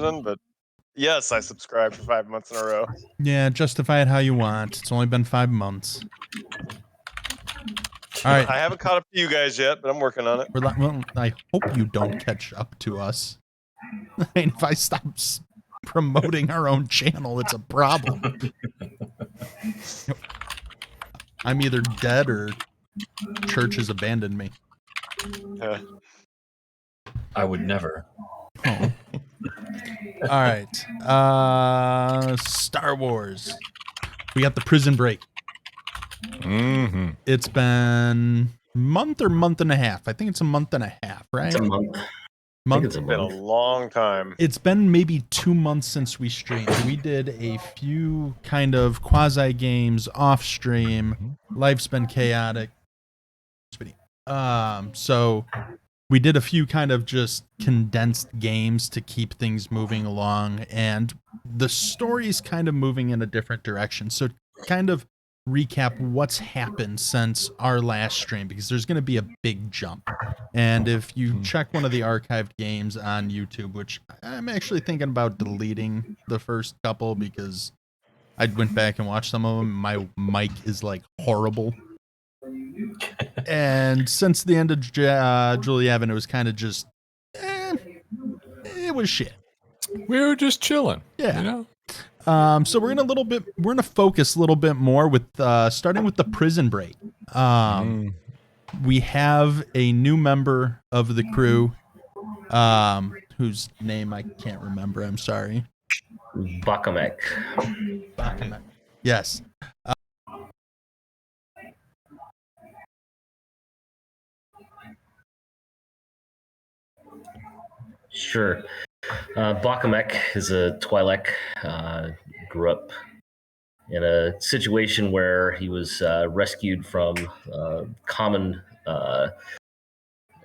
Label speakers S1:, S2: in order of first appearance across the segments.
S1: prison, but yes, I subscribed for 5 months in a row.
S2: Yeah, justify it how you want. It's only been 5 months. All right.
S1: I haven't caught up to you guys yet, but I'm working on it.
S2: Well, I hope you don't catch up to us. I mean, if I stop promoting our own channel, it's a problem. I'm either dead or church has abandoned me.
S3: I would never.
S2: Oh. All right. Star Wars. We got the Prison Break.
S4: Mm-hmm.
S2: It's been month and a half. I think it's a month and a half, right?
S5: It's a month.
S1: It's been a long time.
S2: It's been maybe 2 months since we streamed. We did a few kind of quasi games off stream. Life's been chaotic. So we did a few kind of just condensed games to keep things moving along, and the story's kind of moving in a different direction. So kind of recap what's happened since our last stream, because there's going to be a big jump. And if you check one of the archived games on YouTube, which I'm actually thinking about deleting the first couple because I went back and watched some of them. My mic is like horrible. And since the end of Julie Evan, it was kind of just, it was shit.
S4: We were just chilling.
S2: Yeah.
S4: You know?
S2: So we're gonna focus a little bit more with starting with the Prison Break. We have a new member of the crew, whose name I can't remember. I'm sorry.
S5: Bakamek.
S2: Yes.
S5: Sure. Bakamek is a Twi'lek. Grew up in a situation where he was rescued from common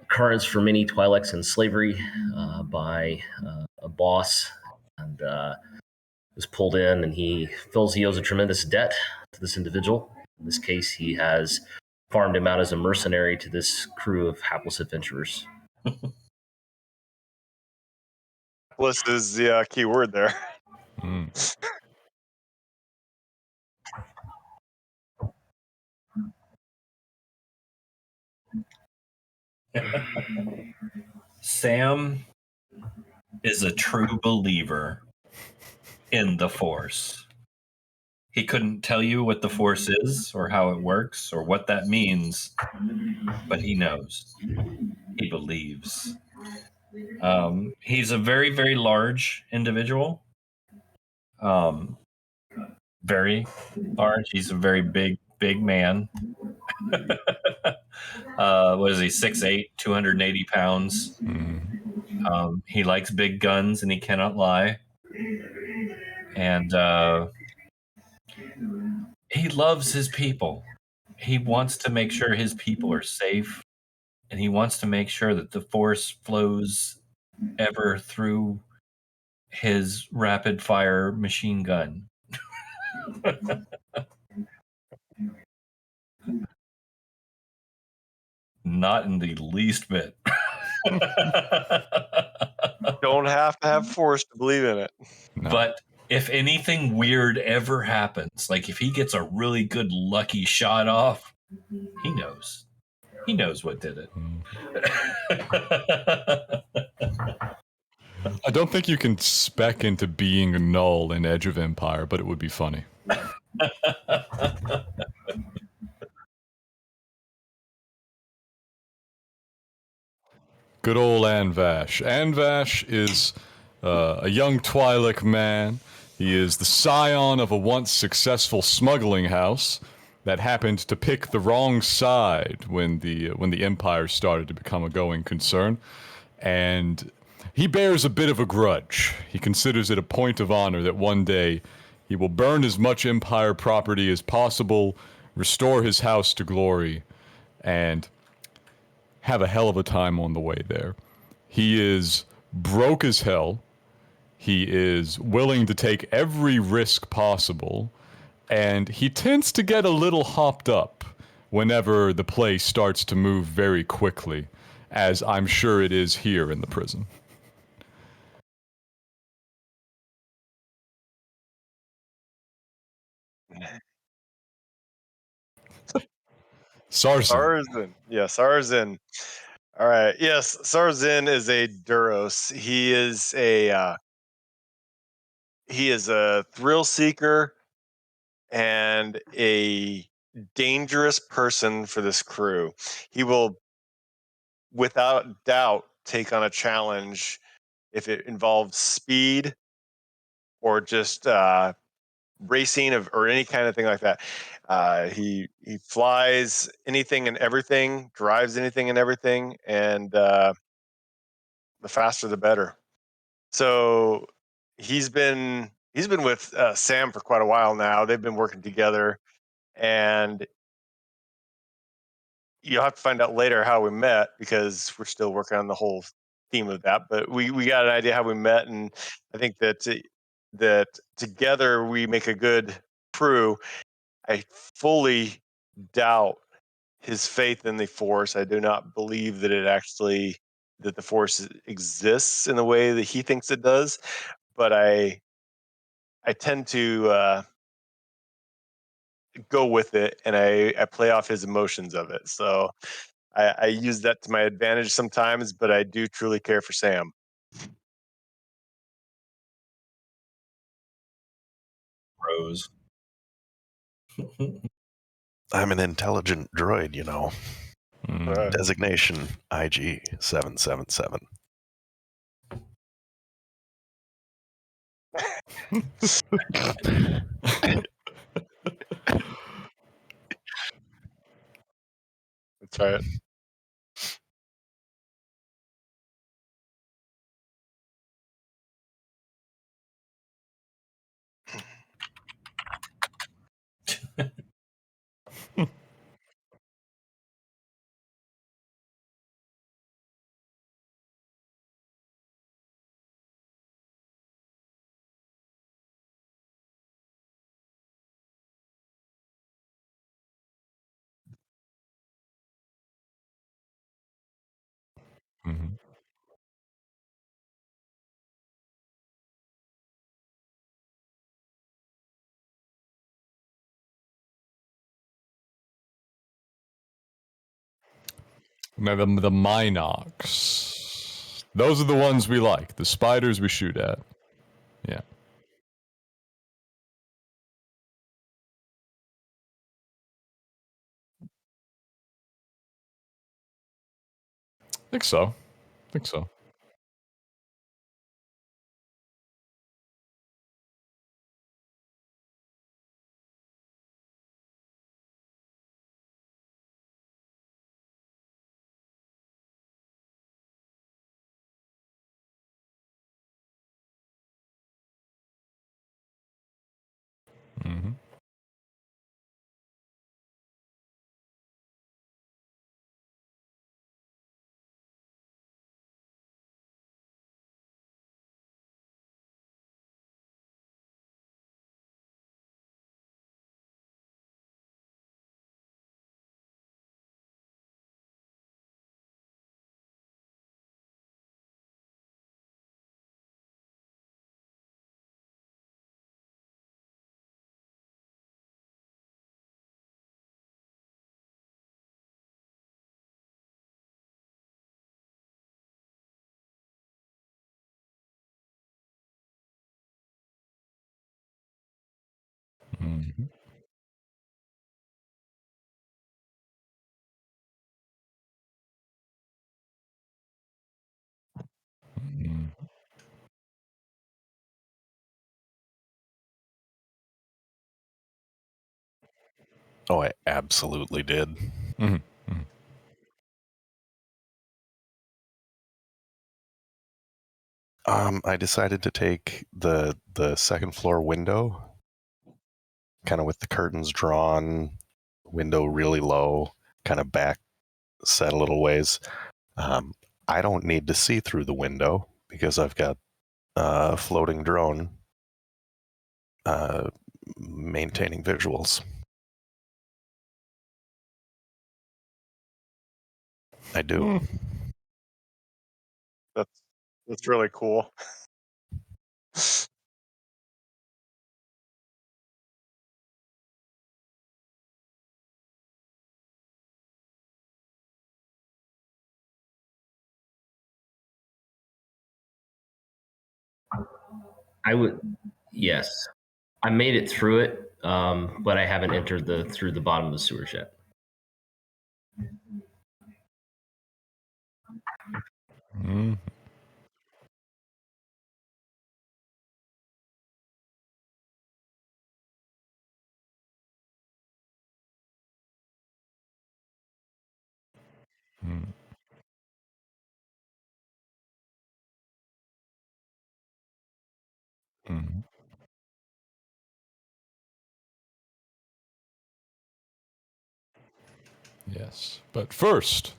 S5: occurrence for many Twi'leks in slavery by a boss, and was pulled in, and he feels he owes a tremendous debt to this individual. In this case, he has farmed him out as a mercenary to this crew of hapless adventurers.
S1: Hapless is the key word there.
S3: Sam is a true believer in the Force. He couldn't tell you what the Force is or how it works or what that means, but he knows. He believes. He's a very, very large individual. Very large. He's a very big man. What is he? 6'8", 280 pounds. He likes big guns, and he cannot lie. And he loves his people. He wants to make sure his people are safe, and he wants to make sure that the Force flows ever through his rapid-fire machine gun. Not in the least bit.
S1: Don't have to have Force to believe in it.
S4: No.
S3: But if anything weird ever happens, like if he gets a really good lucky shot off, he knows. He knows what did it.
S4: I don't think you can spec into being null in Edge of Empire, but it would be funny. Good old Anvash. Anvash is a young Twi'lek man. He is the scion of a once successful smuggling house that happened to pick the wrong side when the Empire started to become a going concern, and he bears a bit of a grudge. He considers it a point of honor that one day he will burn as much Empire property as possible, restore his house to glory, and have a hell of a time on the way there. He is broke as hell. He is willing to take every risk possible, and he tends to get a little hopped up whenever the play starts to move very quickly, as I'm sure it is here in the prison. Sarsen.
S1: Sarzin. Yeah, Sarzin. All right. Yes, Sarzin is a Duros. He is a thrill seeker and a dangerous person for this crew. He will, without doubt, take on a challenge if it involves speed or just racing or any kind of thing like that. He flies anything and everything, drives anything and everything, and the faster the better. So he's been with Sam for quite a while now. They've been working together, and you'll have to find out later how we met because we're still working on the whole theme of that. But we got an idea how we met, and I think that together we make a good crew. I fully doubt his faith in the Force. I do not believe that that the Force exists in the way that he thinks it does. But I tend to go with it, and I play off his emotions of it. So I use that to my advantage sometimes, but I do truly care for Sam.
S3: Rose.
S6: I'm an intelligent droid,
S1: Right.
S6: Designation IG 777.
S1: That's right.
S4: Mhm. Now the Minox. Those are the ones we like. The spiders we shoot at. Yeah. Think so. Think so. Mm-hmm. Mm-hmm. Mm-hmm.
S6: Oh, I absolutely did.
S4: Mm-hmm.
S6: I decided to take the second floor window, kind of with the curtains drawn, window really low, kind of back set a little ways. I don't need to see through the window because I've got a floating drone uh, maintaining visuals. I do.
S4: Mm.
S1: That's really cool.
S5: I would, yes. I made it through it, but I haven't entered through the bottom of the sewers yet.
S4: Mm. Mm. Mm. Yes. But first,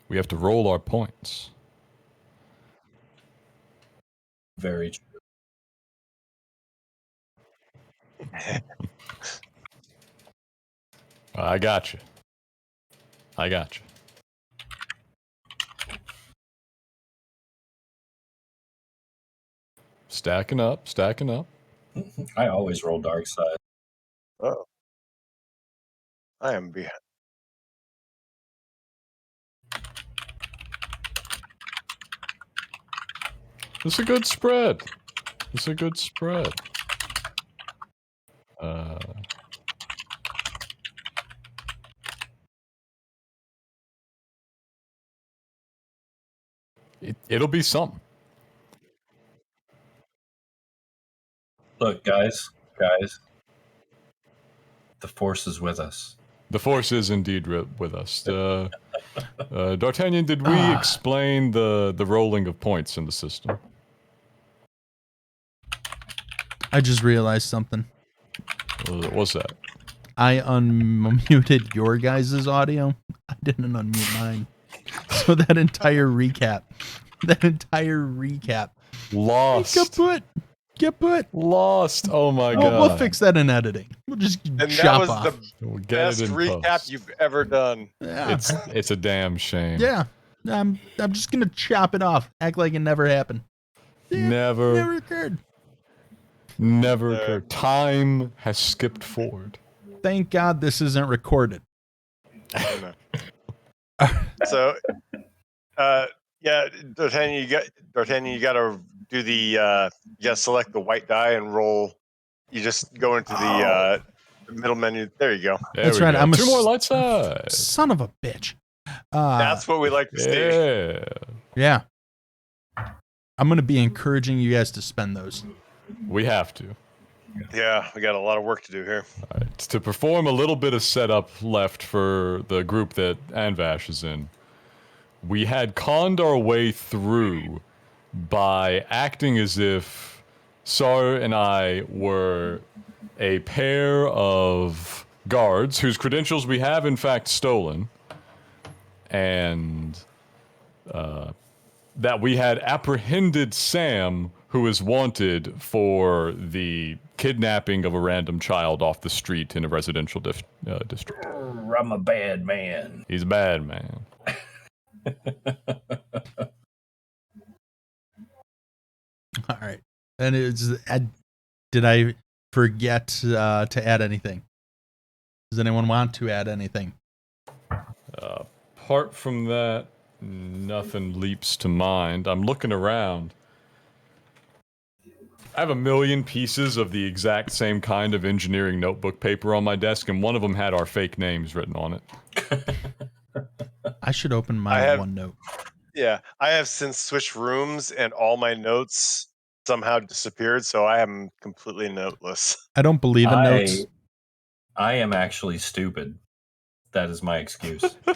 S4: we have to roll our points.
S3: Very true.
S4: I got you. I got you. Stacking up, stacking up.
S3: I always roll dark side.
S1: Oh, I am behind.
S4: It's a good spread. It's a good spread. It'll be something.
S3: Look, guys, the force is with us.
S4: The force is indeed with us. D'Artagnan, did we explain the rolling of points in the system?
S2: I just realized something.
S4: What's that?
S2: I unmuted your guys' audio. I didn't unmute mine. So that entire recap.
S4: Lost.
S2: Kaput.
S4: Lost. Oh my god.
S2: We'll fix that in editing. We'll just
S1: And that
S2: chop
S1: was
S2: off.
S1: the
S4: We'll get
S1: best
S4: it in
S1: recap
S4: post.
S1: you've ever done.
S2: Yeah.
S4: It's a damn shame.
S2: Yeah. I'm just gonna chop it off. Act like it never happened. Yeah, never occurred.
S4: Never occurred. Time has skipped forward.
S2: Thank God this isn't recorded.
S1: So, yeah, D'Artagnan, you got to do the. You got to select the white die and roll. You just go into the middle menu. There you go.
S4: There
S2: That's
S4: we
S2: right.
S4: go.
S2: I'm a
S4: Two more light side.
S2: son of a bitch.
S1: That's what we like to see.
S4: Yeah.
S2: Yeah. I'm gonna be encouraging you guys to spend those.
S4: We have to.
S1: Yeah, we got a lot of work to do here.
S4: All right. To perform a little bit of setup left for the group that Anvash is in, we had conned our way through by acting as if Sar and I were a pair of guards whose credentials we have in fact stolen, and that we had apprehended Sam, who is wanted for the kidnapping of a random child off the street in a residential district.
S3: I'm a bad man.
S4: He's a bad man.
S2: All right. And did I forget to add anything? Does anyone want to add anything?
S4: Apart from that, nothing leaps to mind. I'm looking around. I have a million pieces of the exact same kind of engineering notebook paper on my desk, and one of them had our fake names written on it.
S2: I should open my OneNote.
S1: Yeah, I have since switched rooms, and all my notes somehow disappeared, so I am completely noteless.
S2: I don't believe in notes.
S3: I am actually stupid. That is my excuse.
S2: I'm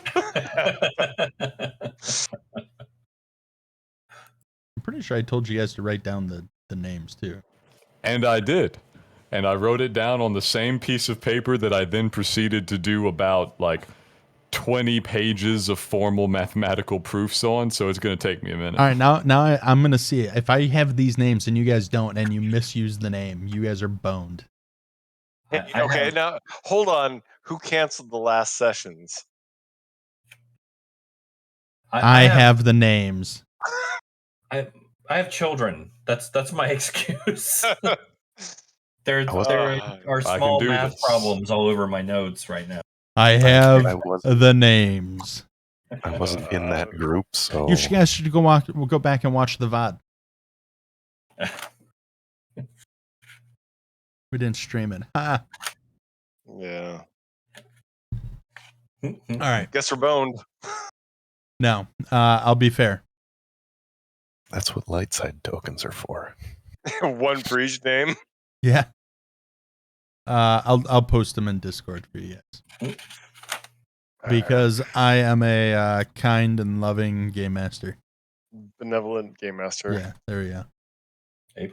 S2: pretty sure I told you guys to write down the names too.
S4: And I did. And I wrote it down on the same piece of paper that I then proceeded to do about, 20 pages of formal mathematical proofs on, so it's going to take me a minute.
S2: All right, now I'm going to see it. If I have these names and you guys don't, and you misuse the name, you guys are boned.
S1: Okay, now, hold on. Who canceled the last sessions?
S2: I have the names.
S3: I have children. That's my excuse. There are small math problems all over my notes right now.
S2: I have the names.
S6: I wasn't in that group, so
S2: You guys should go back and watch the VOD. We didn't stream it. Ha.
S1: Yeah.
S2: All right.
S1: Guess we're boned.
S2: No, I'll be fair.
S6: That's what light side tokens are for.
S1: One for each name.
S2: Yeah. I'll post them in Discord for you guys because I am a kind and loving game master.
S1: Benevolent game master.
S2: Yeah, there we go.
S3: A+.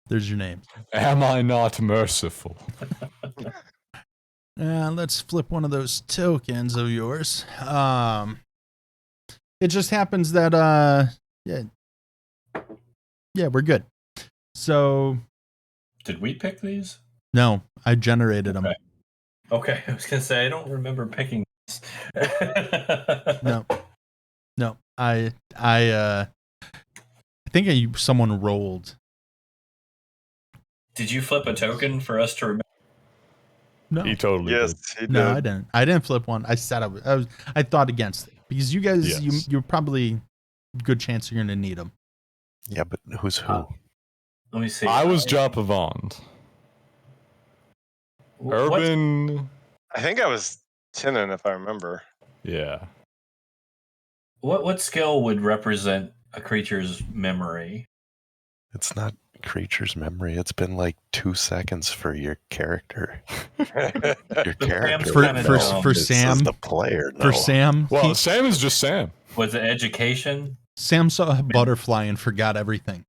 S2: There's your name.
S4: Am I not merciful?
S2: Let's flip one of those tokens of yours. It just happens that yeah, we're good. So
S3: Did we pick these?
S2: no, I generated them.
S3: Okay, I was gonna say I don't remember picking this.
S2: No, I think someone rolled.
S3: Did you flip a token for us to remember?
S2: No,
S4: He totally
S1: Yes,
S4: did.
S1: he did.
S2: no, I didn't. I didn't flip one. I said I thought against it because you guys,
S4: Yes.
S2: you're probably good chance you're gonna need them.
S6: Yeah, but who's who?
S3: Let me see.
S4: I was Japavond. Urban.
S1: I think I was Tinin, if I remember.
S4: Yeah.
S3: What skill would represent a creature's memory?
S6: It's not creature's memory. It's been like 2 seconds for your character. Your character.
S3: For-
S6: would
S3: for-
S6: know.
S2: for
S6: This
S2: Sam-
S6: is the player.
S2: For
S6: No.
S2: Sam,
S4: Well, Sam is just Sam.
S3: Was it education,
S2: Sam saw a butterfly and forgot everything.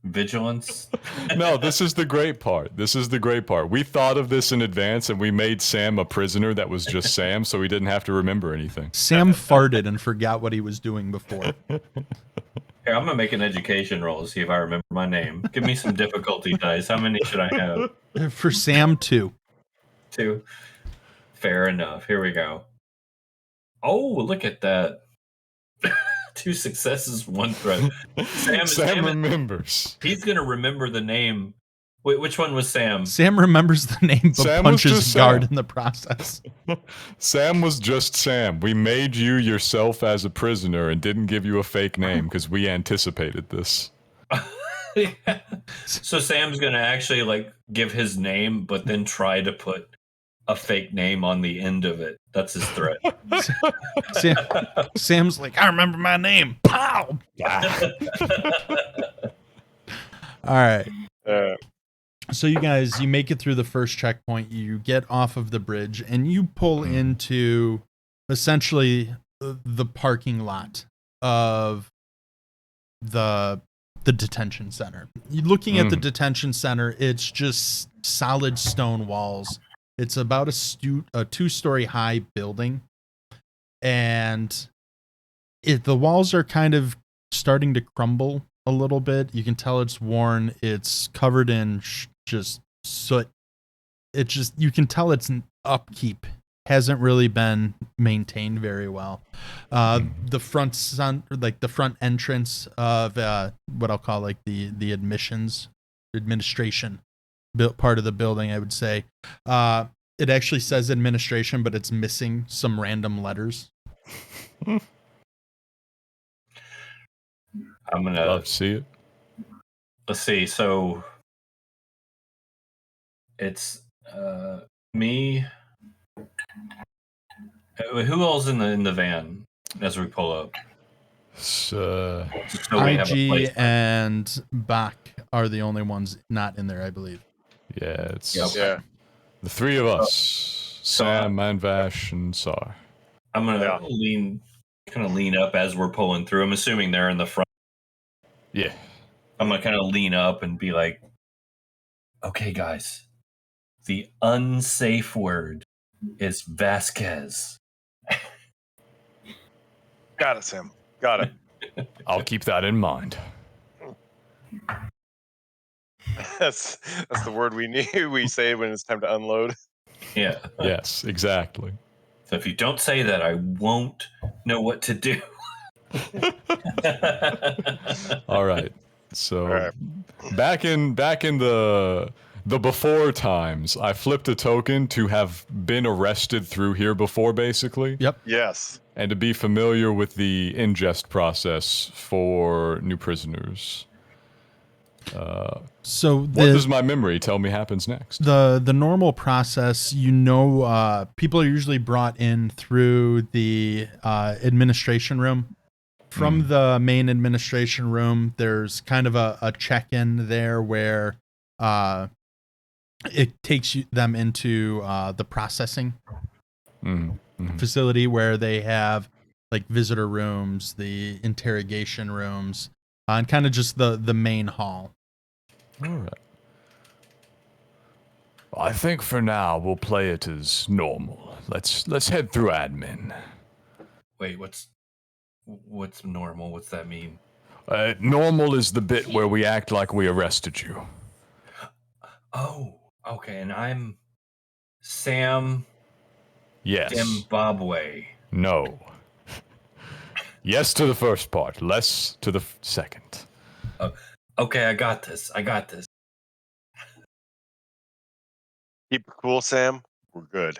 S3: vigilance?
S4: No, this is the great part. This is the great part. We thought of this in advance and we made Sam a prisoner that was just Sam so he didn't have to remember anything.
S2: Sam farted and forgot what he was doing before.
S3: Here, I'm gonna make an education roll to see if I remember my name. Give me some difficulty dice. How many should I have?
S2: For Sam too.
S3: 2. Fair enough. Here we go. Oh, look at that. 2 successes, 1 threat.
S4: Sam remembers.
S3: He's gonna remember the name. Wait, which one was Sam?
S2: Sam remembers the name but
S4: Sam was
S2: punches
S4: just
S2: guard
S4: Sam.
S2: in the process.
S4: Sam was just Sam. We made you yourself as a prisoner and didn't give you a fake name because we anticipated this.
S3: So Sam's gonna actually like give his name, but then try to put a fake name on the end of it. That's his threat.
S2: Sam's like, I remember my name. Pow! All right. So you guys, you make it through the first checkpoint. You get off of the bridge and you pull into essentially the parking lot of the detention center. You're looking at the detention center. It's just solid stone walls. It's about a 2-story high building, and the walls are kind of starting to crumble a little bit. You can tell it's worn. It's covered in just soot. You can tell its upkeep hasn't really been maintained very well. The front entrance of what I'll call like the administration part of the building, I would say. It actually says administration, but it's missing some random letters.
S3: I'm gonna
S4: Love to see it.
S3: let's see. So it's me. Who else in the van as we pull up?
S4: So,
S3: Just so we have a
S2: IG
S3: place.
S2: and Bach are the only ones not in there, I believe.
S4: yeah, it's
S3: Yep.
S1: Yeah.
S4: the 3 of us. Sam, Manvash, and Sar.
S3: I'm gonna
S1: Yeah.
S3: lean up as we're pulling through. I'm assuming they're in the front.
S4: Yeah.
S3: I'm gonna kind of lean up and be like, "Okay, guys, the unsafe word is Vasquez."
S1: Got it, Sam. Got it.
S4: I'll keep that in mind.
S1: That's the word we say when it's time to unload.
S3: Yeah.
S4: Yes, exactly.
S3: So if you don't say that, I won't know what to do.
S4: All right. So
S1: All right.
S4: back in the before times, I flipped a token to have been arrested through here before, basically.
S2: Yep.
S1: Yes.
S4: And to be familiar with the ingest process for new prisoners.
S2: So
S4: What does my memory tell me happens next?
S2: the normal process, people are usually brought in through the administration room. From the main administration room, there's kind of a check-in there where it takes them into the processing facility where they have like visitor rooms, the interrogation rooms, and kind of just the main hall.
S4: All right. I think for now we'll play it as normal. Let's head through admin.
S3: Wait, what's normal? What's that mean?
S4: Normal is the bit where we act like we arrested you.
S3: Oh, okay. And I'm Sam
S4: Yes.
S3: Zimbabwe.
S4: No. Yes to the first part, less to the second.
S3: Okay, I got this.
S1: Keep it cool, Sam. We're good.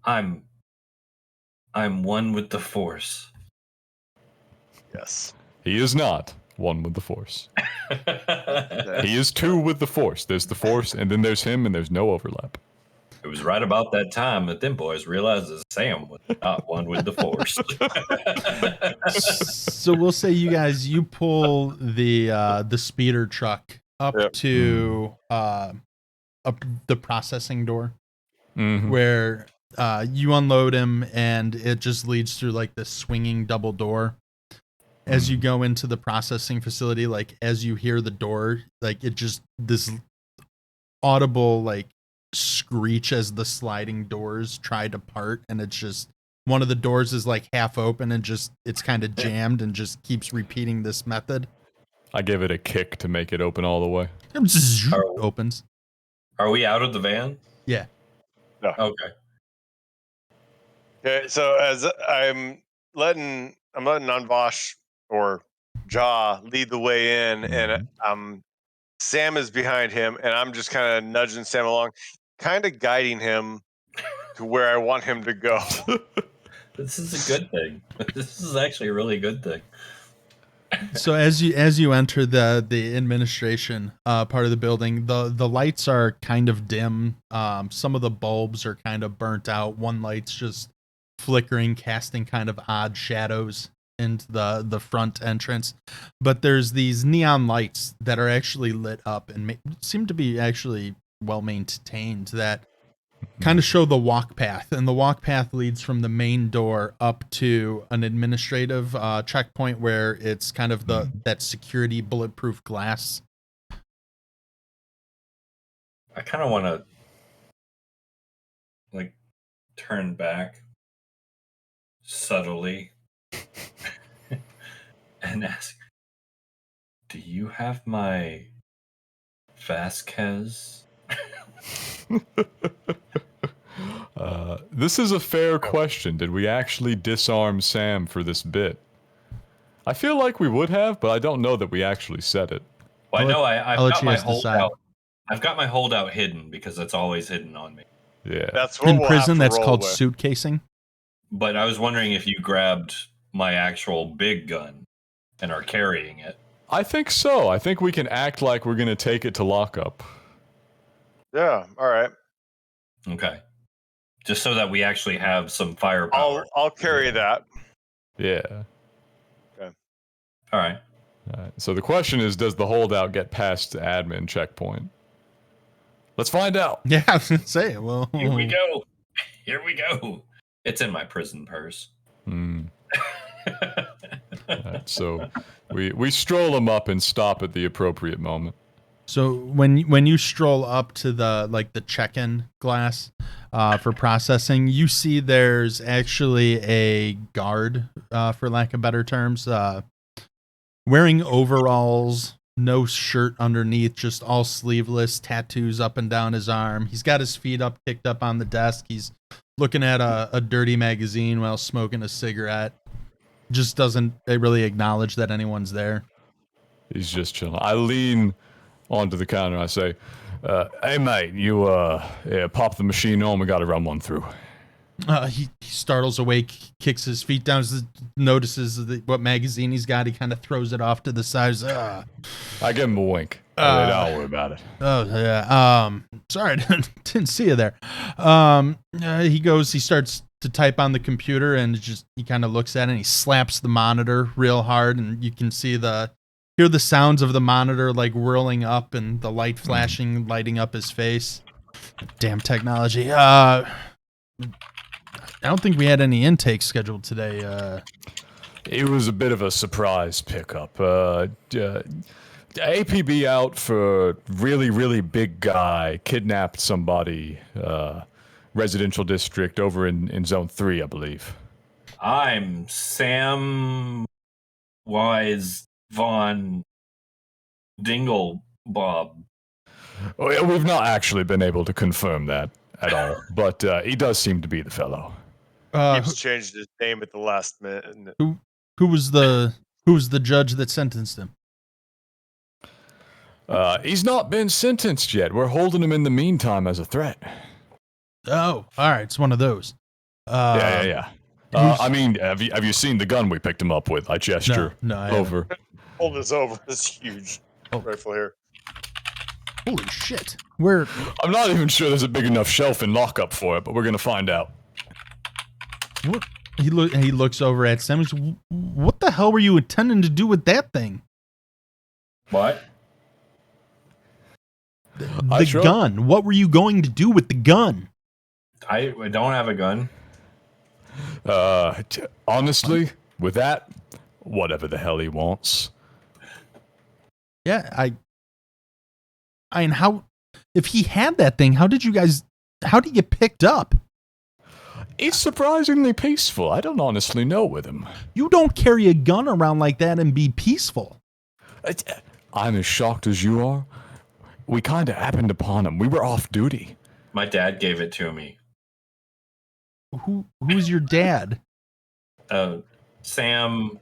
S3: I'm one with the Force.
S1: Yes.
S4: He is not one with the Force. He is two with the Force. There's the Force, and then there's him, and there's no overlap.
S3: It was right about that time that them boys realized that Sam was not one with the Force.
S2: So we'll say you pull the speeder truck up to up the processing door where you unload him, and it just leads through like this swinging double door. As you go into the processing facility, like as you hear the door, like it just this audible like screech as the sliding doors try to part, and it's just one of the doors is like half open and just it's kind of jammed and just keeps repeating this method.
S4: I give it a kick to make it open all the way.
S2: Opens.
S3: Are we out of the van?
S2: Yeah.
S1: No. Okay, so as I'm letting Anvash or Jaw lead the way in, and Sam is behind him, and I'm just kind of nudging Sam along, kind of guiding him to where I want him to go.
S3: This is a good thing. This is actually a really good thing.
S2: So as you enter the administration part of the building, the lights are kind of dim. Some of the bulbs are kind of burnt out. One light's just flickering, casting kind of odd shadows into the front entrance. But there's these neon lights that are actually lit up and seem to be actually well maintained that kind of show the walk path, and the walk path leads from the main door up to an administrative checkpoint where it's kind of that security bulletproof glass.
S3: I kind of want to like turn back subtly and ask, do you have my Vasquez?
S4: This is a fair question. Did we actually disarm Sam for this bit? I feel like we would have, but I don't know that we actually said it.
S3: Well, I know I've got my
S2: decide.
S3: holdout. I've got my holdout hidden because it's always hidden on me.
S4: Yeah.
S1: That's what
S2: In
S1: we'll
S2: prison,
S1: have to
S2: that's
S1: roll
S2: called
S1: with.
S2: suitcasing.
S3: But I was wondering if you grabbed my actual big gun and are carrying it.
S4: I think so. I think we can act like we're going to take it to lockup.
S1: Yeah, all right.
S3: Okay. Just so that we actually have some firepower.
S1: I'll carry that.
S4: Yeah.
S3: All right.
S4: So the question is, does the holdout get past the admin checkpoint? Let's find out.
S2: Yeah, I was gonna say. Well,
S3: Here we go. Here we go. It's in my prison purse.
S4: Right, so we stroll them up and stop at the appropriate moment.
S2: So when you stroll up to the check-in glass for processing, you see there's actually a guard, for lack of better terms, wearing overalls, no shirt underneath, just all sleeveless, tattoos up and down his arm. He's got his feet up, kicked up on the desk. He's looking at a dirty magazine while smoking a cigarette. Just doesn't really acknowledge that anyone's there.
S4: He's just chilling. I lean onto the counter and I say, hey mate, you pop the machine on, we gotta run one through.
S2: He startles awake, kicks his feet down, notices what magazine he's got. He kind of throws it off to the side.
S4: I give him a wink. Don't worry about it.
S2: Oh yeah. Sorry, didn't see you there. He starts to type on the computer, and he kind of looks at it, and he slaps the monitor real hard, and you can hear the sounds of the monitor like whirling up and the light flashing, lighting up his face. Damn technology. I don't think we had any intake scheduled today.
S4: It was a bit of a surprise pickup. APB out for really, really big guy kidnapped somebody. Residential district over in Zone 3, I believe.
S3: I'm Sam Wise Von Dingle Bob.
S4: We've not actually been able to confirm that at all, but he does seem to be the fellow.
S1: Keeps changing his name at the last minute.
S2: Who was the judge that sentenced him?
S4: He's not been sentenced yet. We're holding him in the meantime as a threat.
S2: Oh, all right. It's one of those.
S4: Yeah. I mean, have you seen the gun we picked him up with? I gesture
S2: I
S4: over.
S1: Hold this over this huge rifle here.
S2: Holy shit! Where?
S4: I'm not even sure there's a big enough shelf in lockup for it, but we're gonna find out.
S2: What? He looks over at Sam. He's, what the hell were you intending to do with that thing?
S3: What?
S2: The gun. What were you going to do with the gun?
S3: I don't have a gun.
S4: Honestly, with that, whatever the hell he wants.
S2: Yeah, I mean, how? If he had that thing, how did you get picked up?
S4: It's surprisingly peaceful. I don't honestly know with him.
S2: You don't carry a gun around like that and be peaceful.
S4: I'm as shocked as you are. We kind of happened upon him. We were off duty.
S3: My dad gave it to me.
S2: Who's your dad?
S3: Sam.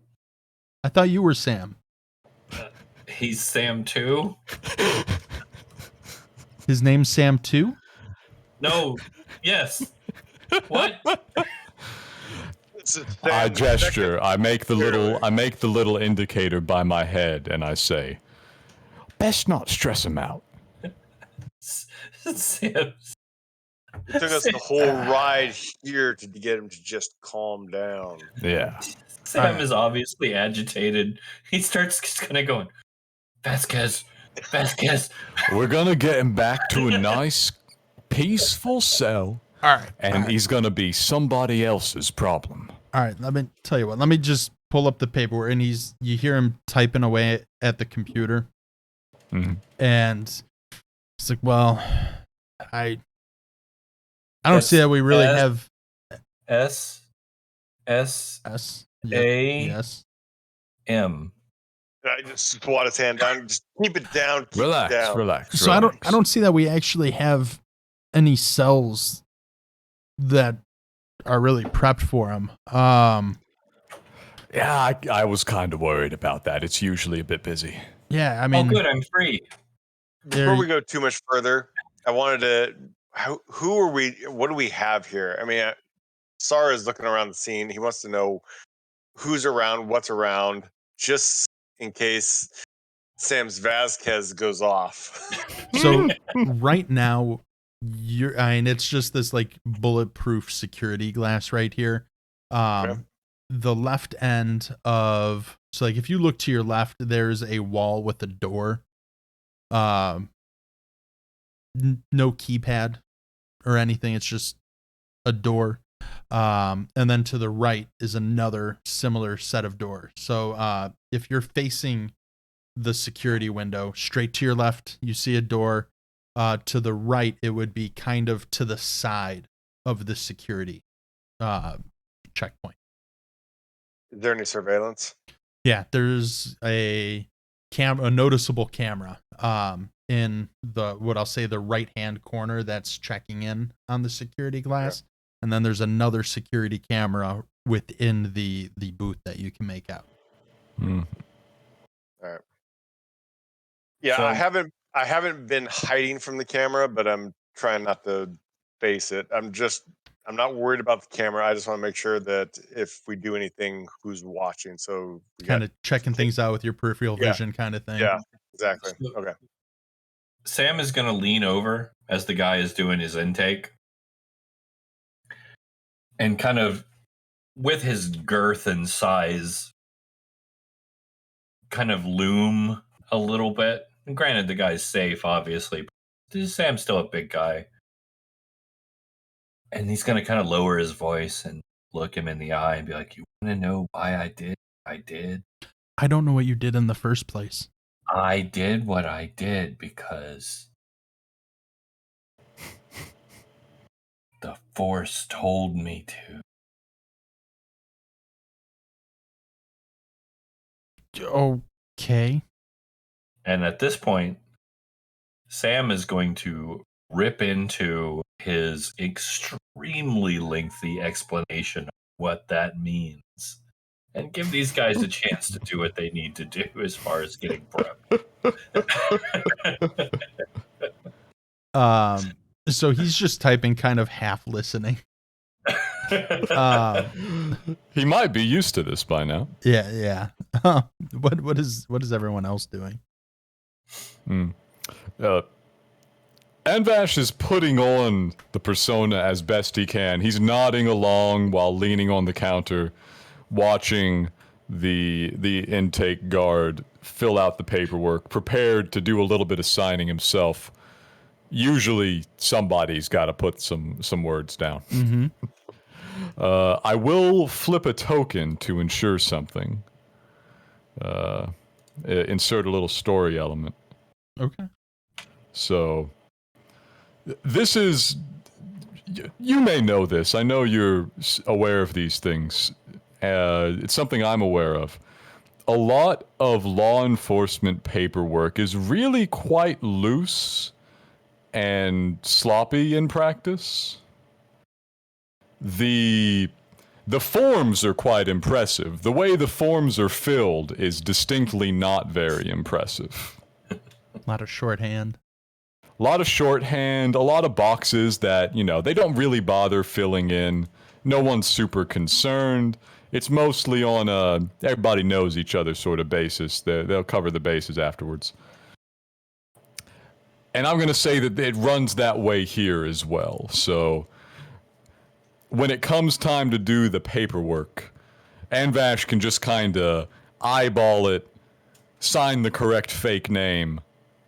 S2: I thought you were Sam.
S3: He's Sam too.
S2: His name's Sam too?
S3: No. Yes. What?
S4: I gesture. I make the little indicator by my head, and I say, "Best not stress him out."
S3: Sam.
S1: It took us the whole ride here to get him to just calm down.
S4: Yeah.
S3: Sam is obviously agitated. He starts kind of going, Vasquez.
S4: We're gonna get him back to a nice, peaceful cell.
S2: All right.
S4: And he's gonna be somebody else's problem.
S2: All right. Let me tell you what. Let me just pull up the paperwork, and you hear him typing away at the computer, and it's like, well, I don't see that we really have
S3: S A
S2: yes.
S3: M.
S1: I just squat his hand down. Just keep it down.
S4: Relax.
S2: So I don't see that we actually have any cells that are really prepped for him.
S4: Yeah, I was kind of worried about that. It's usually a bit busy.
S2: Yeah, I mean,
S3: oh, good, I'm free.
S1: Before we go too much further, I wanted to. Who are we? What do we have here? I mean, Sarah is looking around the scene. He wants to know who's around, what's around, just in case Sam's Vasquez goes off.
S2: So right now, it's just this like bulletproof security glass right here. The left end of, so like if you look to your left, there's a wall with a door. No keypad or anything. It's just a door. And then to the right is another similar set of doors. So if you're facing the security window, straight to your left, you see a door. To the right, it would be kind of to the side of the security checkpoint.
S1: Is there any surveillance?
S2: Yeah, there's a noticeable camera in what I'll say the right hand corner that's checking in on the security glass. Yeah. And then there's another security camera within the booth that you can make out.
S1: All right. Yeah, so, I haven't been hiding from the camera, but I'm trying not to face it. I'm just I'm not worried about the camera. I just want to make sure that if we do anything, who's watching. So we got
S2: Kind of checking things out with your peripheral
S1: Yeah.
S2: vision kind of thing.
S1: Yeah, exactly.
S3: So-
S1: Okay.
S3: Sam is going to lean over as the guy is doing his intake and kind of, with his girth and size, kind of loom a little bit. And granted, the guy's safe, obviously. But Sam's still a big guy. And he's going to kind of lower his voice and look him in the eye and be like, you want to know why I did what I did?
S2: I don't know what you did in the first place.
S3: I did what I did because the Force told me to.
S2: Okay.
S3: And at this point, Sam is going to rip into his extremely lengthy explanation of what that means and give these guys a chance to do what they need to do as far as getting prepped.
S2: So he's just typing, kind of half listening.
S4: He might be used to this by now.
S2: Yeah. What is everyone else doing?
S4: Anvash is putting on the persona as best he can. He's nodding along while leaning on the counter, watching the intake guard fill out the paperwork, prepared to do a little bit of signing himself. Usually somebody's got to put some words down.
S2: Mm-hmm.
S4: I will flip a token to ensure something. Insert a little story element.
S2: Okay.
S4: So, this is... You may know this. I know you're aware of these things. It's something I'm aware of. A lot of law enforcement paperwork is really quite loose and sloppy in practice. The forms are quite impressive. The way the forms are filled is distinctly not very impressive.
S2: A lot of shorthand.
S4: A lot of shorthand, a lot of boxes that, they don't really bother filling in. No one's super concerned. It's mostly on a everybody knows each other sort of basis. They'll cover the bases afterwards. And I'm going to say that it runs that way here as well. So when it comes time to do the paperwork, Anvash can just kind of eyeball it, sign the correct fake name,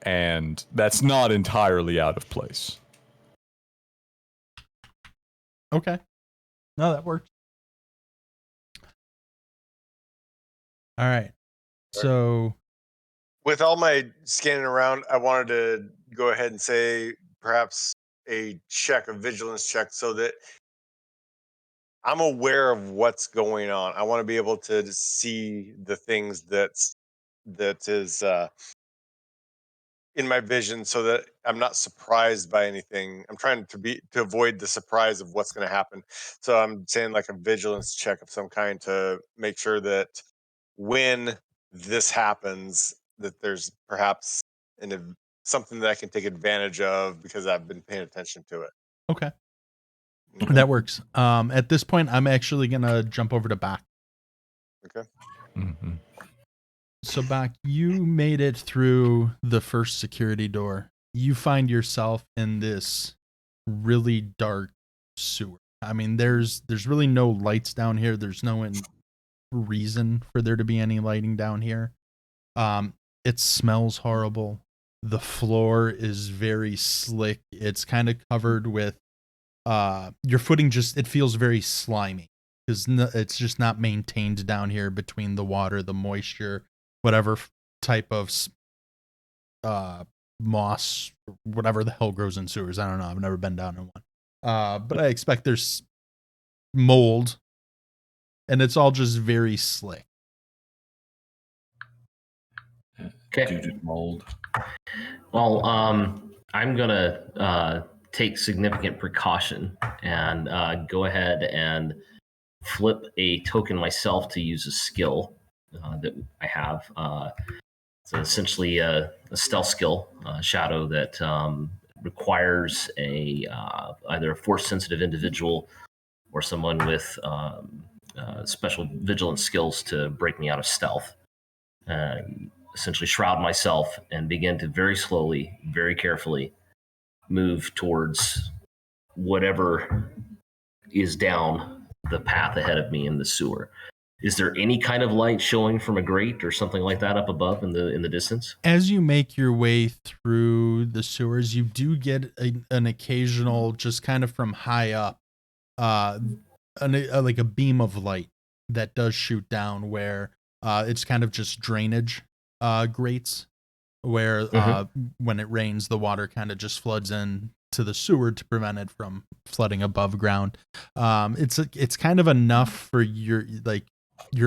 S4: and that's not entirely out of place.
S2: Okay. No, that works. All right. So,
S1: with all my scanning around, I wanted to go ahead and say perhaps a vigilance check, so that I'm aware of what's going on. I want to be able to see the things that is in my vision, so that I'm not surprised by anything. I'm trying to avoid the surprise of what's going to happen. So I'm saying like a vigilance check of some kind to make sure that when this happens, that there's perhaps something that I can take advantage of because I've been paying attention to it.
S2: okay. That works. At this point, I'm actually going to jump over to Bach.
S1: Okay.
S4: Mm-hmm.
S2: So, Bach, you made it through the first security door. You find yourself in this really dark sewer. I mean, there's really no lights down here. There's no reason for there to be any lighting down here. It smells horrible. The floor is very slick. It's kind of covered with your footing. It feels very slimy because it's just not maintained down here between the water, the moisture, whatever type of moss, whatever the hell grows in sewers. I don't know. I've never been down in one. But I expect there's mold, and it's all just very slick.
S5: Okay.
S3: Due to mold.
S5: Well, I'm gonna take significant precaution and go ahead and flip a token myself to use a skill that I have. So essentially a stealth skill, shadow, that requires either a force sensitive individual or someone with special vigilance skills to break me out of stealth. Uh, Essentially shroud myself and begin to very slowly, very carefully move towards whatever is down the path ahead of me in the sewer. Is there any kind of light showing from a grate or something like that up above in the distance?
S2: As you make your way through the sewers, you do get an occasional, just kind of from high up, uh, like a beam of light that does shoot down where it's kind of just drainage grates where when it rains, the water kind of just floods in to the sewer to prevent it from flooding above ground. It's kind of enough for your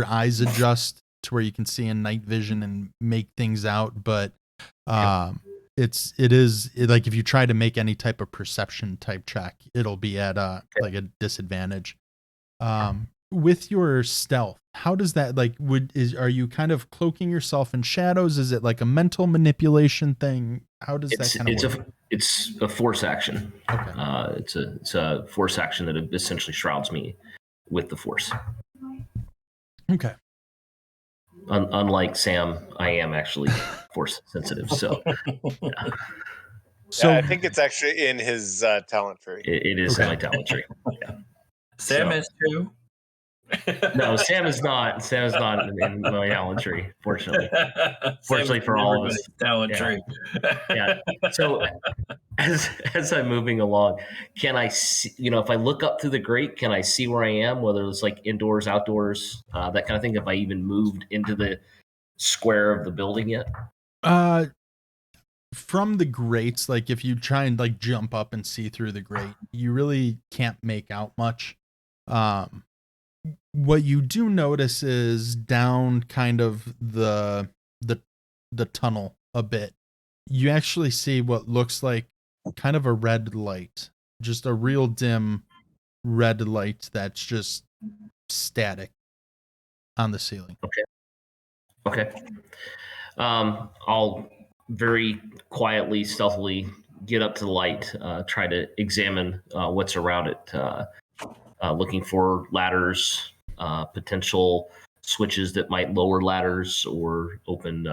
S2: eyes adjust to where you can see in night vision and make things out, but it is like if you try to make any type of perception type check, it'll be at like a disadvantage. With your stealth, how does that are you kind of cloaking yourself in shadows? Is it like a mental manipulation thing? How does that kind of work?
S5: It's a force action.
S2: Okay.
S5: It's a force action that essentially shrouds me with the force.
S2: Okay.
S5: Unlike Sam, I am actually force sensitive. So, yeah.
S2: So
S1: I think it's actually in his talent tree.
S5: It is in my talent tree. Yeah.
S3: Sam is too.
S5: No, Sam is not. Sam is not in my talent tree. Fortunately, fortunately for all of us.
S3: Talent tree.
S5: Yeah. So as I'm moving along, can I see? If I look up through the grate, can I see where I am? Whether it's like indoors, outdoors, that kind of thing. If I even moved into the square of the building yet?
S2: From the grates, like if you try and like jump up and see through the grate, you really can't make out much. What you do notice is down kind of the tunnel a bit. You actually see what looks like kind of a red light, just a real dim red light that's just static on the ceiling.
S5: Okay. I'll very quietly, stealthily get up to the light, try to examine what's around it, looking for ladders, potential switches that might lower ladders or open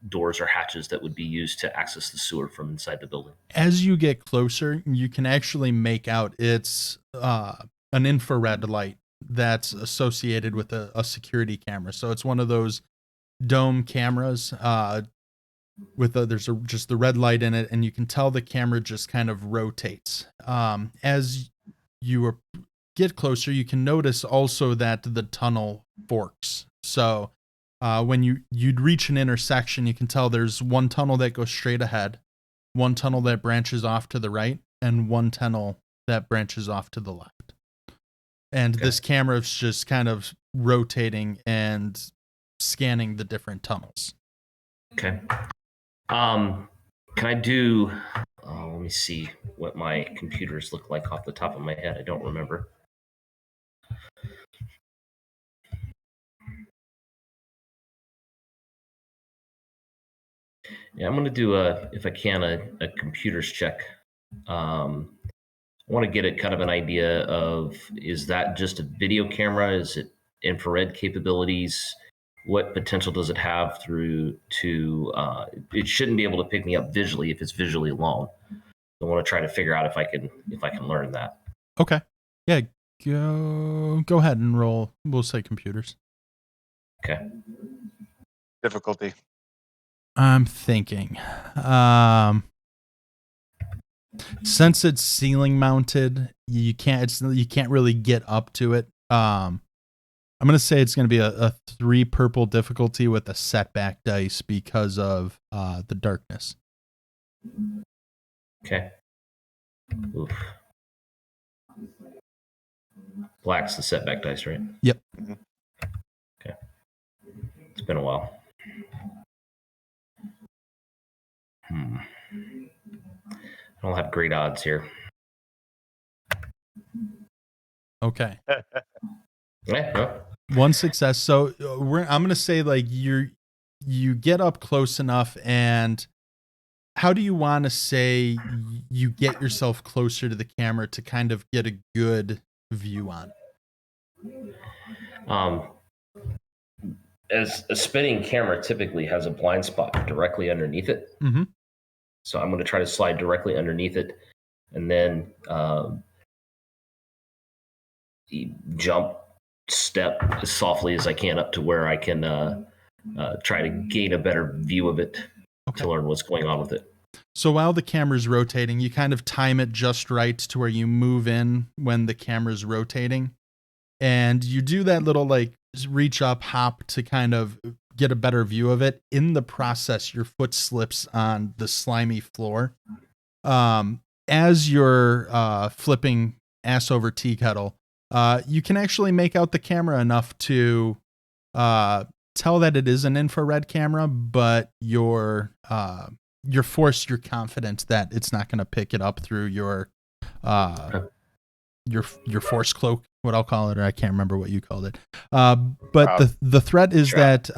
S5: doors or hatches that would be used to access the sewer from inside the building.
S2: As you get closer, you can actually make out it's an infrared light that's associated with a security camera. So it's one of those dome cameras with just the red light in it, and you can tell the camera just kind of rotates. As you get closer, you can notice also that the tunnel forks. So when you'd reach an intersection, you can tell there's one tunnel that goes straight ahead, one tunnel that branches off to the right, and one tunnel that branches off to the left. And this camera is just kind of rotating and scanning the different tunnels.
S5: Okay. Can I do? Let me see what my computers look like off the top of my head. I don't remember. Yeah, I'm going to do if I can, a computers check. I want to get a kind of an idea of, is that just a video camera? Is it infrared capabilities? What potential does it have through to, it shouldn't be able to pick me up visually if it's visually alone. I want to try to figure out if I can learn that.
S2: Okay. Yeah. Go ahead and roll. We'll say computers.
S5: Okay.
S1: Difficulty.
S2: I'm thinking. Since it's ceiling mounted, you can't really get up to it. I'm gonna say it's gonna be a 3 purple difficulty with a setback dice because of the darkness.
S5: Okay. Oof. Black's the setback dice, right?
S2: Yep.
S5: Okay. It's been a while. I don't have great odds here.
S2: Okay.
S5: Yeah, no.
S2: One success. So I'm gonna say like you get up close enough, and how do you want to say you get yourself closer to the camera to kind of get a good view on.
S5: As a spinning camera typically has a blind spot directly underneath it.
S2: Mm-hmm.
S5: So I'm going to try to slide directly underneath it and then jump, step as softly as I can up to where I can try to gain a better view of it to learn what's going on with it.
S2: So while the camera's rotating, you kind of time it just right to where you move in when the camera's rotating. And you do that little like reach up, hop to kind of get a better view of it. In the process, your foot slips on the slimy floor. As you're flipping ass over tea kettle, you can actually make out the camera enough to tell that it is an infrared camera, but you're confident that it's not going to pick it up through your force cloak, what I'll call it, or I can't remember what you called it. But the threat is that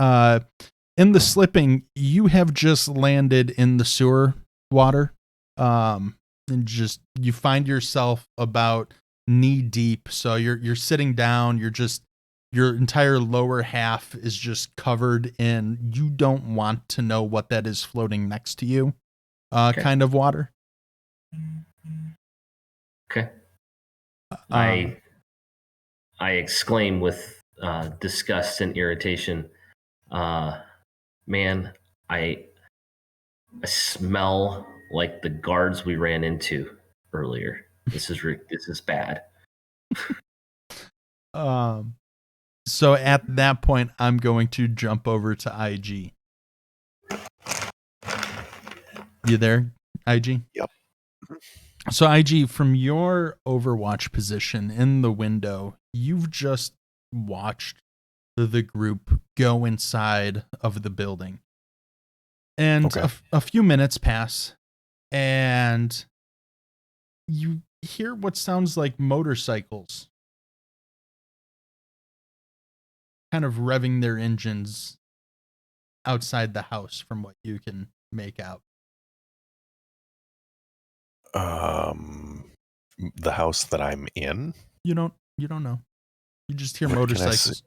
S2: in the slipping, you have just landed in the sewer water, and just you find yourself about knee deep. So you're sitting down. Your entire lower half is just covered in, you don't want to know what that is floating next to you, kind of water.
S5: Okay. I exclaim with disgust and irritation, man, I smell like the guards we ran into earlier. This is bad.
S2: So at that point, I'm going to jump over to IG. You there, IG?
S6: Yep.
S2: So IG, from your Overwatch position in the window, you've just watched the group go inside of the building. And a few minutes pass, and you hear what sounds like motorcycles kind of revving their engines outside the house from what you can make out.
S6: The house that I'm in?
S2: You don't know. You just hear motorcycles.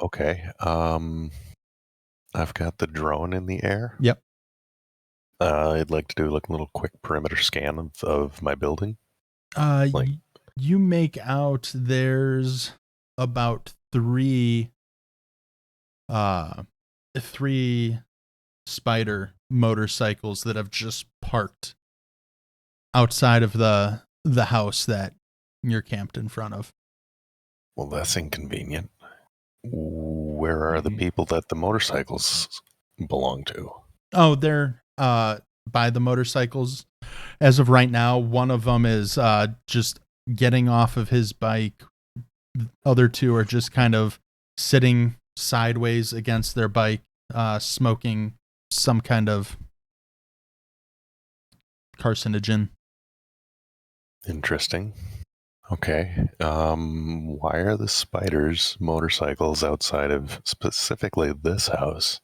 S6: Okay. I've got the drone in the air.
S2: Yep.
S6: I'd like to do like a little quick perimeter scan of my building.
S2: You make out there's about three spider motorcycles that have just parked outside of the house that you're camped in front of.
S6: Well, that's inconvenient. Where are the people that the motorcycles belong to?
S2: Oh, they're by the motorcycles. As of right now, one of them is just getting off of his bike. The other two are just kind of sitting sideways against their bike, smoking some kind of carcinogen.
S6: Interesting. Okay. Why are the spiders motorcycles outside of specifically this house?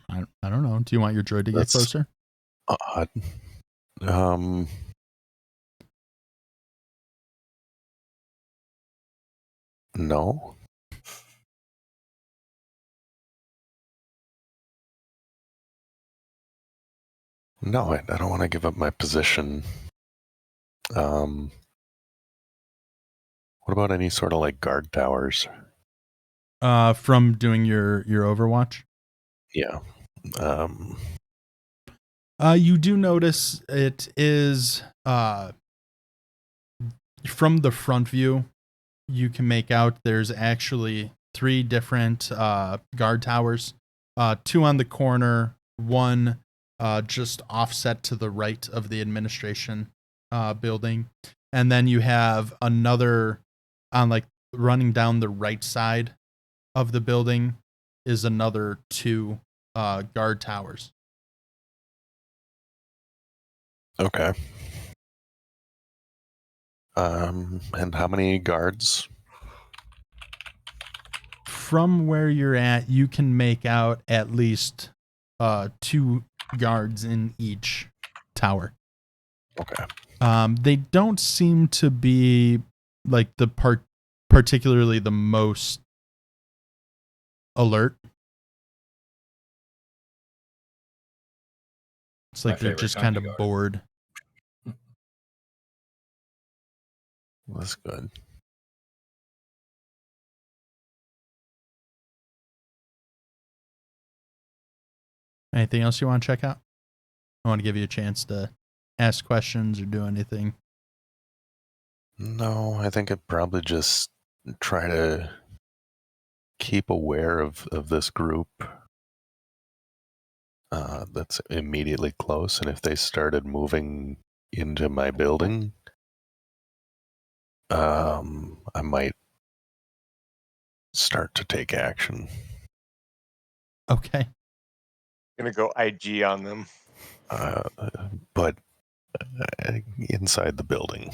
S2: I don't know. Do you want your droid to get closer?
S6: Odd. No. No, I don't want to give up my position. What about any sort of like guard towers?
S2: From doing your Overwatch?
S6: Yeah.
S2: You do notice it is from the front view, you can make out there's actually 3 different guard towers. 2 on the corner, 1 just offset to the right of the administration building. And then you have another on like running down the right side of the building is another 2 guard towers.
S6: Okay. And how many guards?
S2: From where you're at, you can make out at least 2 guards in each tower.
S6: Okay.
S2: They don't seem to be like the particularly the most alert. It's like
S3: My
S2: they're
S3: favorite
S2: just
S3: kind
S2: kind
S3: of
S2: of
S3: guard.
S2: bored.
S6: That's good.
S2: Anything else you want to check out? I want to give you a chance to ask questions or do anything.
S6: No, I think I'd probably just try to keep aware of this group that's immediately close. And if they started moving into my building, I might start to take action.
S2: Okay.
S1: Gonna go IG on them.
S6: But inside the building.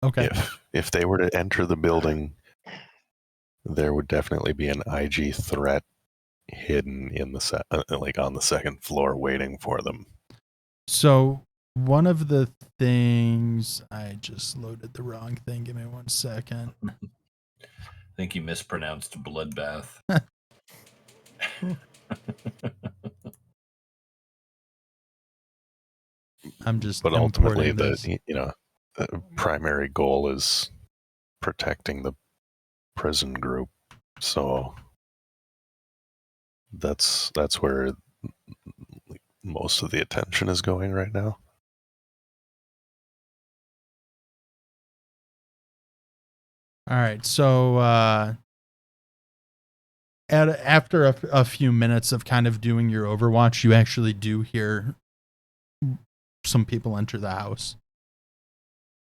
S2: Okay.
S6: If they were to enter the building, there would definitely be an IG threat hidden in the like on the second floor waiting for them.
S2: So one of the things I just loaded the wrong thing. Give me 1 second.
S3: I think you mispronounced bloodbath.
S2: I'm just
S6: But ultimately,
S2: importing this.
S6: the primary goal is protecting the prison group. So that's where most of the attention is going right now.
S2: All right. So after a few minutes of kind of doing your Overwatch, you actually do hear some people enter the house.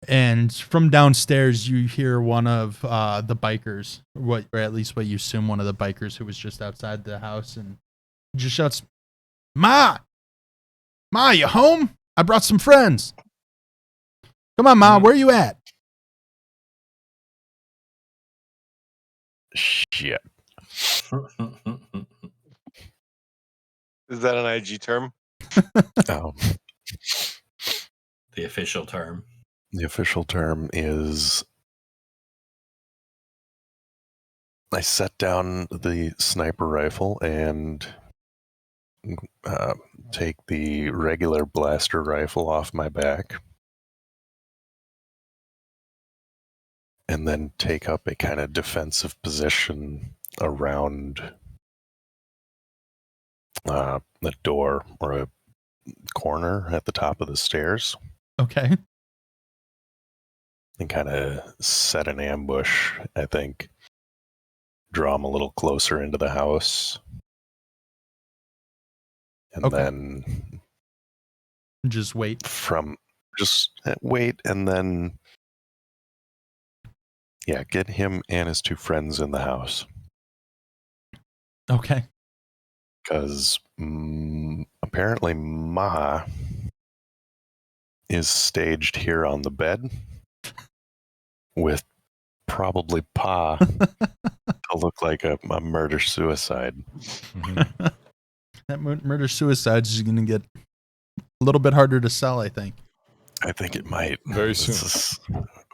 S2: And from downstairs, you hear one of the bikers, or at least what you assume one of the bikers who was just outside the house, and just shouts, "Ma! Ma, you home? I brought some friends. Come on, Ma, where you at?"
S6: Shit.
S1: Is that an IG term?
S6: Um,
S3: The official term.
S6: the official term is I set down the sniper rifle and take the regular blaster rifle off my back, and then take up a kind of defensive position around the door or a corner at the top of the stairs,
S2: Okay.
S6: and kind of set an ambush. I think draw them a little closer into the house, and
S2: Okay.
S6: then
S2: Just wait.
S6: just wait, and then get him and his two friends in the house,
S2: Okay.
S6: because apparently Ma is staged here on the bed with probably Pa to look like a murder suicide.
S2: That murder suicide is going to get a little bit harder to sell, I think.
S6: I think it might.
S4: Very soon.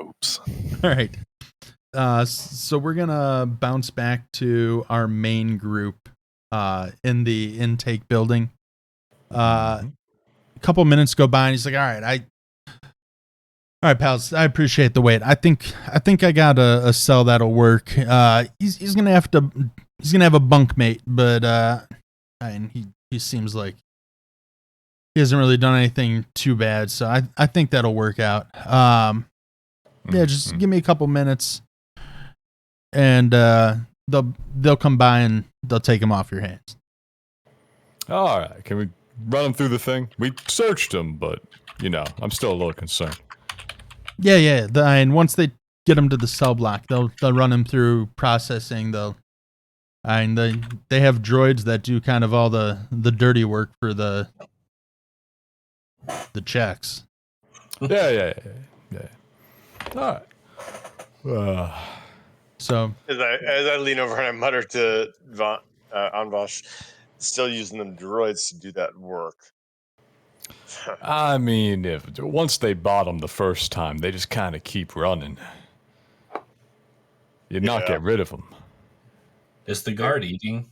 S6: Oops.
S2: All right. So we're going to bounce back to our main group in the intake building. A couple minutes go by and he's like, all right, pals, I appreciate the wait. I think I got a cell that'll work. He's going to have a bunkmate, but and he seems like he hasn't really done anything too bad, so I think that'll work out. Yeah, just give me a couple minutes, and they'll come by and they'll take him off your hands.
S4: All right, can we run him through the thing? We searched him, but I'm still a little concerned.
S2: Yeah. And once they get him to the cell block, they'll run him through processing. And they have droids that do kind of all the dirty work for the checks.
S4: Yeah. All right.
S2: So
S1: As I lean over and I mutter to Anvash, still using them droids to do that work.
S4: I mean, if once they bought him the first time, they just kind of keep running. You'd not
S1: Yeah.
S4: get rid of him.
S3: Is the guard eating?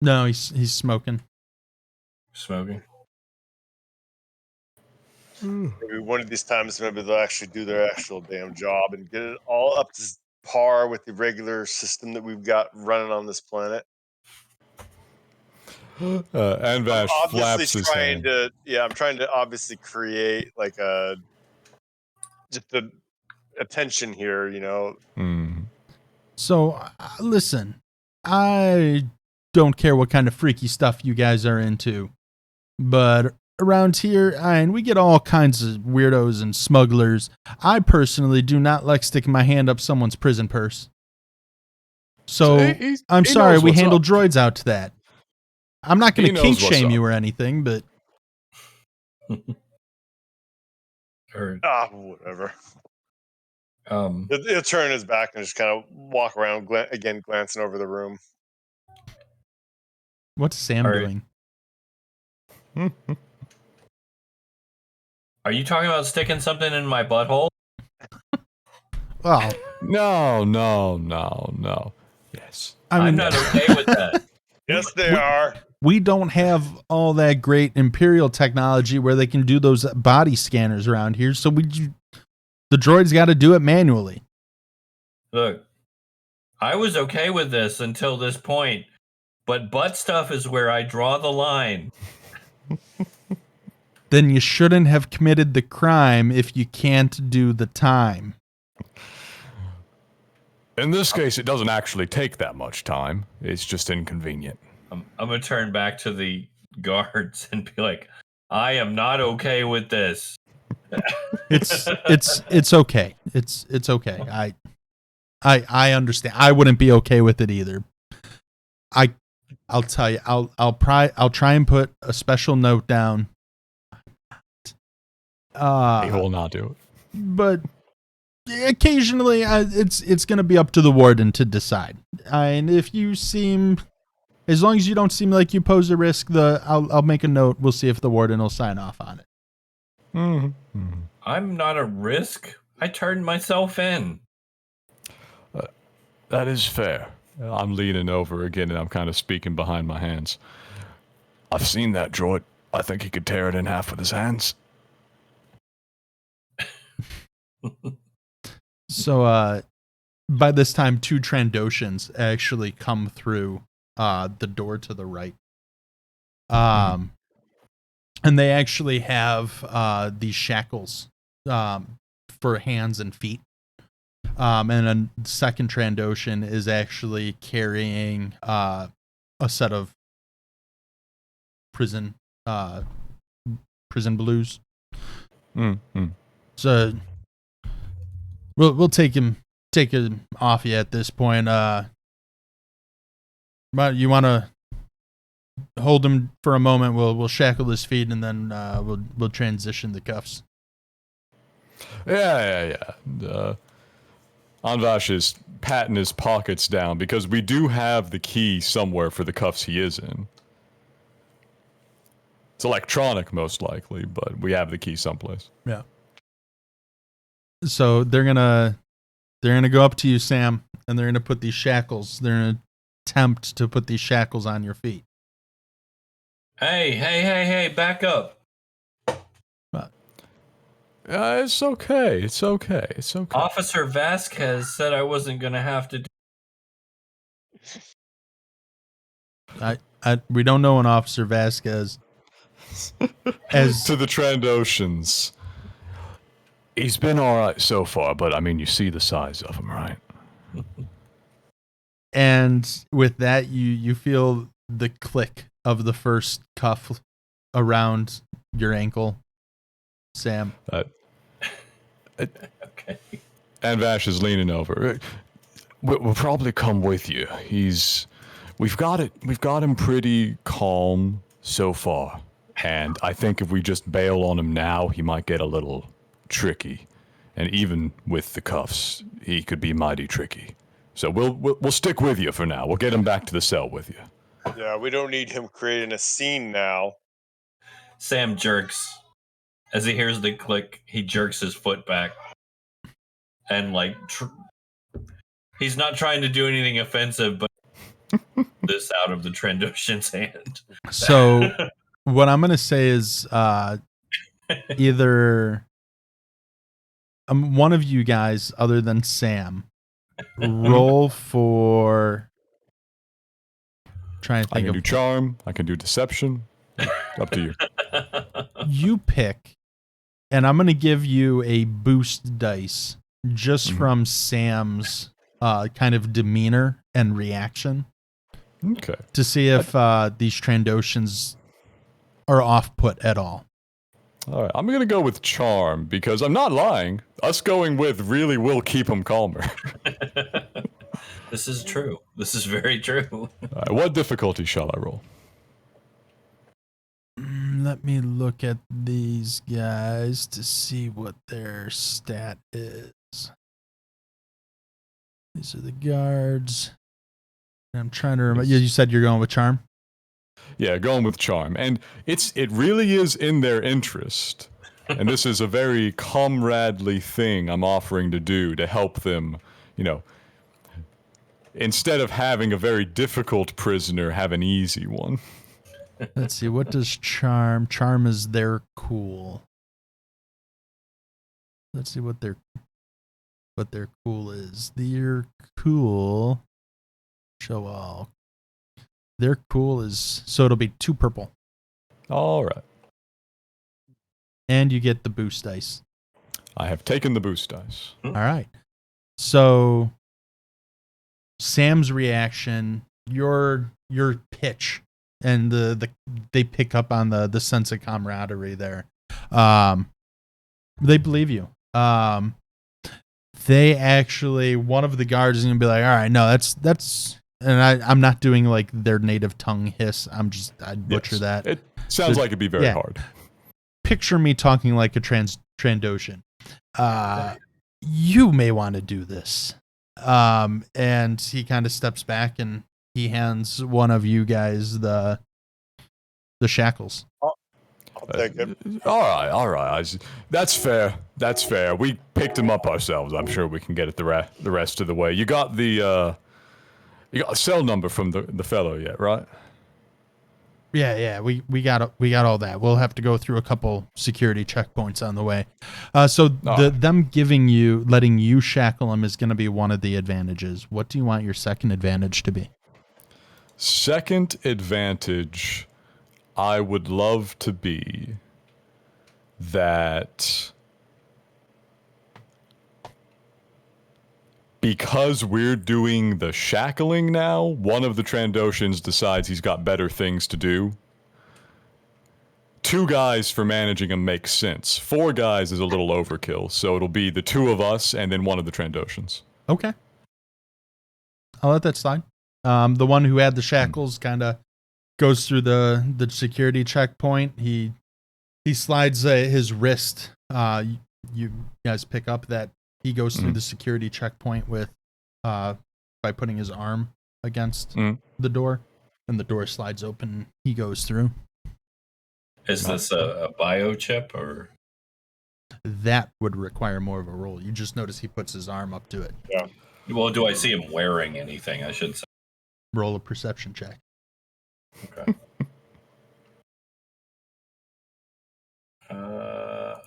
S2: No, he's smoking.
S3: Smoking?
S1: Maybe one of these times, maybe they'll actually do their actual damn job and get it all up to par with the regular system that we've got running on this planet.
S4: Anvash
S1: Obviously
S4: flaps his
S1: trying
S4: hand.
S1: to, I'm trying to obviously create like just a attention here,
S2: So listen, I don't care what kind of freaky stuff you guys are into, but around here, and we get all kinds of weirdos and smugglers. I personally do not like sticking my hand up someone's prison purse. So I'm sorry, we handle droids out to that. I'm not going to kink shame you or anything, but
S1: whatever.
S3: Um,
S1: He'll turn his back and just kind of walk around again, glancing over the room.
S2: What's Sam
S3: All right.
S2: doing?
S3: Are you talking about sticking something in my butthole?
S2: Well,
S4: No. Yes.
S2: I mean,
S3: I'm not okay with that.
S1: Yes, they are.
S2: we don't have all that great Imperial technology where they can do those body scanners around here, so the droids got to do it manually.
S3: Look, I was okay with this until this point, but butt stuff is where I draw the line.
S2: Then you shouldn't have committed the crime if you can't do the time.
S4: In this case, it doesn't actually take that much time. It's just inconvenient.
S3: I'm going to turn back to the guards and be like, I am not okay with this.
S2: It's okay. It's okay. I understand. I wouldn't be okay with it either. I'll tell you. I'll try and put a special note down.
S4: He will not do it.
S2: But occasionally, it's going to be up to the warden to decide. And if you seem, as long as you don't seem like you pose a risk, I'll make a note. We'll see if the warden will sign off on it.
S4: Mm-hmm.
S3: I'm not a risk. I turned myself in.
S4: That is fair. I'm leaning over again, and I'm kind of speaking behind my hands. I've seen that droid. I think he could tear it in half with his hands.
S2: So, by this time, 2 Trandoshans actually come through the door to the right. And they actually have these shackles for hands and feet. And a second Trandoshan is actually carrying a set of prison blues.
S4: Mm-hmm.
S2: So we'll take him off you at this point. But you want to hold him for a moment? We'll shackle his feet and then we'll transition the cuffs.
S4: Yeah. Anvash is patting his pockets down because we do have the key somewhere for the cuffs he is in. It's electronic, most likely, but we have the key someplace.
S2: Yeah. So they're gonna go up to you, Sam, and they're gonna put these shackles. They're gonna attempt to put these shackles on your feet.
S3: Hey, back up.
S4: It's okay.
S3: Officer Vasquez said I wasn't going to have to do.
S2: We don't know an Officer Vasquez. As
S4: to the Trandoshans, he's been all right so far, but I mean, you see the size of him, right?
S2: And with that, you feel the click of the first cuff around your ankle, Sam.
S3: Okay.
S4: Anvash is leaning over. We'll probably come with you. We've got him pretty calm so far, and I think if we just bail on him now, he might get a little tricky, and even with the cuffs, he could be mighty tricky. So we'll stick with you for now. We'll get him back to the cell with you.
S1: Yeah, we don't need him creating a scene now.
S3: Sam jerks. As he hears the click, he jerks his foot back and He's not trying to do anything offensive, but this out of the Trandoshan's hand.
S2: So what I'm gonna say is either one of you guys, other than Sam, roll for. Trying to
S4: I
S2: think
S4: can
S2: of
S4: do charm. I can do deception. Up to you.
S2: you pick, and I'm gonna give you a boost dice just from Sam's kind of demeanor and reaction
S4: Okay.
S2: to see if these Trandoshans are off put at all.
S4: All right. I'm going to go with charm because I'm not lying. Us going with really will keep him calmer.
S3: This is true. This is very true.
S4: All right, what difficulty shall I roll?
S2: Let me look at these guys to see what their stat is. These are the guards. I'm trying to remember. Yeah, you said you're going with charm?
S4: Yeah, going with charm. And it really is in their interest. And this is a very comradely thing I'm offering to do to help them, instead of having a very difficult prisoner, have an easy one.
S2: Let's see. What does charm? Charm is their cool. Let's see what their cool is. Their cool. Show all. Their cool is so it'll be 2 purple.
S4: All right.
S2: And you get the boost dice.
S4: I have taken the boost dice.
S2: All right. So Sam's reaction, your pitch, and they pick up on the sense of camaraderie there. They believe you. They actually, one of the guards is gonna be like, all right, no, that's, and I'm not doing like their native tongue hiss. I'd butcher that.
S4: It sounds like it'd be very hard.
S2: Picture me talking like a Trandoshan. You may want to do this. And he kind of steps back and he hands one of you guys the shackles.
S1: I'll take it.
S4: All right. That's fair. We picked him up ourselves. I'm sure we can get it the rest of the way. You got the a cell number from the fellow yet, right?
S2: Yeah. We got all that. We'll have to go through a couple security checkpoints on the way. So them letting you shackle him is going to be one of the advantages. What do you want your second advantage to be?
S4: Second advantage, I would love to be that because we're doing the shackling now, one of the Trandoshans decides he's got better things to do. 2 guys for managing him makes sense. 4 guys is a little overkill, so it'll be the 2 of us and then one of the Trandoshans.
S2: Okay. I'll let that slide. The one who had the shackles kind of goes through the security checkpoint. He slides his wrist. You guys pick up that he goes through the security checkpoint with by putting his arm against the door, and the door slides open. He goes through.
S3: Is this a biochip or?
S2: That would require more of a roll. You just notice he puts his arm up to it.
S1: Yeah.
S3: Well, do I see him wearing anything? I should say.
S2: Roll a perception check.
S3: Okay.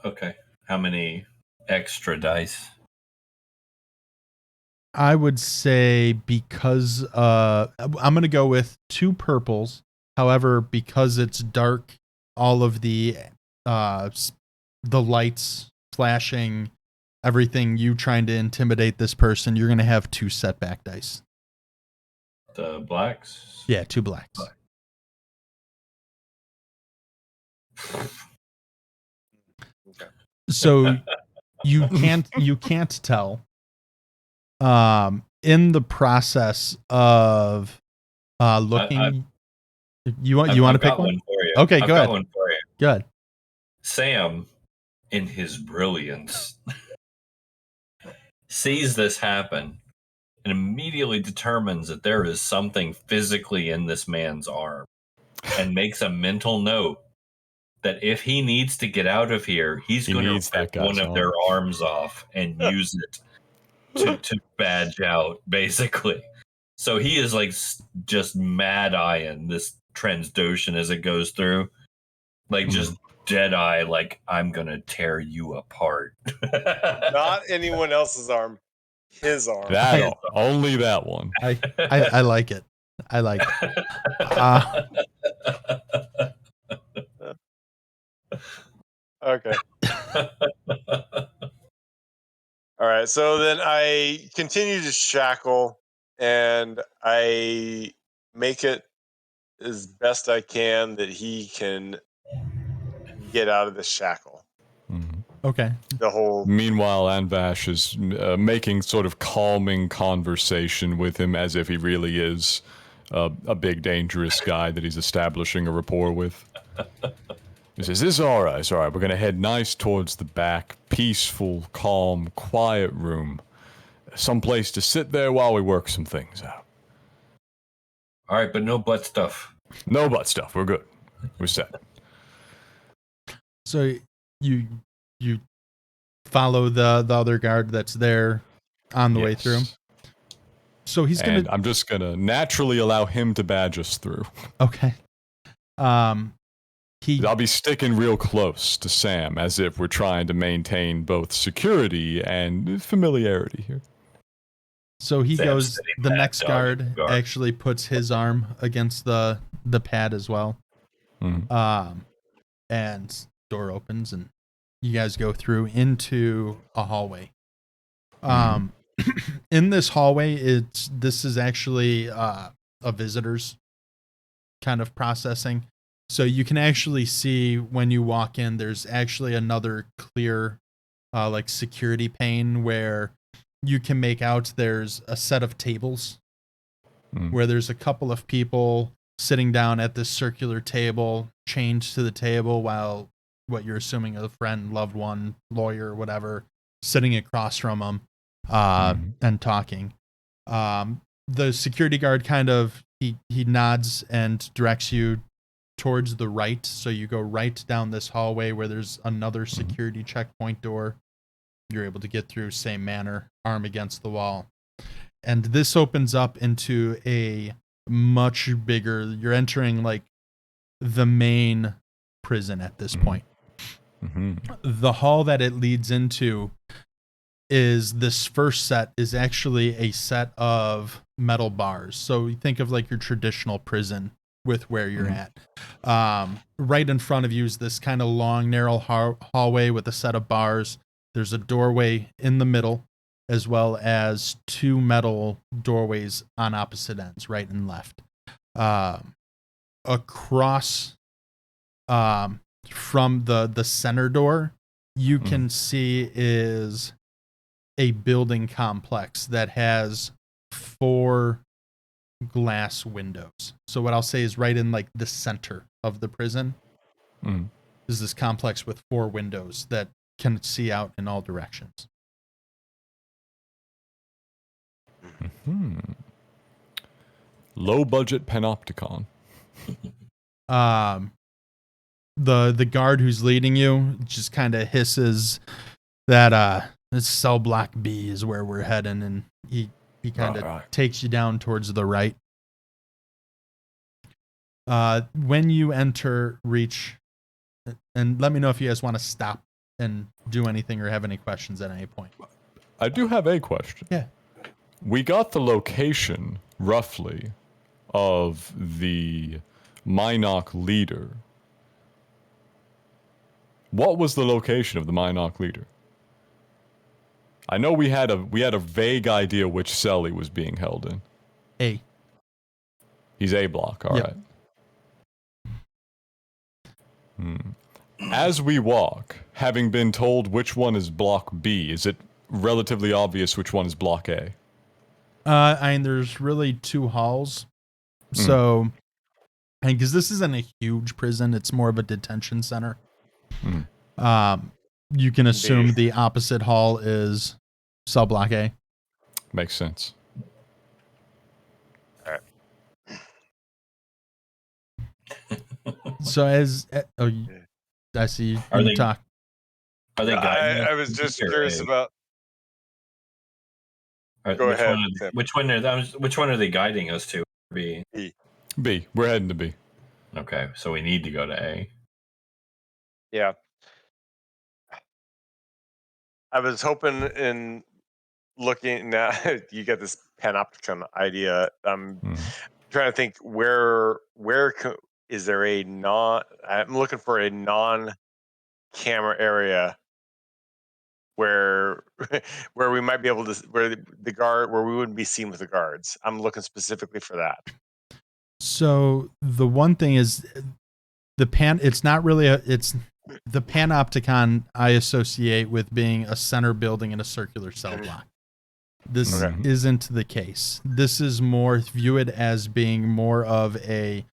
S3: Okay. How many extra dice?
S2: I would say because I'm going to go with 2 purples. However, because it's dark, all of the lights flashing, everything, you trying to intimidate this person, you're going to have 2 setback dice.
S3: The blacks?
S2: Yeah, 2 blacks.
S1: Okay.
S2: So you can't tell. In the process of looking, you want to pick one?
S3: For you.
S2: Okay,
S3: I've
S2: go ahead.
S3: got one for you.
S2: Good.
S3: Sam, in his brilliance, sees this happen and immediately determines that there is something physically in this man's arm and makes a mental note that if he needs to get out of here, he's going to rip one of their arms off and use it to badge out, basically. So he is like just mad eyeing this Transdoshan as it goes through, like just dead eye, like I'm gonna tear you apart.
S1: Not anyone else's arm, his arm.
S4: Only that one.
S2: I like it. I like it.
S1: Okay. All right. So then I continue to shackle, and I make it as best I can that he can get out of the shackle.
S2: Okay.
S1: The whole.
S4: Meanwhile, Anvash is making sort of calming conversation with him as if he really is a big, dangerous guy that he's establishing a rapport with. He says, "This is all right. It's all right. We're going to head nice towards the back. Peaceful, calm, quiet room. Someplace to sit there while we work some things out.
S3: All right, but no butt stuff.
S4: No butt stuff. We're good. We're set."
S2: So you follow the other guard that's there on the way through. So he's
S4: And
S2: gonna.
S4: I'm just going to naturally allow him to badge us through.
S2: Okay.
S4: I'll be sticking real close to Sam as if we're trying to maintain both security and familiarity here.
S2: So he
S3: Sam's
S2: goes.
S3: sitting
S2: The
S3: back,
S2: next
S3: dog
S2: guard
S3: guard.
S2: actually puts his arm against the pad as well. And door opens and you guys go through into a hallway. In this hallway, this is actually a visitor's kind of processing. So you can actually see when you walk in, there's actually another clear like security pane where you can make out there's a set of tables where there's a couple of people sitting down at this circular table, chained to the table, while what you're assuming a friend, loved one, lawyer, whatever, sitting across from them and talking. The security guard kind of he nods and directs you towards the right, so you go right down this hallway where there's another security checkpoint door. You're able to get through same manner, arm against the wall, and this opens up into a much bigger. You're entering like the main prison at this point. The hall that it leads into is this first set is actually a set of metal bars. So you think of like your traditional prison with where you're at. Right in front of you is this kind of long, narrow hallway with a set of bars. There's a doorway in the middle, as well as two metal doorways on opposite ends, right and left. Across from the center door, you can see is a building complex that has 4 glass windows. So what I'll say is right in like the center of the prison is this complex with 4 windows that can see out in all directions.
S4: Low budget panopticon.
S2: The guard who's leading you just kind of hisses that this cell block B is where we're heading, and he kind of takes you down towards the right. When you enter Reach, and let me know if you guys want to stop and do anything or have any questions at any point.
S4: I do have a question.
S2: Yeah.
S4: We got the location, roughly, of the Minok leader. What was the location of the Minok leader? I know we had a vague idea which cell he was being held in.
S2: A.
S4: He's A block, all right. As we walk, having been told which one is block B, is it relatively obvious which one is block A?
S2: There's really 2 halls. So, because this isn't a huge prison, it's more of a detention center. You can assume the opposite hall is cell block A.
S4: Makes sense.
S1: All right.
S2: So I see you talk.
S3: Are they guiding us?
S1: I was just curious about. Go ahead, Tim.
S3: Which one are they guiding us to? B.
S4: B. We're heading to B.
S3: Okay, so we need to go to A.
S1: Yeah. I was hoping in looking now, you get this panopticon idea. I'm trying to think is there a I'm looking for a non-camera area where where we might be able to where we wouldn't be seen with the guards. I'm looking specifically for that.
S2: So the one thing is it's not really it's the panopticon I associate with being a center building in a circular cell block. This isn't the case. This is more view it as being more of a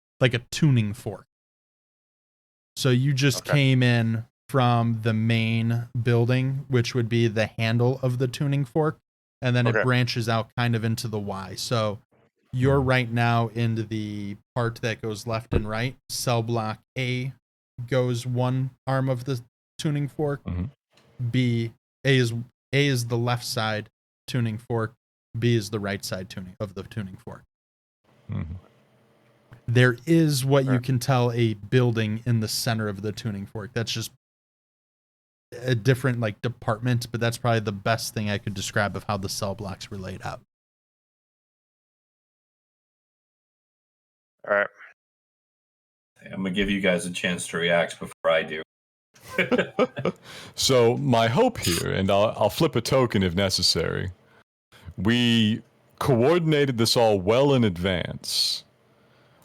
S2: tuning fork. So you just came in from the main building, which would be the handle of the tuning fork, and then it branches out kind of into the Y. So you're right now into the part that goes left and right. Cell block A goes one arm of the tuning fork. A is the left side tuning fork. B is the right side of the tuning fork. There is what you can tell a building in the center of the tuning fork. That's just a different department, but that's probably the best thing I could describe of how the cell blocks were laid out.
S1: All right.
S3: I'm gonna give you guys a chance to react before I do.
S4: So my hope here, and I'll flip a token if necessary. We coordinated this all well in advance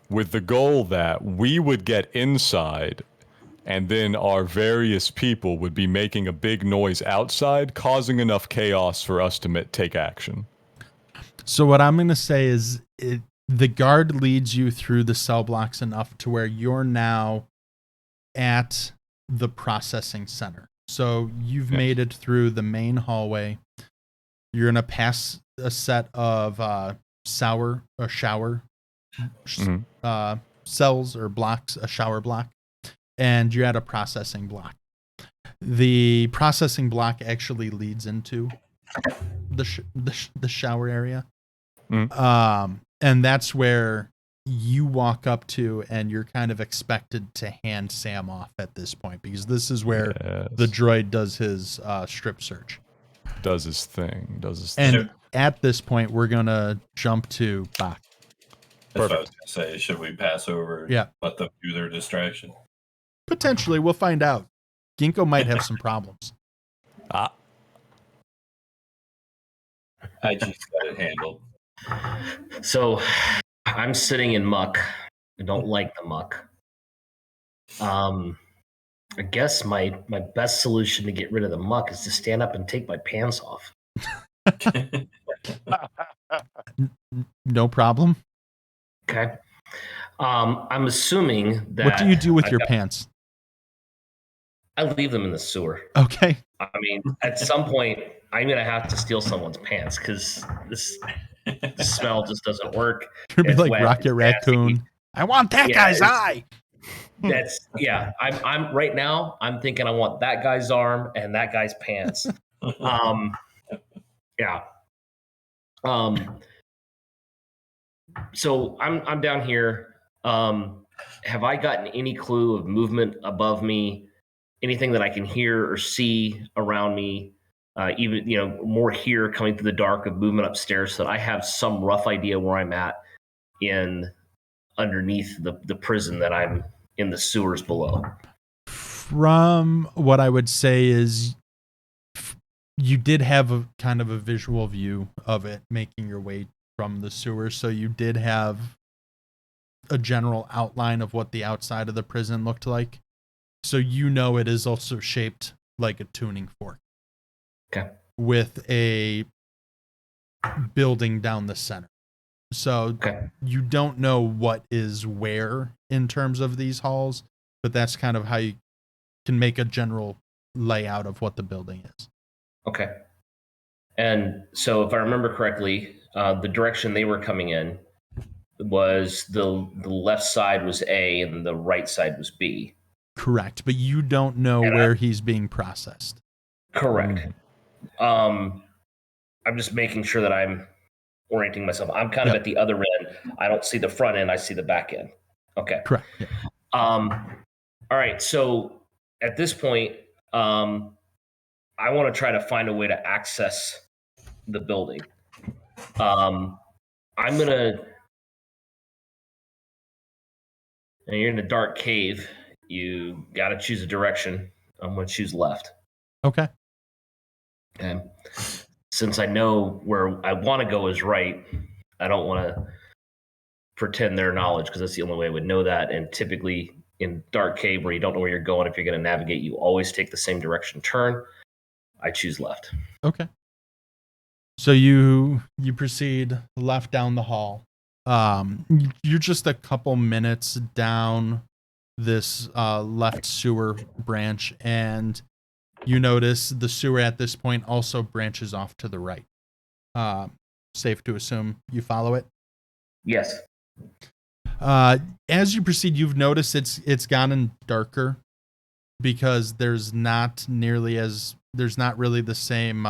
S4: with the goal that we would get inside and then our various people would be making a big noise outside, causing enough chaos for us to take action.
S2: So what I'm going to say is the guard leads you through the cell blocks enough to where you're now at the processing center. So you've made it through the main hallway. You're going to pass a set of shower cells or blocks, a shower block, and you're at a processing block. The processing block actually leads into the shower area. And that's where you walk up to, and you're kind of expected to hand Sam off at this point, because this is where the droid does his strip search.
S4: Does his thing.
S2: And at this point, we're going to jump to Bach.
S3: That's what I was going to say. Should we pass over?
S2: Yeah.
S3: Let them do their distraction?
S2: Potentially. We'll find out. Ginkgo might have some problems.
S3: I just got it handled.
S5: So I'm sitting in muck. I don't like the muck. I guess my best solution to get rid of the muck is to stand up and take my pants off.
S2: No problem.
S5: Okay. I'm assuming that.
S2: What do you do with your pants?
S5: I leave them in the sewer.
S2: Okay.
S5: I mean, at some point, I'm going to have to steal someone's pants because this smell just doesn't work.
S2: You're going to be like Rocket Raccoon. I want that guy's eye.
S5: I'm right now, I'm thinking I want that guy's arm and that guy's pants. So I'm down here. Have I gotten any clue of movement above me? Anything that I can hear or see around me? Even more here coming through the dark of movement upstairs, so that I have some rough idea where I'm at underneath the prison that I'm in the sewers below.
S2: From what I would say is you did have a kind of a visual view of it making your way from the sewers. So you did have a general outline of what the outside of the prison looked like. So it is also shaped like a tuning fork.
S5: Okay.
S2: With a building down the center. So you don't know what is where in terms of these halls, but that's kind of how you can make a general layout of what the building is.
S5: Okay. And so if I remember correctly, the direction they were coming in was the left side was A and the right side was B.
S2: Correct. But you don't know where he's being processed.
S5: Correct. I'm just making sure that I'm orienting myself. I'm kind of
S2: Yep.
S5: at the other end. I don't see the front end. I see the back end. Okay.
S2: Correct. Yeah.
S5: All right. So at this point, I want to try to find a way to access the building. I'm gonna. And you're in a dark cave. You got to choose a direction. I'm going to choose left.
S2: Okay.
S5: And since I know where I want to go is right, I don't want to pretend their knowledge because that's the only way I would know that. And typically in dark cave where you don't know where you're going, if you're going to navigate, you always take the same direction turn. I choose left.
S2: Okay. So you proceed left down the hall. You're just a couple minutes down this left sewer branch, and you notice the sewer at this point also branches off to the right. Safe to assume you follow it?
S5: Yes.
S2: As you proceed, you've noticed it's gotten darker because there's not really the same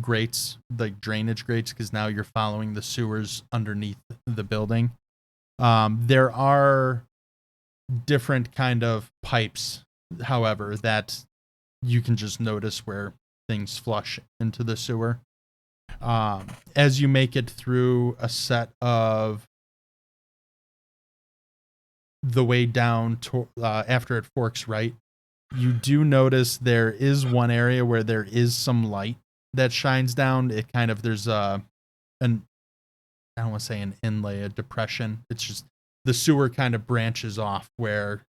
S2: grates, like drainage grates, because now you're following the sewers underneath the building. There are different kind of pipes, however, that you can just notice where things flush into the sewer. As you make it through a set of the way down to, after it forks right, you do notice there is one area where there is some light that shines down. It kind of, there's I don't want to say an inlay, a depression. It's just the sewer kind of branches off where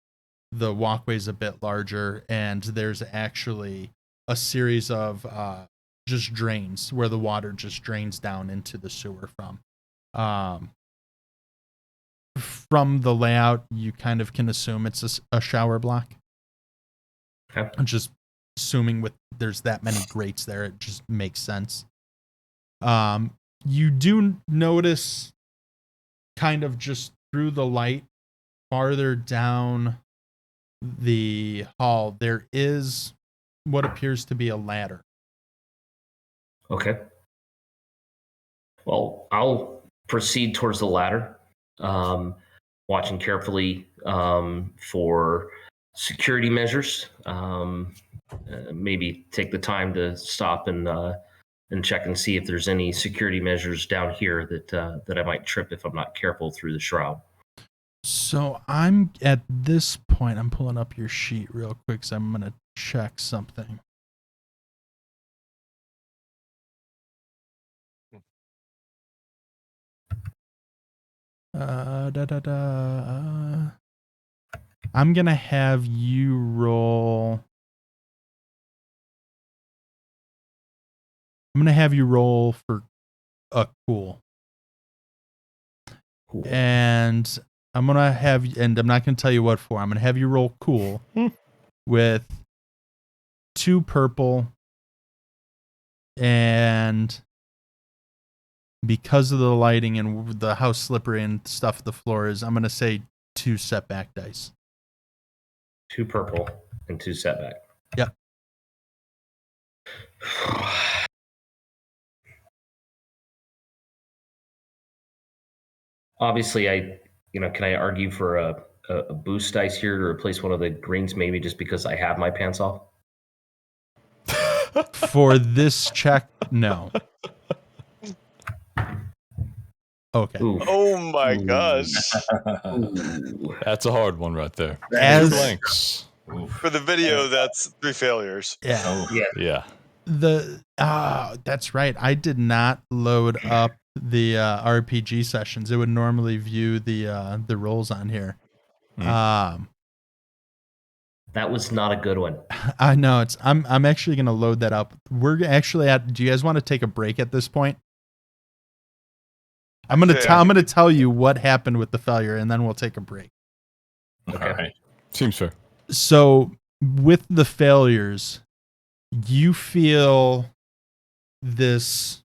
S2: the walkway's a bit larger, and there's actually a series of just drains where the water just drains down into the sewer from. From the layout, you kind of can assume it's a shower block.
S5: Okay.
S2: Just assuming with there's that many grates there, it just makes sense. You do notice kind of just through the light farther down the hall, there is what appears to be a ladder.
S5: Okay. Well, I'll proceed towards the ladder, watching carefully for security measures. Maybe take the time to stop and check and see if there's any security measures down here that I might trip if I'm not careful through the shroud.
S2: So I'm at this point, I'm pulling up your sheet real quick, so I'm gonna check something. I'm gonna have you roll. I'm gonna have you roll for a cool.
S5: Cool.
S2: And I'm gonna have, and I'm not gonna tell you what for. I'm gonna have you roll cool with 2 purple, and because of the lighting and the how slippery and stuff the floor is, I'm gonna say 2 setback dice.
S5: 2 purple and 2 setback.
S2: Yep.
S5: Obviously, can I argue for a boost dice here to replace one of the greens, maybe just because I have my pants off?
S2: For this check, no. Okay.
S5: Ooh.
S1: Oh my gosh.
S5: Ooh.
S4: That's a hard one right there.
S2: As-
S4: Two blanks.
S1: For the video, that's 3 failures.
S2: Yeah.
S3: Oh,
S5: Yeah.
S4: Yeah.
S2: That's right. I did not load up the RPG sessions. It would normally view the rolls on here.
S4: Mm.
S5: That was not a good one.
S2: I know I'm actually gonna load that up. We're actually at. Do you guys want to take a break at this point? I'm gonna tell you what happened with the failure, and then we'll take a break.
S5: Okay.
S3: All right.
S4: Seems fair.
S2: So with the failures, you feel this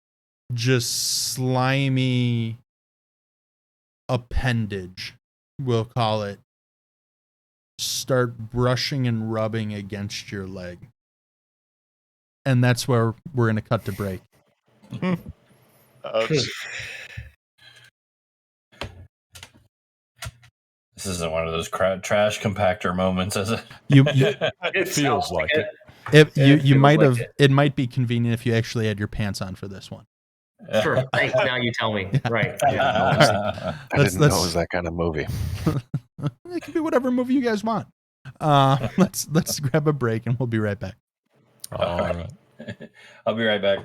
S2: just slimy appendage, we'll call it, start brushing and rubbing against your leg. and that's where we're going to cut to break.
S1: Ouch.
S3: This isn't one of those trash compactor moments, is it?
S2: You
S4: It feels like it.
S2: if you
S5: It feels
S2: might
S5: like
S2: have it might be convenient if you actually had your pants on for this one.
S5: Sure. Thanks. Now you tell me. Right.
S6: I
S2: Let's-
S6: didn't know it was that kind of movie.
S2: It can be whatever movie you guys want. Let's grab a break and we'll be right back.
S4: All right.
S3: I'll be right back.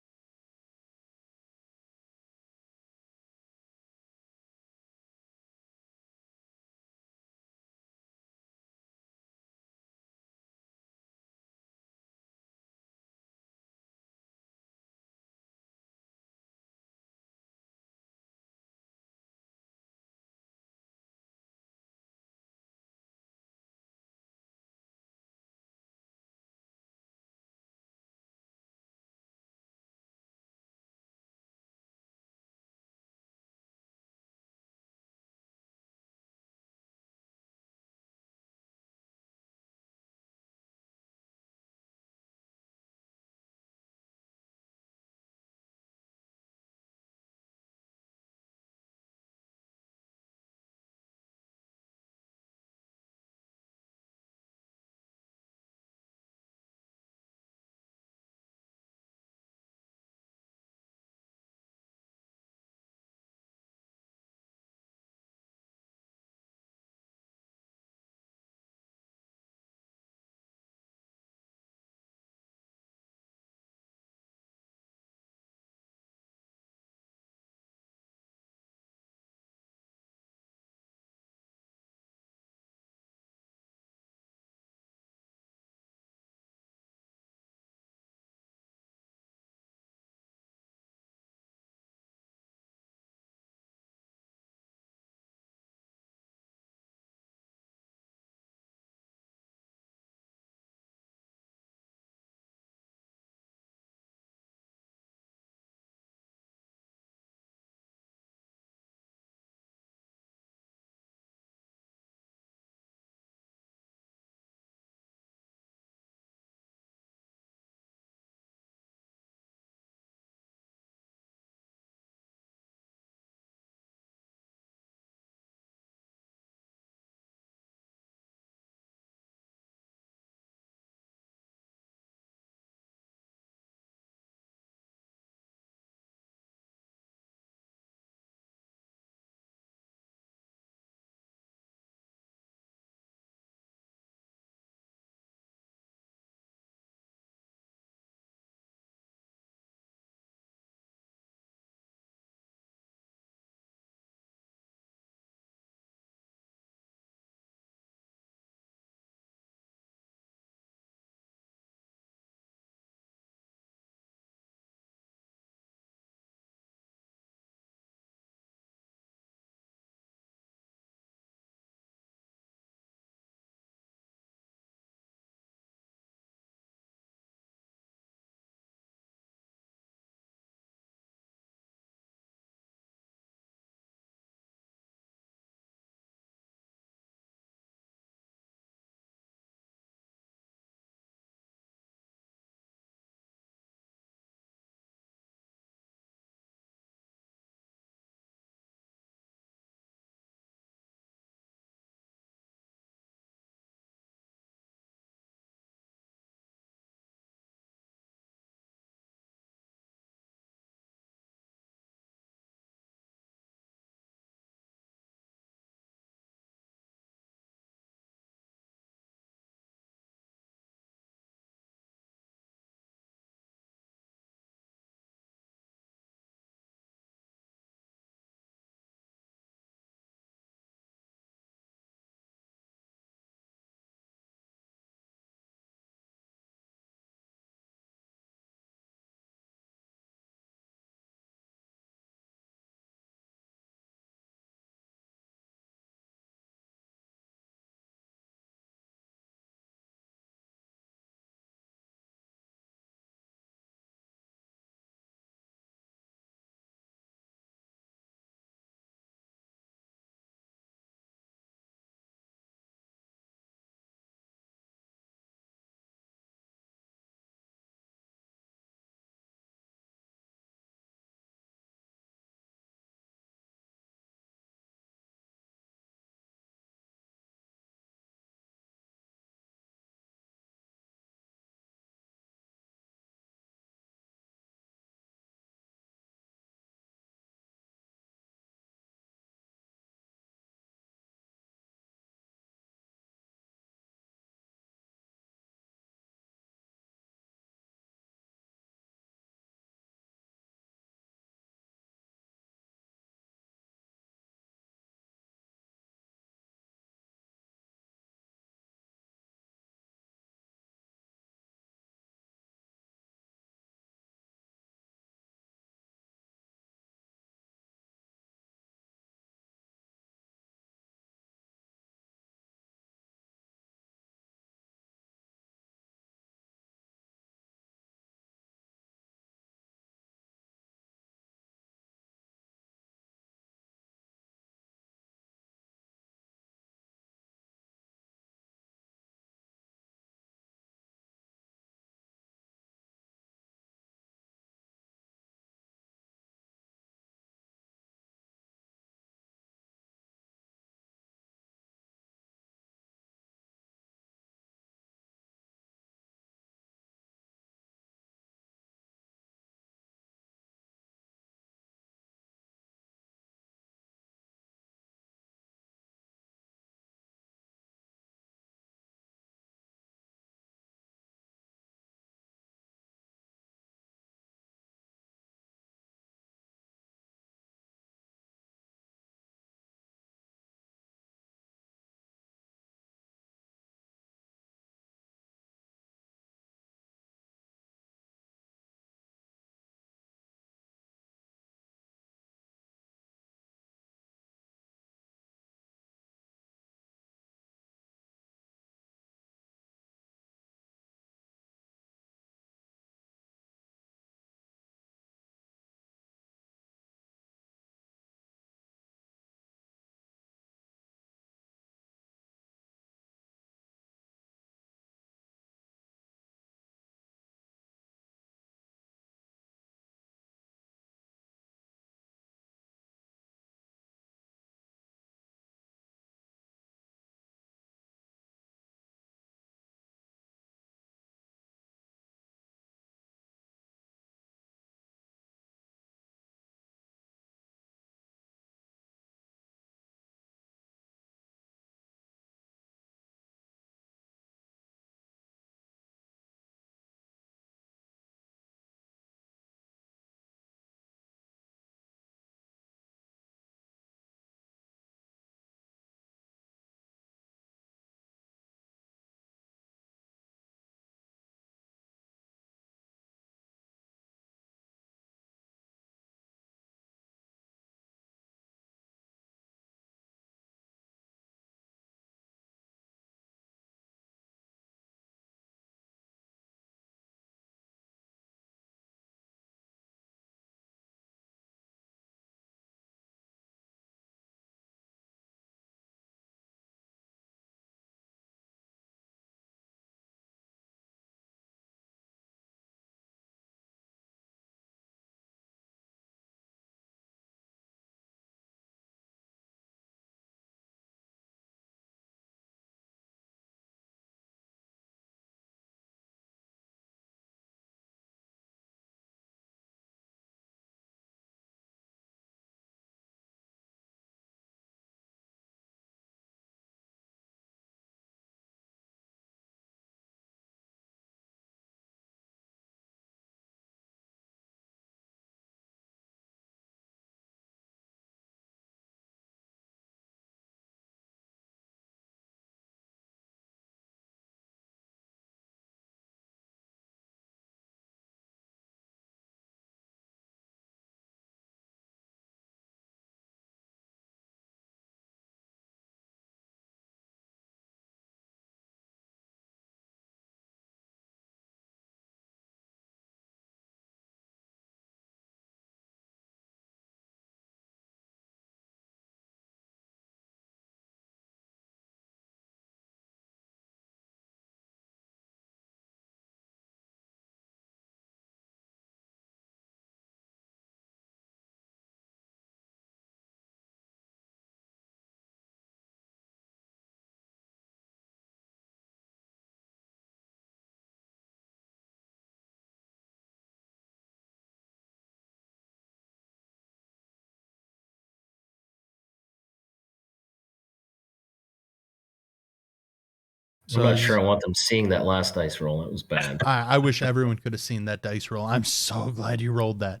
S5: I'm not
S2: as-
S5: sure I want them seeing that last dice roll. It was bad.
S2: I wish everyone could have seen that dice roll. I'm so glad you rolled that.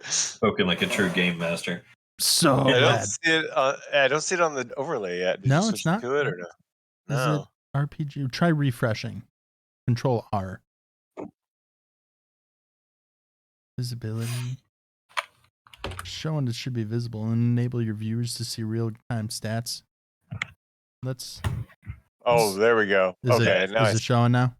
S3: Spoken like a true game master.
S2: So
S1: I don't
S2: glad.
S1: see it. I don't see it on the overlay yet. Did
S2: No,
S1: you
S2: it's
S1: switch
S2: not.
S1: to it or no?
S2: Is
S1: No.
S2: it RPG? Try refreshing. Control R. Visibility. Showing it should be visible and enable your viewers to see real-time stats. Let's.
S1: Oh, there we go.
S2: Is
S1: Okay,
S2: it
S1: now
S2: is it showing now?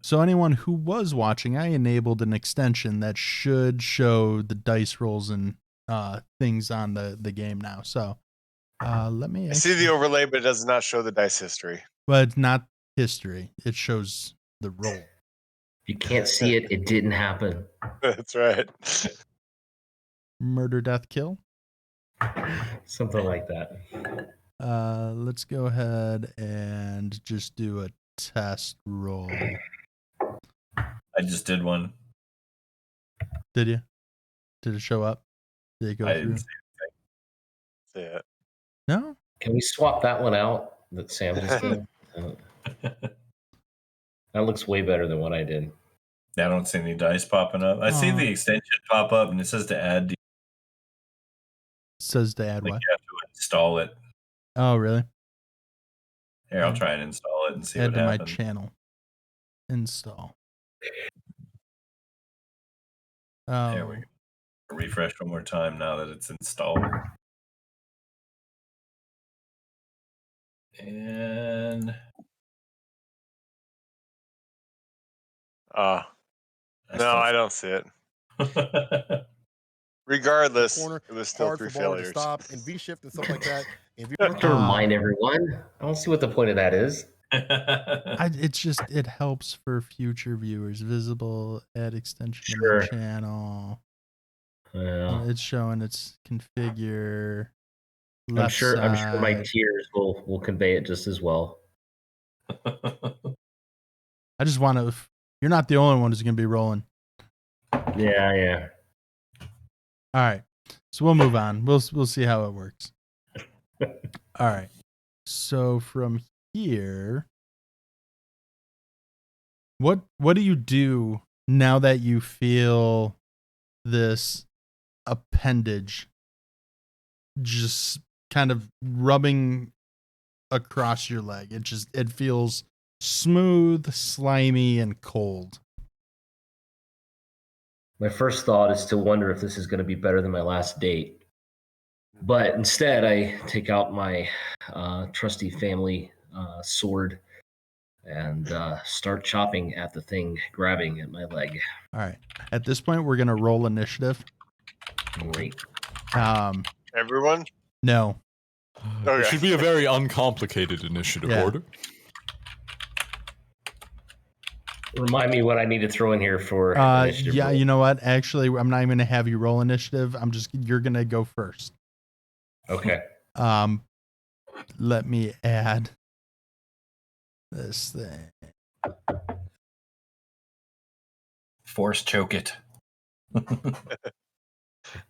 S2: So anyone who was watching, I enabled an extension that should show the dice rolls and things on the game now. So let me.
S1: I see the overlay, but it does not show the dice history.
S2: But not history. It shows the roll.
S5: If you can't see it, it didn't happen.
S1: That's right.
S2: Murder, death, kill.
S5: Something like that.
S2: Let's go ahead and just do a test roll.
S3: I just did one.
S2: Did you? Did it show up? Did it go
S3: I
S2: through?
S3: didn't see
S1: See it.
S2: No?
S5: Can we swap that one out that Sam just did? That looks way better than what I did.
S3: I don't see any dice popping up. I see
S2: Aw.
S3: the extension pop up, and it says to add.
S2: Says to add
S3: Like
S2: what?
S3: you have to install it.
S2: Oh, really?
S3: Here, I'll try and install it and see
S2: Add
S3: what
S2: to my
S3: happens.
S2: channel. Install.
S3: There
S2: Oh,
S3: we go. Refresh one more time now that it's installed. And
S1: No, I don't see it. Regardless,
S7: corner,
S1: it was still
S7: hard
S1: 3
S7: for baller to
S1: failures.
S7: stop and V shift and stuff like that. If you
S5: I have to remind everyone. I don't see what the point of that is.
S2: it helps for future viewers. Visible, add extension to my
S5: Sure.
S2: channel.
S5: Yeah.
S2: It's showing its configure.
S5: I'm
S2: Left
S5: sure my
S2: side.
S5: tears will convey it just as well.
S2: I just want to. You're not the only one who's going to be rolling.
S5: Yeah.
S2: All right, so we'll move on. We'll see how it works. All right. So from here, what do you do now that you feel this appendage just kind of rubbing across your leg? It feels smooth, slimy, and cold.
S5: My first thought is to wonder if this is going to be better than my last date. But instead, I take out my trusty family sword and start chopping at the thing grabbing at my leg.
S2: All right. At this point, we're gonna roll initiative.
S5: Great.
S1: Everyone?
S2: No.
S4: It
S1: Okay.
S4: should be a very uncomplicated initiative
S2: Yeah.
S4: order.
S5: Remind me what I need to throw in here for initiative.
S2: Yeah,
S5: roll.
S2: you know what? Actually, I'm not even gonna have you roll initiative. You're gonna go first.
S5: Okay.
S2: Let me add this thing.
S3: Force choke it.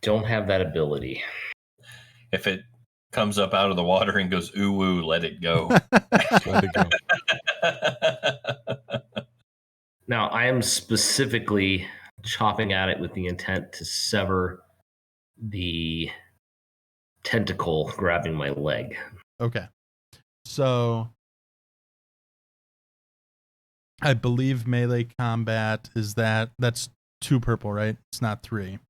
S5: Don't have that ability.
S3: If it comes up out of the water and goes ooh woo, let it go.
S4: Let it go.
S5: Now, I am specifically chopping at it with the intent to sever the tentacle grabbing my leg.
S2: Okay. So I believe melee combat is that's 2 purple, right? It's not 3.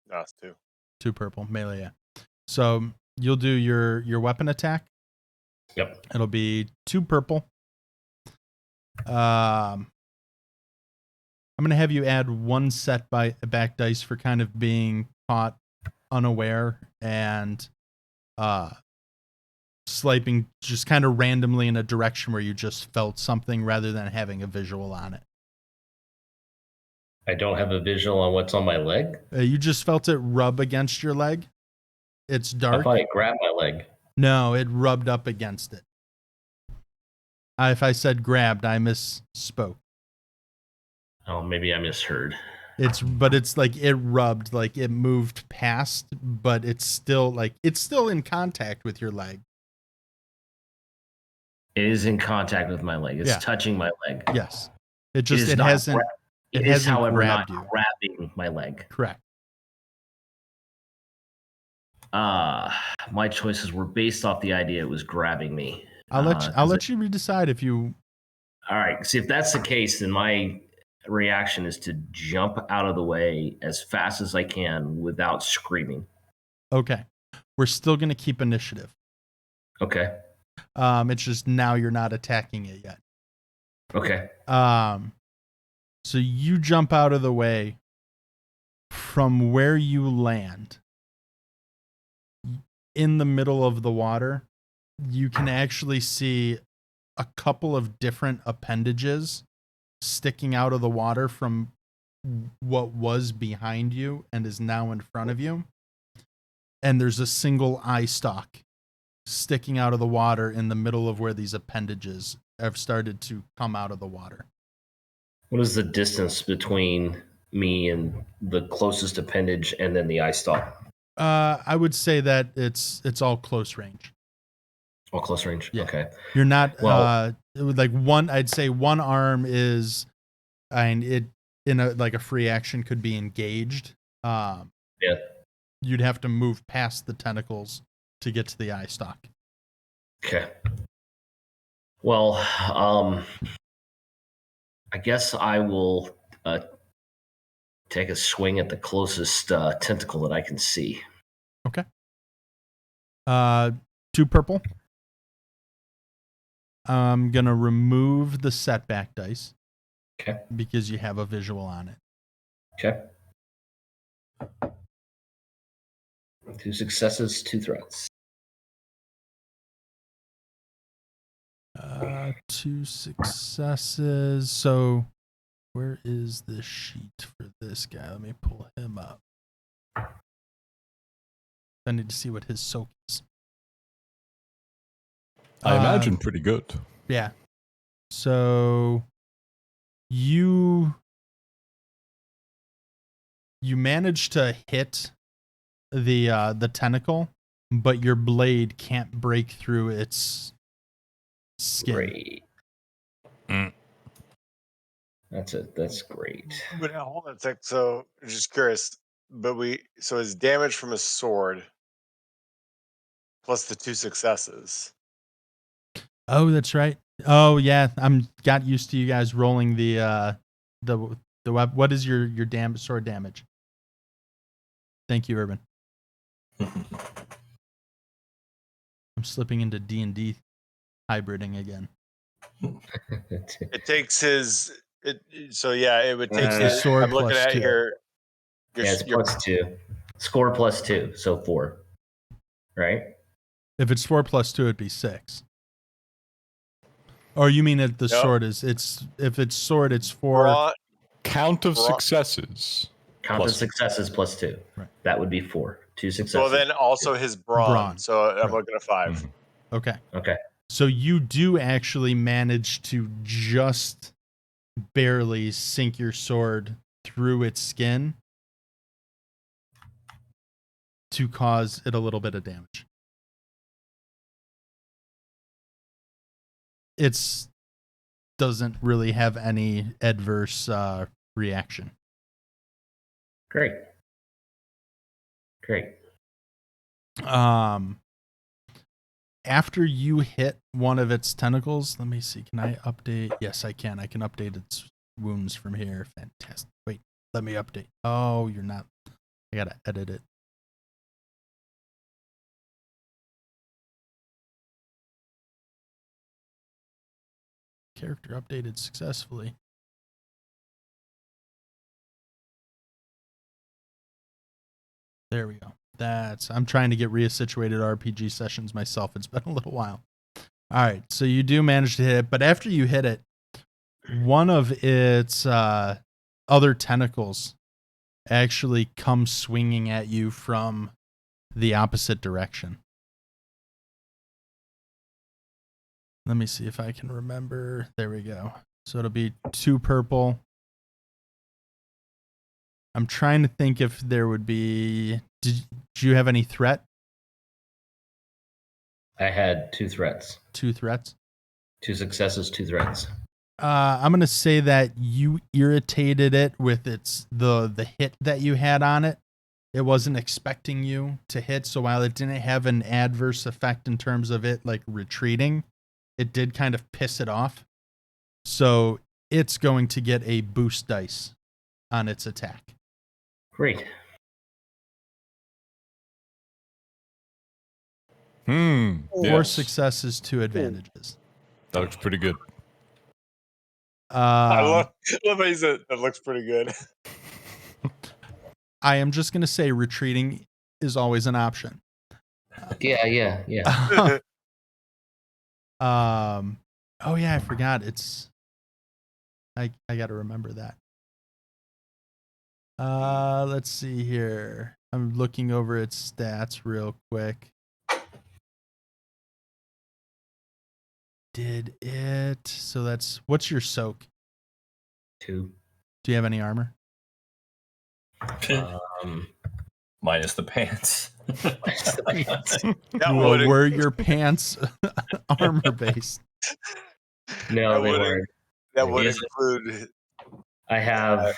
S1: No, it's 2.
S2: 2 purple melee. Yeah. So you'll do your weapon attack.
S5: Yep.
S2: It'll be 2 purple. I'm gonna have you add 1 set by back dice for kind of being caught unaware and swiping just kind of randomly in a direction where you just felt something rather than having a visual on it.
S5: I don't have a visual on what's on my leg.
S2: You just felt it rub against your leg. It's
S5: I
S2: dark.
S5: thought it grabbed my leg.
S2: No, it rubbed up against it. If I said grabbed, I misspoke.
S5: Oh, maybe I misheard.
S2: But it's like it rubbed, like it moved past, but it's still in contact with your leg.
S5: It is in contact with my leg. It's
S2: Yeah.
S5: touching my leg.
S2: Yes. It
S5: is
S2: it
S5: not
S2: hasn't
S5: It is,
S2: hasn't
S5: however, not
S2: grabbed you.
S5: grabbing my leg.
S2: Correct.
S5: My choices were based off the idea it was grabbing me.
S2: I'll let you decide if you.
S5: All right. See, if that's the case, then my reaction is to jump out of the way as fast as I can without screaming.
S2: Okay. We're still going to keep initiative.
S5: Okay.
S2: It's just now you're not attacking it yet.
S5: Okay.
S2: So you jump out of the way. From where you land in the middle of the water, you can actually see a couple of different appendages sticking out of the water from what was behind you and is now in front of you. And there's a single eye stalk sticking out of the water in the middle of where these appendages have started to come out of the water.
S5: What is the distance between me and the closest appendage and then the eye stalk?
S2: I would say that it's all close range.
S5: All close range?
S2: Yeah.
S5: Okay.
S2: You're not
S5: Well,
S2: like one. I'd say one arm is, and it in a free action could be engaged.
S5: Yeah.
S2: You'd have to move past the tentacles to get to the eye stalk.
S5: Okay. Well, I guess I will take a swing at the closest tentacle that I can see.
S2: Okay. 2 purple. I'm gonna remove the setback dice.
S5: Okay.
S2: Because you have a visual on it.
S5: Okay. 2 successes, 2 threats.
S2: 2 successes. So where is the sheet for this guy? Let me pull him up. I need to see what his soak is.
S4: I imagine pretty good.
S2: Yeah. So you manage to hit the tentacle, but your blade can't break through its skin.
S5: Great.
S4: Mm.
S5: That's great.
S1: But now, hold on a sec. So, just curious. So it's damage from a sword plus the 2 successes.
S2: Oh, that's right. Oh, yeah. I'm got used to you guys rolling the web. What is your sword damage? Thank you, Urban. I'm slipping into D&D hybriding again.
S1: It takes his. So yeah, it would take
S2: Takes the
S1: his.
S2: sword
S1: I'm looking
S2: plus
S1: at
S2: 2.
S1: here.
S5: Yeah, it's plus 2. Score plus 2, so 4. Right?
S2: If it's 4 plus 2, it'd be 6. Or you mean that the
S1: Yep.
S2: sword is if it's sword, it's 4.
S4: Count of successes.
S5: Count of successes plus 2.
S2: Right.
S5: That would be 4. 2 successes.
S1: Well, then also his brawn. So I'm
S2: Right.
S1: looking at 5.
S2: Okay.
S5: Okay.
S2: So you do actually manage to just barely sink your sword through its skin to cause it a little bit of damage. It's doesn't really have any adverse reaction.
S5: Great.
S2: After you hit one of its tentacles, let me see. Can I update? Yes, I can. I can update its wounds from here. Fantastic. Wait, let me update. Oh, you're not. I gotta edit it. Character updated successfully. There we go. I'm trying to get resituated RPG sessions myself. It's been a little while. All right, so you do manage to hit it, but after you hit it, one of its other tentacles actually comes swinging at you from the opposite direction. Let me see if I can remember. There we go. So it'll be 2 purple. I'm trying to think if there would be. Did you have any threat?
S5: I had 2 threats.
S2: 2 threats.
S5: 2 successes, 2 threats.
S2: I'm gonna say that you irritated it with the hit that you had on it. It wasn't expecting you to hit, so while it didn't have an adverse effect in terms of it like retreating, it did kind of piss it off. So it's going to get a boost dice on its attack.
S5: Great.
S4: Hmm.
S2: 4
S4: Yes.
S2: successes, 2 advantages.
S4: That looks pretty good.
S1: I love how you said that looks pretty good.
S2: I am just going to say retreating is always an option.
S5: Yeah.
S2: Oh yeah, I forgot. I got to remember that. Let's see here. I'm looking over its stats real quick. So what's your soak?
S5: 2.
S2: Do you have any armor?
S3: Minus the pants.
S1: That
S2: Well,
S1: would
S2: were your pants armor based?
S5: No,
S1: That
S5: they
S1: would-
S5: weren't.
S1: that would
S3: Is it-
S1: include.
S5: I have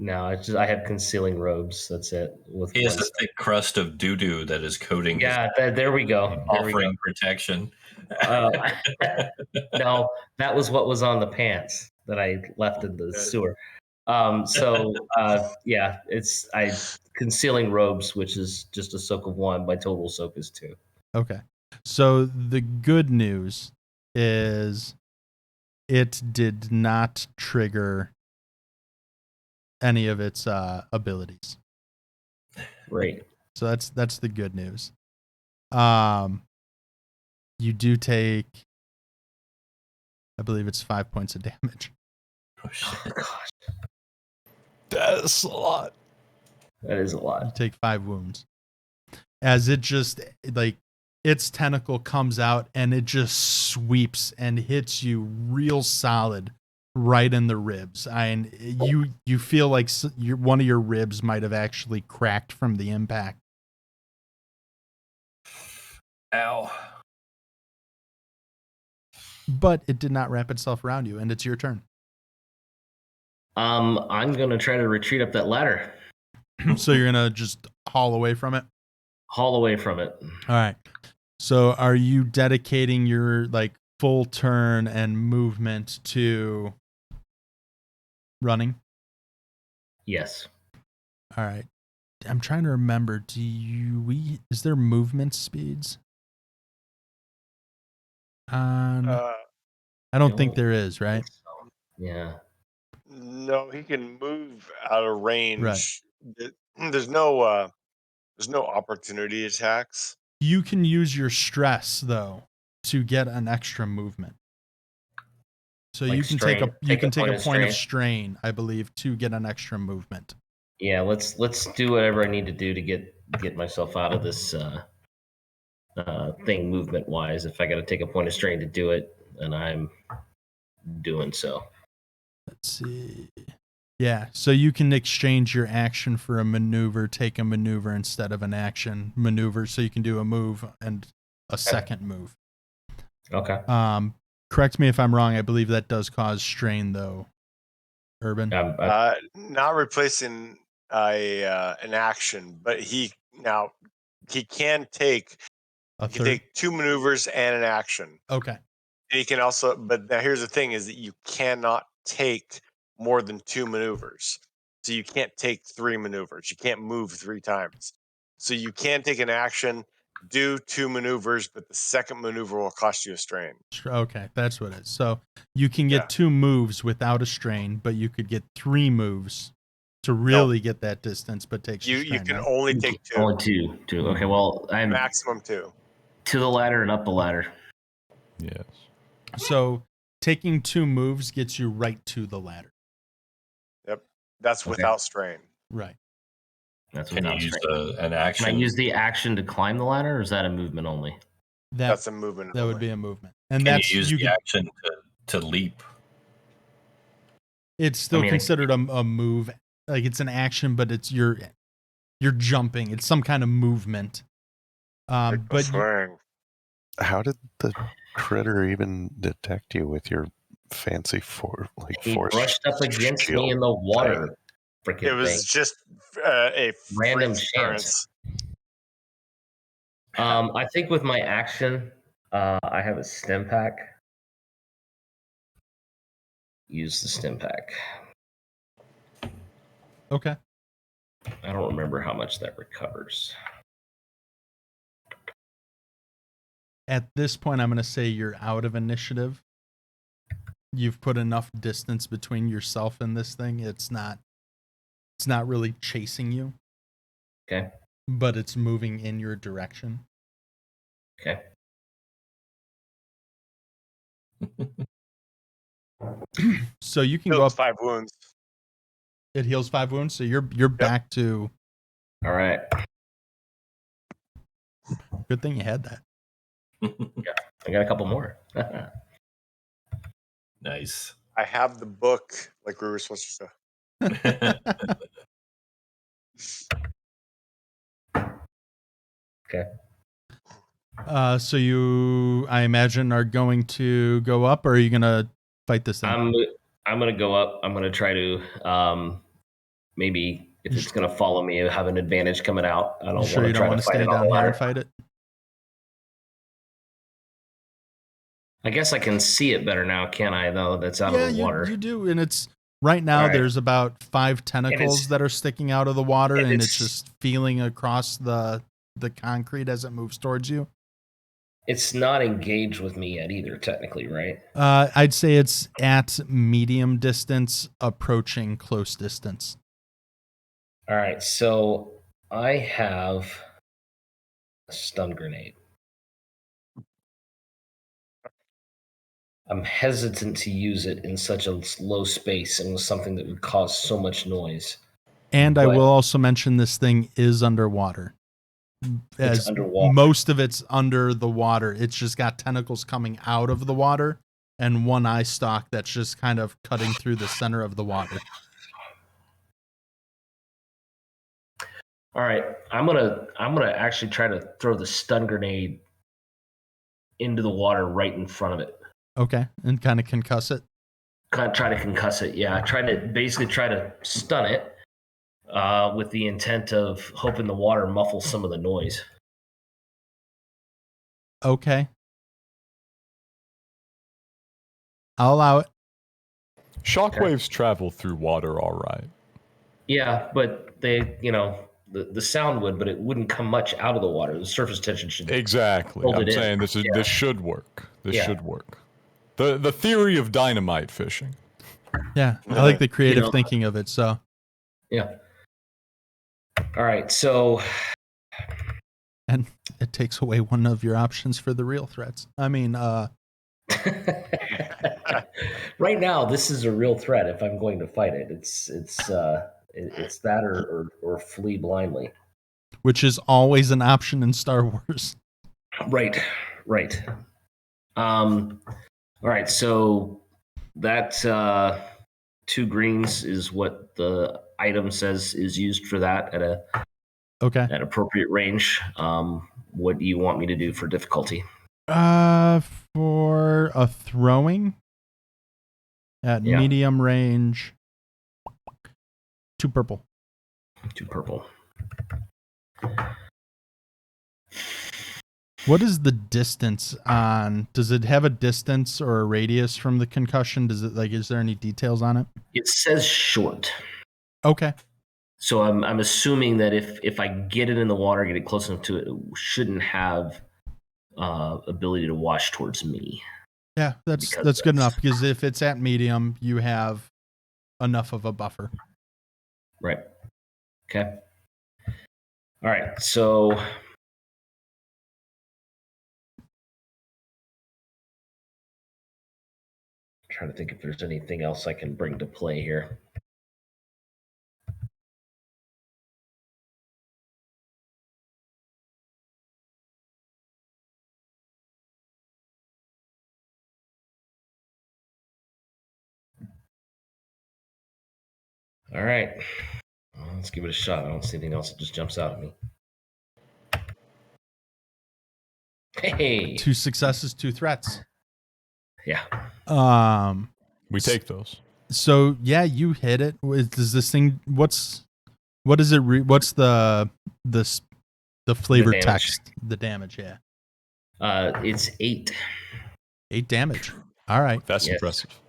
S5: I have concealing robes. That's it. With
S3: He has
S5: one
S3: a thick crust of doo doo that is coating his
S5: there we go. There we go.
S3: offering protection.
S5: No, that was what was on the pants that I left in the sewer. It's concealing robes, which is just a soak of 1. My total soak is 2.
S2: Okay. So the good news is it did not trigger any of its abilities.
S5: Great.
S2: So that's the good news. You do take, I believe it's 5 points of damage.
S3: Oh shit!
S5: Oh, gosh,
S4: That's a lot.
S5: that is a
S2: You
S5: lot.
S2: take 5 wounds. As it just like its tentacle comes out and it just sweeps and hits you real solid right in the ribs. And you feel like one of your ribs might have actually cracked from the impact.
S3: Ow!
S2: But it did not wrap itself around you, and it's your turn.
S5: I'm gonna try to retreat up that ladder,
S2: So you're gonna just haul away from it.
S5: haul away from it.
S2: All right. So are you dedicating your like full turn and movement to running?
S5: Yes.
S2: All right. I'm trying to remember. Is there movement speeds? I don't think there is, right?
S5: Yeah.
S1: No, he can move out of range.
S2: Right.
S1: There's no opportunity attacks.
S2: You can use your stress though to get an extra movement. So
S5: Like
S2: you can
S5: strain,
S2: take a point of strain, I believe, to get an extra movement.
S5: Yeah, let's do whatever I need to do to get myself out of this thing movement wise. If I got to take a point of strain to do it, then I'm doing so.
S2: Let's see. Yeah, so you can exchange your action for a maneuver, take a maneuver instead of an action maneuver, so you can do a move and a second move.
S5: Okay.
S2: Correct me if I'm wrong. I believe that does cause strain, though. Urban.
S1: Not replacing an action, but he can take
S2: A
S1: he can
S2: third.
S1: take 2 maneuvers and an action.
S2: Okay.
S1: And he can also, but now here's the thing: is that you cannot take more than 2 maneuvers. So you can't take 3 maneuvers. You can't move 3 times. So you can take an action, do 2 maneuvers, but the second maneuver will cost you a strain.
S2: Okay, that's what it is. So you can get 2 moves without a strain, but you could get 3 moves to really get that distance, but takes a strain.
S1: You can
S2: right?
S1: only take 2.
S5: Only 2. Okay. Well, I'm
S1: Maximum 2.
S5: to the ladder and up the ladder.
S4: Yes.
S2: So taking 2 moves gets you right to the ladder.
S1: Yep. That's without strain.
S2: Right.
S5: That's
S3: Can you
S5: without
S3: use
S5: strain.
S3: an action?
S5: Can I use the action to climb the ladder, or is that a movement only?
S1: That's a movement.
S2: That would be a movement. And
S3: Can
S2: that's
S3: you use
S2: you
S3: the
S2: could,
S3: action to leap?
S2: it's still considered a move like it's an action, but it's you're jumping. It's some kind of movement. But
S1: Swing.
S6: How did the critter even detect you with your fancy
S5: He
S6: force
S5: brushed up against me
S6: shield
S5: in the water.
S6: thing?
S5: Freaking
S1: It
S5: thing.
S1: was just a
S5: Random
S1: freak
S5: chance.
S1: occurrence.
S5: I think with my action, I have a stim pack. Use the stim pack.
S2: okay.
S5: I don't remember how much that recovers.
S2: At this point, I'm going to say you're out of initiative. You've put enough distance between yourself and this thing. It's not really chasing you,
S5: Okay.
S2: but it's moving in your direction.
S5: Okay.
S2: So you can
S1: Heals
S2: go up.
S1: 5 wounds.
S2: It heals 5 wounds, so you're back to.
S5: All right.
S2: Good thing you had that.
S5: I got a couple more.
S3: Nice.
S1: I have the book, like we were supposed to say.
S5: Okay.
S2: So you, I imagine, are going to go up, or are you gonna fight this thing?
S5: I'm gonna go up. I'm gonna try to maybe if it's gonna follow me, have an advantage coming out. I
S2: You
S5: don't
S2: sure
S5: want
S2: you
S5: to
S2: don't
S5: try
S2: want
S5: to
S2: to
S5: fight
S2: stay
S5: it on
S2: down
S5: the
S2: here and
S5: ladder.
S2: fight it?
S5: I guess I can see it better now, can I? Though that's out of the water.
S2: You do, and it's right now.
S5: All right.
S2: There's about 5 tentacles that are sticking out of the water, and it's just feeling across the concrete as it moves towards you.
S5: It's not engaged with me yet either, technically, right?
S2: I'd say it's at medium distance, approaching close distance.
S5: All right, so I have a stun grenade. I'm hesitant to use it in such a low space and with something that would cause so much noise.
S2: And I will also mention this thing is underwater.
S5: It's underwater.
S2: Most of it's under the water. It's just got tentacles coming out of the water and one eye stalk that's just kind of cutting through the center of the water.
S5: All right, I'm gonna actually try to throw the stun grenade into the water right in front of it.
S2: Okay, and kind of concuss it.
S5: Kind of try to concuss it. Yeah, try to stun it with the intent of hoping the water muffles some of the noise.
S2: Okay. I'll allow it.
S4: Shockwaves travel through water all right.
S5: Yeah, but they, the sound would, but it wouldn't come much out of the water. The surface tension should
S4: Exactly.
S5: hold
S4: I'm
S5: it in.
S4: saying this should work. This
S5: Yeah.
S4: should work. The theory of dynamite fishing.
S2: Yeah, I like the creative thinking of it. So
S5: yeah. All right, so
S2: and it takes away one of your options for the real threats. I mean,
S5: right now this is a real threat. If I'm going to fight it, it's that or flee blindly.
S2: which is always an option in Star Wars.
S5: Right. All right, so that 2 greens is what the item says is used for that at appropriate range. What do you want me to do for difficulty?
S2: For a throwing at medium range, 2 purple.
S5: 2 purple.
S2: What is the distance on? Does it have a distance or a radius from the concussion? Does it is there any details on it?
S5: It says short.
S2: Okay.
S5: So I'm assuming that if I get it in the water, get it close enough to it, it shouldn't have ability to wash towards me.
S2: Yeah, that's good enough, because if it's at medium, you have enough of a buffer.
S5: Right. Okay. All right. So trying to think if there's anything else I can bring to play here. All right. Let's give it a shot. I don't see anything else that just jumps out at me. Hey.
S2: 2 successes, 2 threats.
S5: Yeah.
S4: We take those.
S2: So yeah, you hit it. Does this thing? What is it? What's the flavor
S5: damage.
S2: text? The damage. Yeah.
S5: It's 8.
S2: 8 damage. All right.
S4: That's
S5: Yes.
S4: impressive.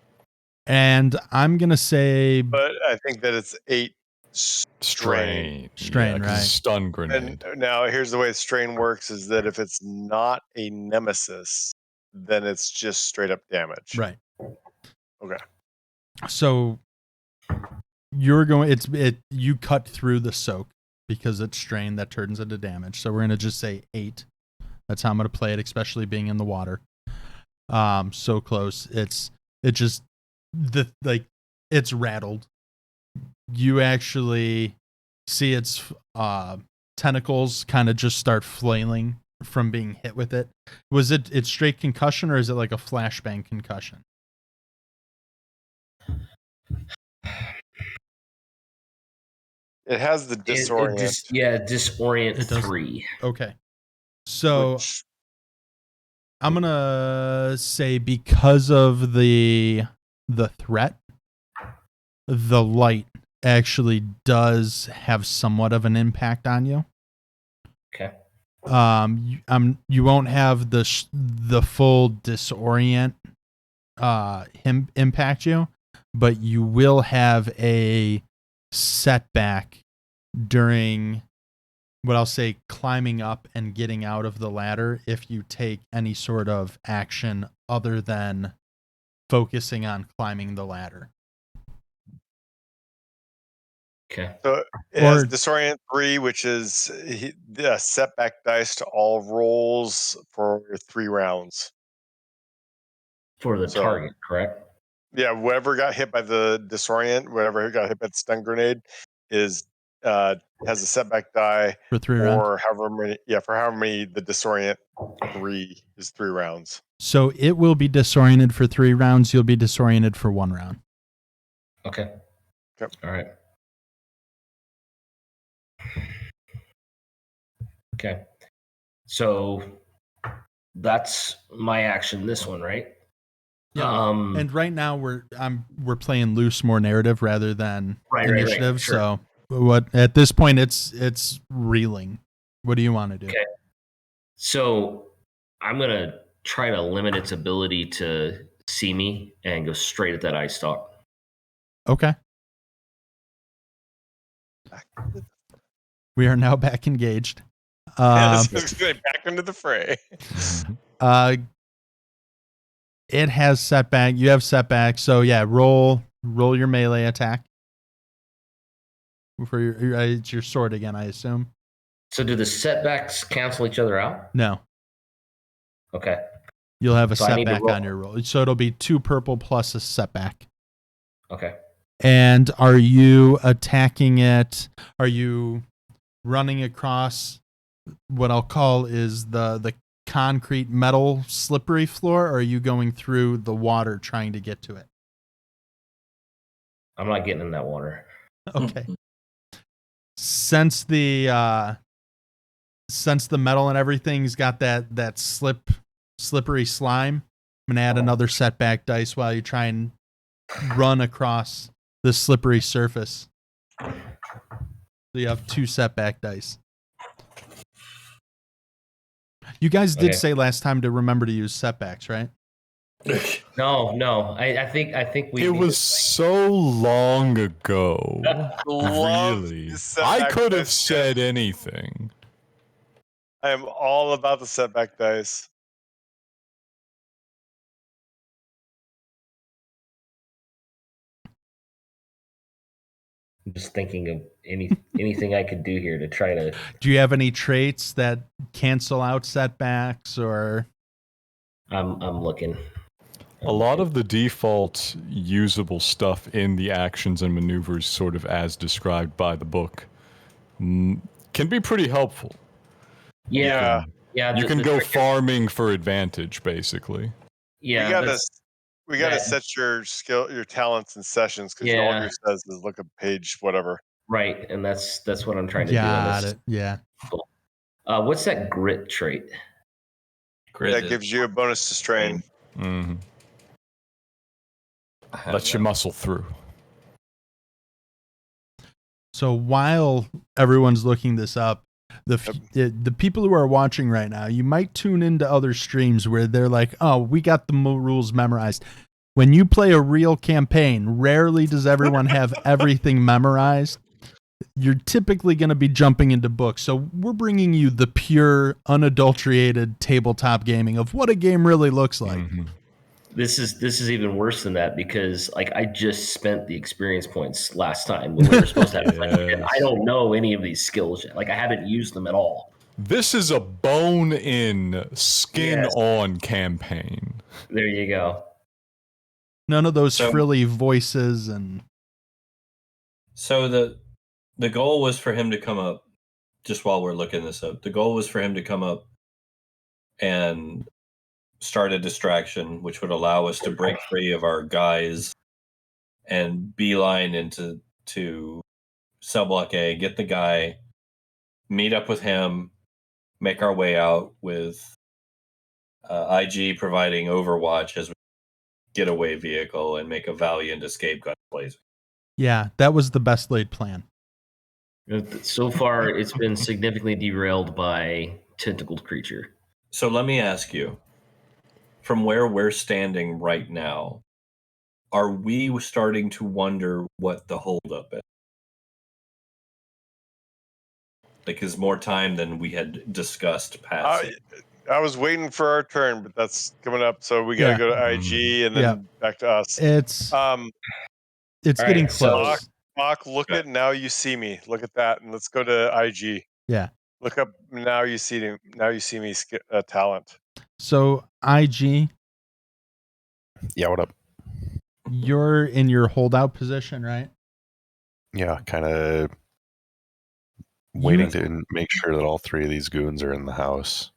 S2: And I'm gonna say
S1: But I think that it's 8 strain.
S2: Strain,
S4: Yeah, 'cause
S2: right.
S4: it's a stun
S1: And
S4: grenade.
S1: now here's the way strain works: is that if it's not a nemesis, then it's just straight up damage.
S2: right.
S1: Okay.
S2: So you're going. You cut through the soak because it's strain that turns into damage. So we're gonna just say 8. That's how I'm gonna play it, especially being in the water. So close. It's rattled. You actually see its tentacles kind of just start flailing from being hit with it. Was it's straight concussion, or is it like a flashbang concussion?
S1: It has the disorient.
S5: Disorient
S2: It does.
S5: 3.
S2: Okay. So
S1: which,
S2: I'm gonna say because of the threat, the light actually does have somewhat of an impact on you.
S5: Okay.
S2: You won't have the full disorient him impact you, but you will have a setback during what I'll say climbing up and getting out of the ladder if you take any sort of action other than focusing on climbing the ladder.
S5: Okay.
S1: so it has disorient 3, which is the setback dice to all rolls for 3 rounds.
S5: For the target, correct?
S1: Yeah, whoever got hit by the disorient, whoever got hit by the stun grenade, has a setback die
S2: For 3
S1: or
S2: rounds.
S1: however many. Yeah, for however many the disorient 3 is 3 rounds.
S2: So it will be disoriented for 3 rounds. You'll be disoriented for 1 round.
S5: Okay.
S1: Yep.
S5: All right. Okay. So that's my action. This one, right?
S2: Yeah. And right now we're playing loose, more narrative rather than initiative.
S5: Sure.
S2: So what at this point it's reeling. What do you want to do?
S5: Okay. So I'm gonna try to limit its ability to see me and go straight at that eye stalk.
S2: Okay. We are now back engaged.
S1: Yes, back into the fray.
S2: It has setback. You have setback. So yeah, roll your melee attack. For it's your sword again, I assume.
S5: So do the setbacks cancel each other out?
S2: No.
S5: Okay.
S2: You'll have a
S5: So I need to
S2: setback
S5: roll.
S2: on your roll. So it'll be 2 purple plus a setback.
S5: Okay.
S2: And are you attacking it? Are you running across what I'll call is the concrete metal slippery floor, or are you going through the water trying to get to it?
S5: I'm not getting in that water.
S2: Okay. Since the metal and everything's got that slippery slime, I'm gonna add another setback dice while you try and run across the slippery surface. So you have 2 setback dice. You guys did say last time to remember to use setbacks, right?
S5: No. I think we.
S4: It was so long ago.
S1: Love
S4: Really,
S1: the setback
S4: I could have
S1: dice,
S4: said anything.
S1: I am all about the setback dice.
S5: I'm just thinking of anything I could do here to try to.
S2: Do you have any traits that cancel out setbacks, or?
S5: I'm looking.
S4: A lot of the default usable stuff in the actions and maneuvers, sort of as described by the book, can be pretty helpful.
S5: Yeah.
S4: You can go farming for advantage, basically.
S5: Yeah.
S1: We gotta set your talents in sessions, because all yours says is look at page whatever.
S5: Right, and that's what I'm trying to do in
S2: Got
S5: this.
S2: it. Yeah.
S5: What's that grit trait?
S3: Grit
S1: That
S3: is
S1: gives you a bonus to strain.
S4: Mm-hmm.
S3: I have
S4: Lets you
S3: that.
S4: muscle through.
S2: So while everyone's looking this up, the people who are watching right now, you might tune into other streams where they're like, "Oh, we got the rules memorized." When you play a real campaign, rarely does everyone have everything memorized. You're typically going to be jumping into books. So we're bringing you the pure, unadulterated tabletop gaming of what a game really looks like.
S4: Mm-hmm.
S5: This is even worse than that because like I just spent the experience points last time when we were supposed to have and I don't know any of these skills yet. Like I haven't used them at all.
S4: This is a bone-in, skin-on campaign.
S5: There you go.
S2: None of those
S3: So-
S2: frilly voices and
S3: So the goal was for him to come up, just while we're looking this up, the goal was for him to come up and start a distraction, which would allow us to break free of our guys and beeline into cell block A, get the guy, meet up with him, make our way out with IG providing overwatch as we getaway vehicle and make a valiant escape gun blazing.
S2: yeah, that was the best laid plan.
S5: So far, it's been significantly derailed by tentacled creature.
S3: So let me ask you, from where we're standing right now, are we starting to wonder what the holdup is? Like, is more time than we had discussed passing?
S1: I was waiting for our turn, but that's coming up. So we got to
S2: Yeah.
S1: go to IG and then
S2: Yeah.
S1: back to us.
S2: It's
S5: All
S2: getting
S5: right, so-
S2: close.
S1: Bach, look at Now You See Me. Look at that, and let's go to IG.
S2: Yeah.
S1: Look up Now You See Me. Now You See Me talent.
S2: So IG,
S6: Yeah, what up?
S2: you're in your holdout position, right?
S6: Yeah, kind of waiting to make sure that all three of these goons are in the house.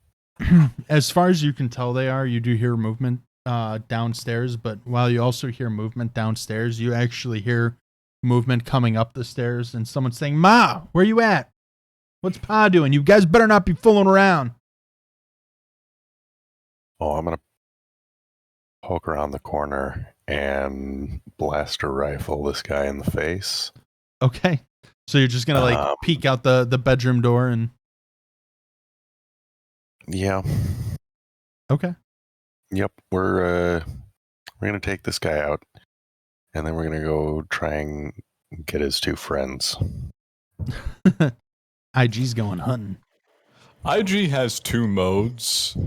S2: As far as you can tell, they are. You do hear movement downstairs, but while you also hear movement downstairs, you actually hear movement coming up the stairs and someone saying, "Ma, where you at? What's Pa doing? You guys better not be fooling around."
S6: Oh, I'm gonna poke around the corner and blaster rifle this guy in the face.
S2: Okay. So you're just going to peek out the bedroom door and...
S6: Yeah.
S2: Okay.
S6: Yep. We're gonna take this guy out, and then we're gonna go try and get his two friends.
S2: IG's going hunting.
S4: IG has two modes,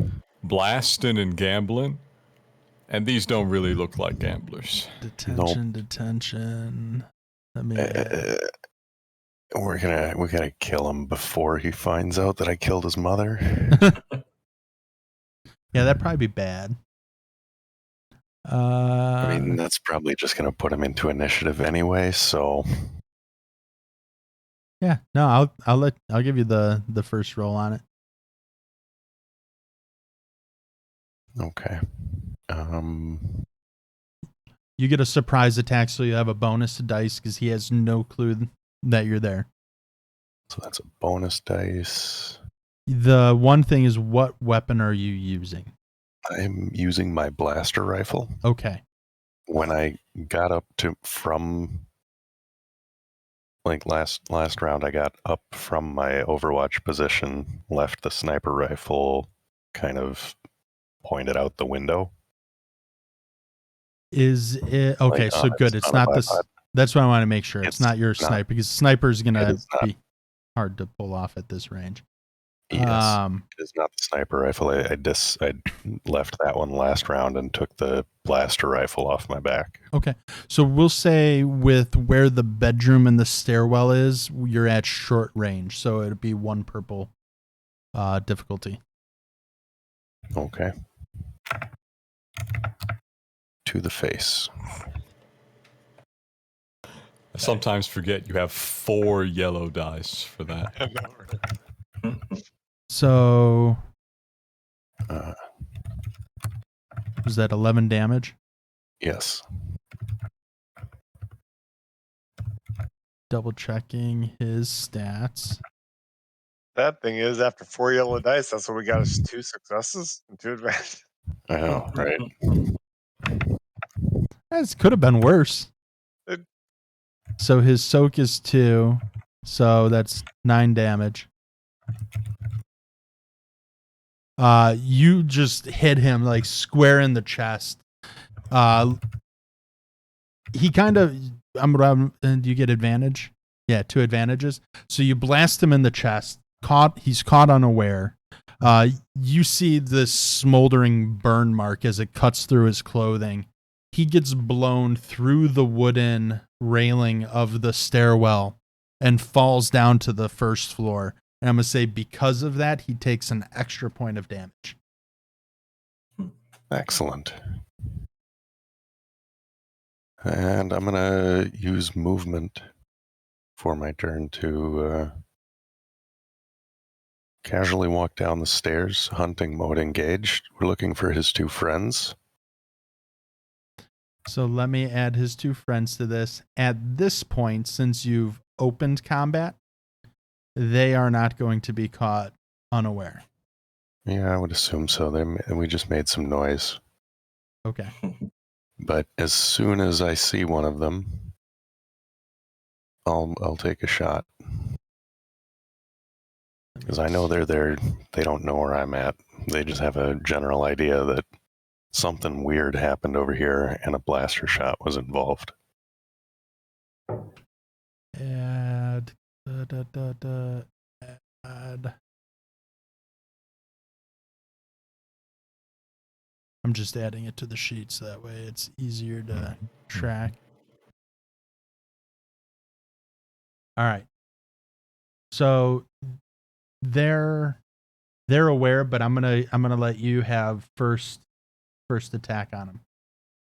S4: blasting and gambling, and these don't really look like gamblers.
S2: Detention. Let me...
S6: We're gonna kill him before he finds out that I killed his mother.
S2: Yeah, that'd probably be bad.
S6: I mean, that's probably just gonna put him into initiative anyway. So
S2: yeah, no, I'll give you the first roll on it.
S6: okay.
S2: You get a surprise attack, so you have a bonus to dice because he has no clue that you're there.
S6: So that's a bonus dice.
S2: The one thing is, what weapon are you using?
S6: I'm using my blaster rifle.
S2: Okay.
S6: When I got up from like last round, I got up from my Overwatch position, left the sniper rifle kind of pointed out the window.
S2: Is it okay?
S6: Like,
S2: So good. It's not this. That's what I want to make sure. It's not your sniper, because sniper is gonna be hard to pull off at this range.
S6: Yes, it is not the sniper rifle. I left that one last round and took the blaster rifle off my back.
S2: Okay, so we'll say with where the bedroom and the stairwell is, you're at short range, so it'd be 1 purple difficulty.
S6: Okay. To the face.
S4: I sometimes forget you have 4 yellow dice for that.
S2: So was that 11 damage?
S6: Yes.
S2: double checking his stats.
S1: That thing is, after 4 yellow dice, that's what we got is 2 successes and 2 advantages.
S6: I know, right?
S2: This could have been worse.
S1: It-
S2: So his soak is 2, so that's 9 damage. You just hit him like square in the chest. He kind of, and you get advantage. Yeah, 2 advantages. So you blast him in the chest. He's caught unaware. You see this smoldering burn mark as it cuts through his clothing. He gets blown through the wooden railing of the stairwell and falls down to the first floor. And I'm going to say because of that, he takes an extra point of damage.
S6: Excellent. And I'm going to use movement for my turn to casually walk down the stairs, hunting mode engaged. We're looking for his 2 friends.
S2: So let me add his 2 friends to this. At this point, since you've opened combat, they are not going to be caught unaware.
S6: Yeah, I would assume so. We just made some noise.
S2: Okay.
S6: But as soon as I see one of them, I'll take a shot. Because I know they're there. They don't know where I'm at. They just have a general idea that something weird happened over here and a blaster shot was involved.
S2: Add. I'm just adding it to the sheet so that way it's easier to track. All right. So they're aware, but I'm gonna let you have first attack on them.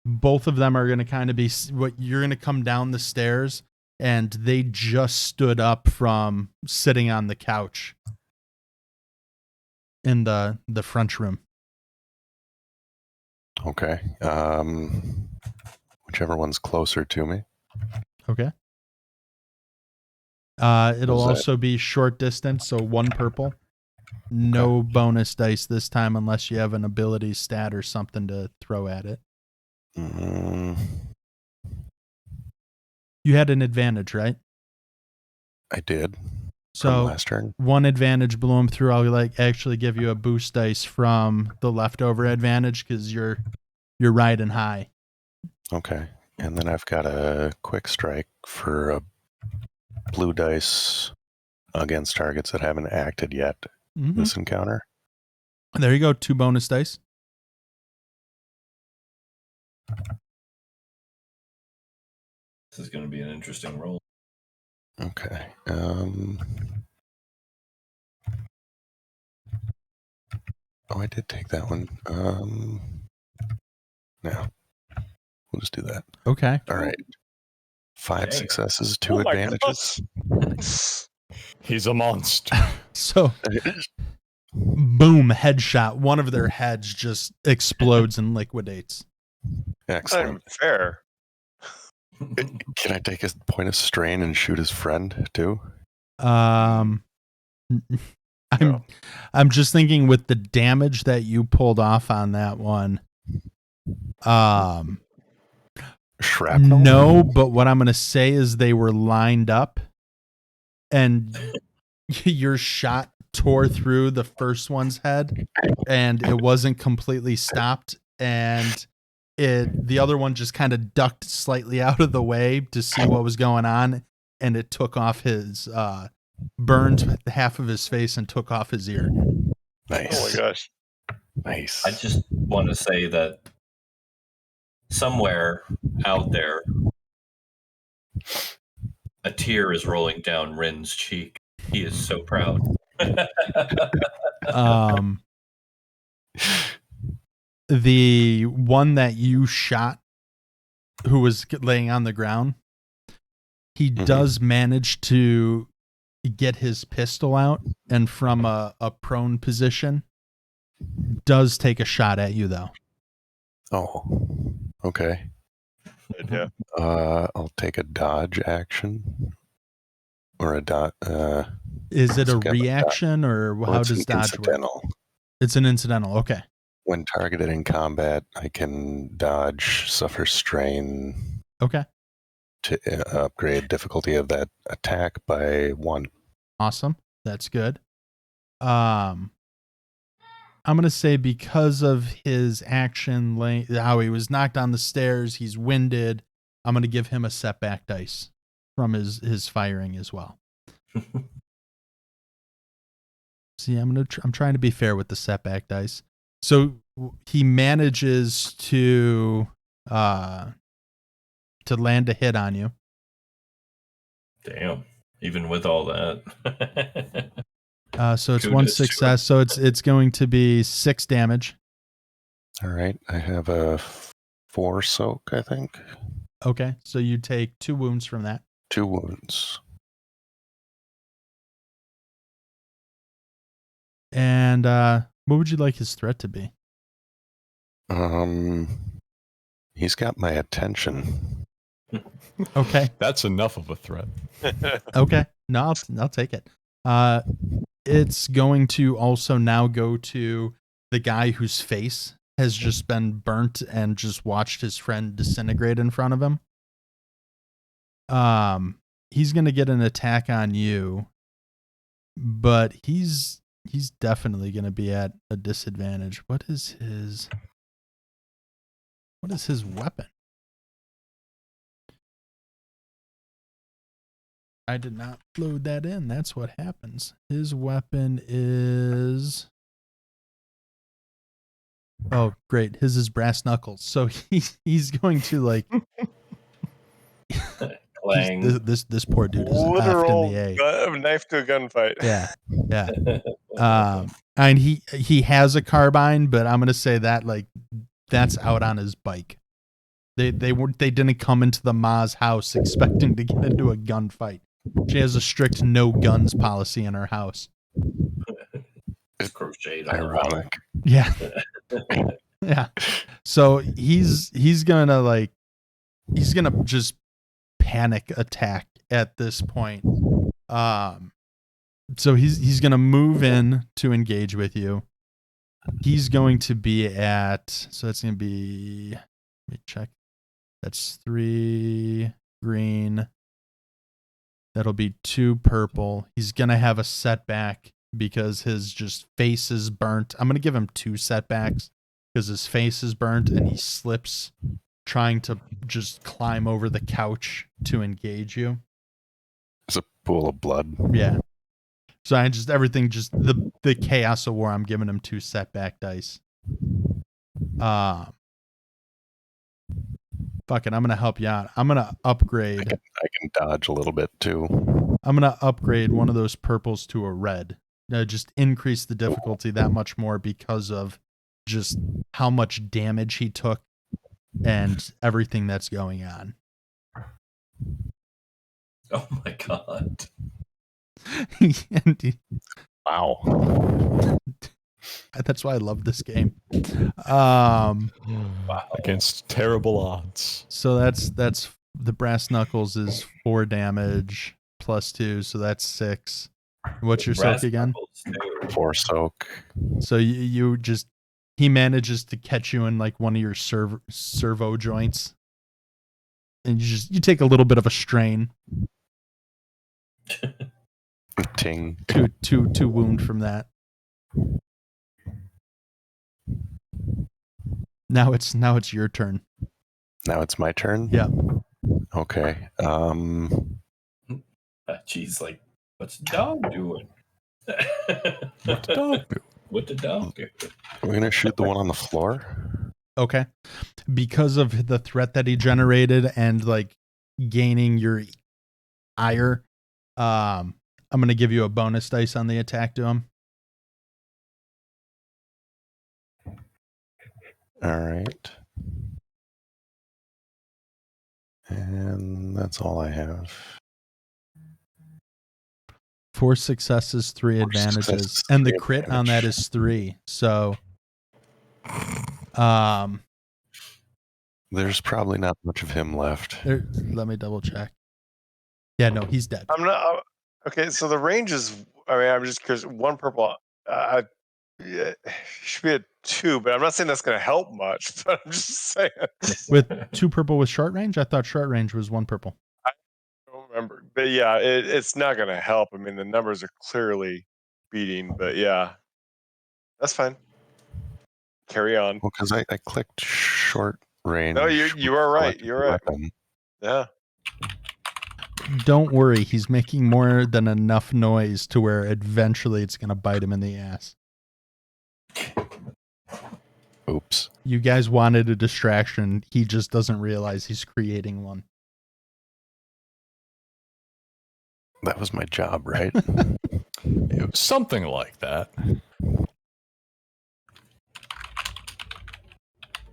S2: Both of them are gonna kind of be what you're gonna come down the stairs, and they just stood up from sitting on the couch in the front room.
S6: Okay. Whichever one's closer to me.
S2: Okay. It'll also be short distance, so 1 purple. No bonus dice this time unless you have an ability stat or something to throw at it.
S6: Mm,
S2: You had an advantage, right?
S6: I did.
S2: So
S6: From last turn.
S2: 1 advantage blew him through. I'll actually give you a boost dice from the leftover advantage because you're riding high.
S6: Okay. And then I've got a quick strike for a blue dice against targets that haven't acted yet
S2: Mm-hmm.
S6: this encounter.
S2: There you go. 2 bonus dice.
S3: This is going to be an interesting roll.
S6: Okay. Oh, I did take that one. No. We'll just do that.
S2: Okay.
S6: All right. 5
S3: Dang.
S6: successes, 2
S1: Oh my
S6: advantages.
S4: He's a monster.
S2: So, boom, headshot. One of their heads just explodes and liquidates.
S6: Excellent.
S1: Fair.
S6: Can I take a point of strain and shoot his friend too?
S2: I'm just thinking with the damage that you pulled off on that one.
S6: Shrapnel?
S2: No, but what I'm going to say is they were lined up and your shot tore through the first one's head and it wasn't completely stopped, and the other one just kind of ducked slightly out of the way to see what was going on, and it took off his burned half of his face and took off his ear.
S6: Nice.
S1: Oh my gosh.
S6: Nice.
S3: I just want to say that somewhere out there, a tear is rolling down Rin's cheek. He is so proud.
S2: The one that you shot, who was laying on the ground, he does manage to get his pistol out, and from a prone position, does take a shot at you, though.
S6: Oh, okay.
S1: Yeah.
S6: I'll take a dodge action or a dot.
S2: Is it a
S6: Skip a dot.
S2: reaction or
S6: Well,
S2: how
S6: it's
S2: does
S6: an
S2: dodge work?
S6: incidental.
S2: It's an incidental. Okay.
S6: When targeted in combat, I can dodge, suffer strain
S2: Okay.
S6: to upgrade difficulty of that attack by 1.
S2: Awesome. That's good. I'm gonna say because of his action length, how he was knocked on the stairs, he's winded. I'm gonna give him a setback dice from his firing as well. See, I'm trying to be fair with the setback dice. So he manages to land a hit on you.
S3: Damn. Even with all that.
S2: So it's one
S3: Kudos to him.
S2: success. So it's going to be 6 damage.
S6: All right, I have a 4 soak, I think.
S2: Okay, so you take 2 wounds from that.
S6: 2 wounds.
S2: And what would you like his threat to be?
S6: He's got my attention.
S2: Okay.
S4: That's enough of a threat.
S2: Okay. No, I'll take it. It's going to also now go to the guy whose face has just been burnt and just watched his friend disintegrate in front of him. He's going to get an attack on you, but he's definitely going to be at a disadvantage. What is his weapon? I did not load that in. That's what happens. His weapon is... Oh, great. His is brass knuckles. So he's going to like...
S3: Clang.
S2: This poor dude is
S1: Literal
S2: effed in the A.
S1: knife to a gunfight.
S2: Yeah. And he has a carbine, but I'm gonna say that like that's out on his bike. They didn't come into the Ma's house expecting to get into a gunfight. She has a strict no guns policy in her house.
S3: It's crocheted on the wall.
S6: Ironic.
S2: Yeah. Yeah. So he's gonna just panic attack at this point. So he's gonna move in to engage with you. He's going to be at, so that's gonna be, let me check. That's 3 green. That'll be 2 purple. He's gonna have a setback because his just face is burnt. I'm gonna give him 2 setbacks because his face is burnt and he slips trying to just climb over the couch to engage you.
S6: It's a pool of blood.
S2: Yeah. So everything the chaos of war, I'm giving him 2 setback dice. Fuck it, I'm gonna help you out. I'm gonna upgrade.
S6: I can dodge a little bit too.
S2: I'm gonna upgrade one of those purples to a red. Just increase the difficulty that much more because of just how much damage he took and everything that's going on.
S3: Oh my god.
S6: Wow.
S2: That's why I love this game. Wow.
S4: Against terrible odds.
S2: So that's the brass knuckles is 4 damage plus 2, so that's 6. What's your soak again?
S6: 4 soak.
S2: So you just, he manages to catch you in like one of your servo joints, and you take a little bit of a strain.
S6: Ting.
S2: Two wound from that. Now it's your turn.
S6: Now it's my turn?
S2: Yeah.
S6: Okay.
S3: Geez, like, what's the dog doing?
S4: What the dog do?
S3: What the dog do?
S6: We're going to shoot the one on the floor?
S2: Okay. Because of the threat that he generated and like gaining your ire, I'm going to give you a bonus dice on the attack to him.
S6: All right. And that's all I have.
S2: 4 successes, 3 advantages,
S6: successes,
S2: and the
S6: 3
S2: crit on
S6: advantage.
S2: that is 3. So,
S6: There's probably not much of him left.
S2: let me double check. Yeah, no, he's dead.
S1: Okay, so the range is. I mean, I'm just curious. One purple. Yeah, should be a 2, but I'm not saying that's going to help much. But I'm just saying.
S2: With 2 purple with short range? I thought short range was 1 purple.
S1: I don't remember, but yeah, it's not going to help. I mean, the numbers are clearly beating, but yeah, that's fine. Carry on.
S6: Well, because I clicked short range.
S1: No, you are right.
S6: selected
S1: You're right.
S6: weapon.
S1: Yeah.
S2: Don't worry, he's making more than enough noise to where eventually it's going to bite him in the ass.
S6: Oops.
S2: You guys wanted a distraction. He just doesn't realize he's creating one.
S6: That was my job, right?
S4: It was something like that.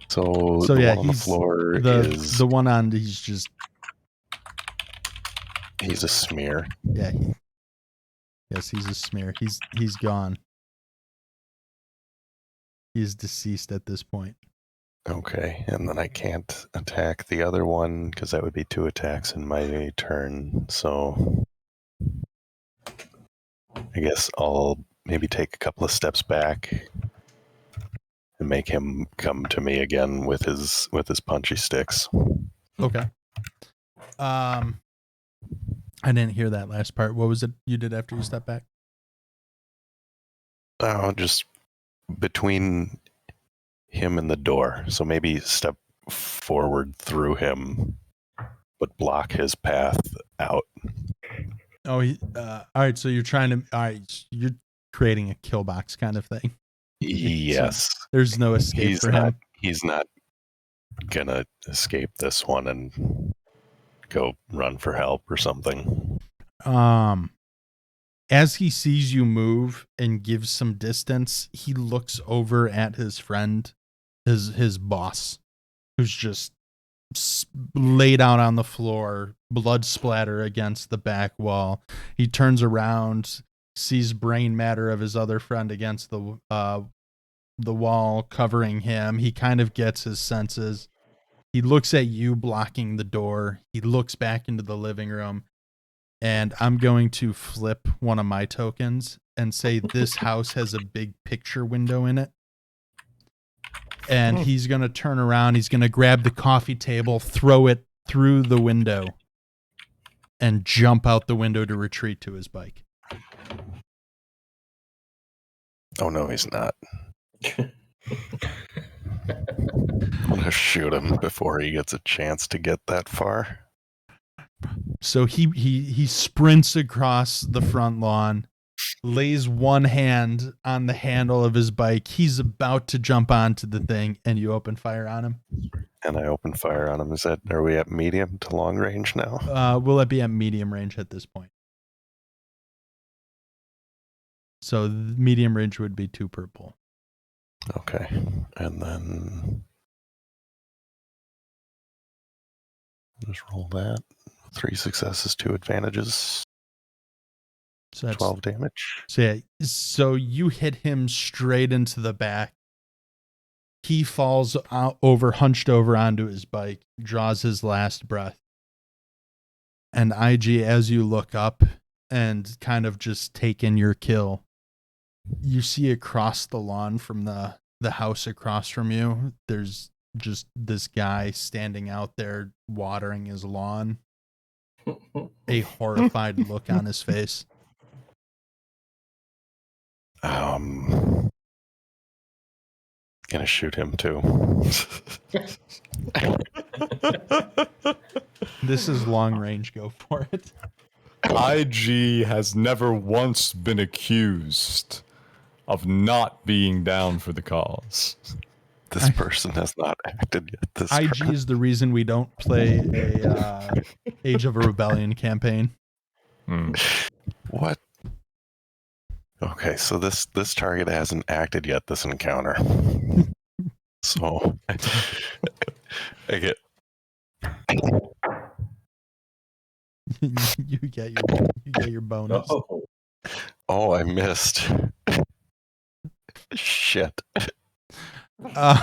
S6: So
S2: So
S6: the
S2: yeah,
S6: one on the
S2: he's
S6: floor is
S2: the one on. He's just
S6: he's a smear.
S2: yeah. Yes, he's a smear. He's gone. He's deceased at this point.
S6: Okay, and then I can't attack the other one because that would be 2 attacks in my turn. So I guess I'll maybe take a couple of steps back and make him come to me again with his punchy sticks.
S2: Okay. I didn't hear that last part. What was it you did after you stepped back?
S6: Oh, just between him and the door. So maybe step forward through him, but block his path out.
S2: Oh, all right. So you're trying to. All right, you're creating a kill box kind of thing.
S6: Yes.
S2: So there's no escape for him.
S6: He's not gonna escape this one and go run for help or something.
S2: As he sees you move and gives some distance, he looks over at his friend, his boss, who's just laid out on the floor, blood splatter against the back wall. He turns around, sees brain matter of his other friend against the wall covering him. He kind of gets his senses. He looks at you blocking the door. He looks back into the living room. And I'm going to flip one of my tokens and say this house has a big picture window in it. And he's going to turn around. He's going to grab the coffee table, throw it through the window, and jump out the window to retreat to his bike.
S6: Oh, no, he's not. I'm going to shoot him before he gets a chance to get that far.
S2: So he sprints across the front lawn, lays one hand on the handle of his bike. He's about to jump onto the thing, and you open fire on him.
S6: And I open fire on him. Are we at medium to long range now?
S2: Will it be at medium range at this point? So medium range would be 2 purple.
S6: Okay. And then just roll that. 3 successes, 2 advantages.
S2: So that's
S6: 12 damage.
S2: So yeah, so you hit him straight into the back. He falls hunched over onto his bike, draws his last breath. And IG, as you look up and kind of just take in your kill, you see across the lawn from the house across from you, there's just this guy standing out there watering his lawn. A horrified look on his face.
S6: Gonna shoot him too.
S2: This is long range. Go for it.
S4: IG has never once been accused of not being down for the cause.
S6: This person has not acted yet. This
S2: IG
S6: turn.
S2: is the reason we don't play a Age of a Rebellion campaign.
S6: What? Okay, so this target hasn't acted yet this encounter. So I get
S2: you get your bonus.
S6: Oh, I missed. Shit.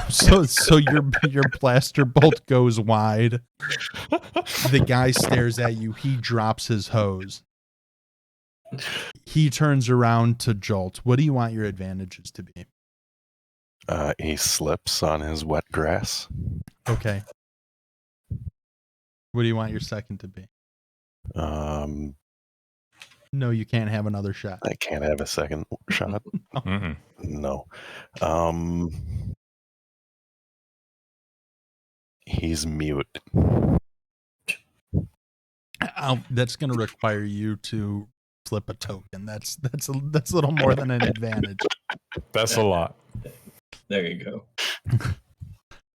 S2: So your blaster bolt goes wide. The guy stares at you. He drops his hose. He turns around to Jolt. What do you want your advantages to be?
S6: He slips on his wet grass.
S2: Okay. What do you want your second to be?
S6: Um,
S2: No, you can't have another shot.
S6: I can't have a second shot.
S4: Mm-mm.
S6: No. He's mute.
S2: That's going to require you to flip a token. That's a little more than an advantage.
S4: That's a lot.
S3: There you go.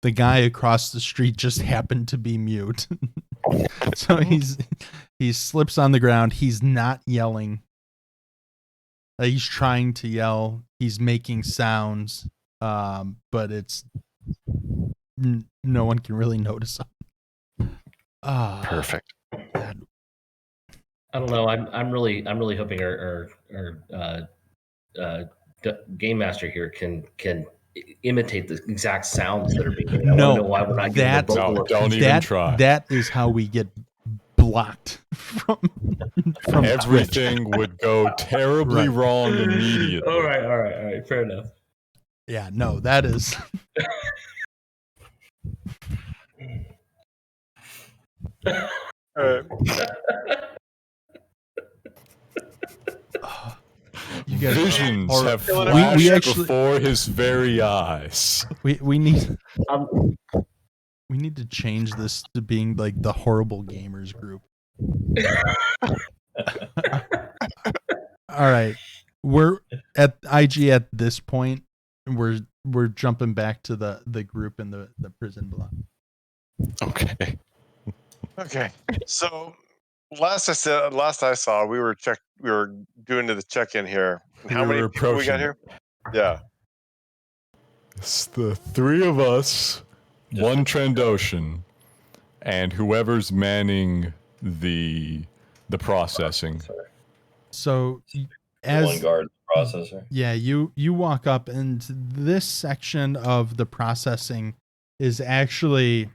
S2: The guy across the street just happened to be mute. So he slips on the ground. He's not yelling. He's trying to yell. He's making sounds, but it's no one can really notice him.
S6: Perfect.
S2: God.
S5: I don't know. I'm really hoping our game master here can imitate the exact sounds that are being made. I want to know why we're not getting the
S2: that's-
S5: vocal.
S4: No, don't even try.
S2: That is how we get blocked from Twitch.
S4: Everything would go terribly
S2: Right.
S4: wrong immediately.
S5: All right. Fair enough.
S2: Yeah, no, that is. You guys are
S4: Visions
S2: horrible.
S4: have
S1: We
S4: flashed
S2: actually-
S4: before his very eyes.
S2: We need
S5: Um,
S2: we need to change this to being like the horrible gamers group. All right, we're at IG at this point. We're jumping back to the group in the prison block.
S6: Okay.
S1: Okay. So last I saw, we were doing the check-in here. How
S4: We
S1: many
S4: were
S1: people we got here? Yeah.
S4: It's the three of us, one Trandoshan, and whoever's manning the processing.
S2: So
S3: One
S2: as
S3: guard processor.
S2: yeah, you walk up, and this section of the processing is actually,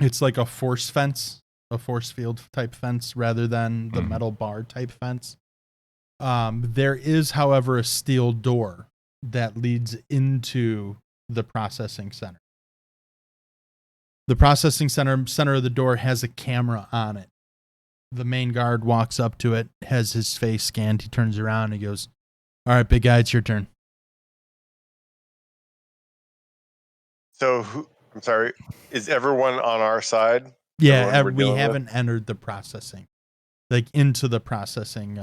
S2: it's like a force fence, a force field type fence, rather than the metal bar type fence. There is, however, a steel door that leads into the processing center. The processing center of the door has a camera on it. The main guard walks up to it, has his face scanned. He turns around and he goes, "All right, big guy, it's your turn."
S1: So I'm sorry. Is everyone on our side?
S2: Yeah,
S1: Everyone we're
S2: we
S1: dealing with?
S2: haven't entered the processing, like into the processing,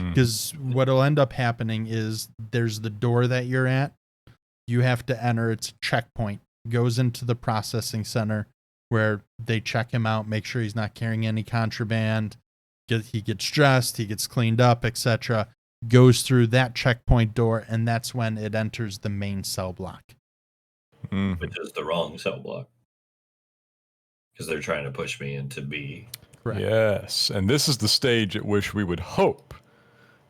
S2: because what'll end up happening is there's the door that you're at. You have to enter. It's a checkpoint. Goes into the processing center where they check him out, make sure he's not carrying any contraband. He gets dressed, he gets cleaned up, etc. Goes through that checkpoint door, and that's when it enters the main cell block.
S3: Which is the wrong cell block. Because they're trying to push me into B.
S2: Correct.
S4: Yes, and this is the stage at which we would hope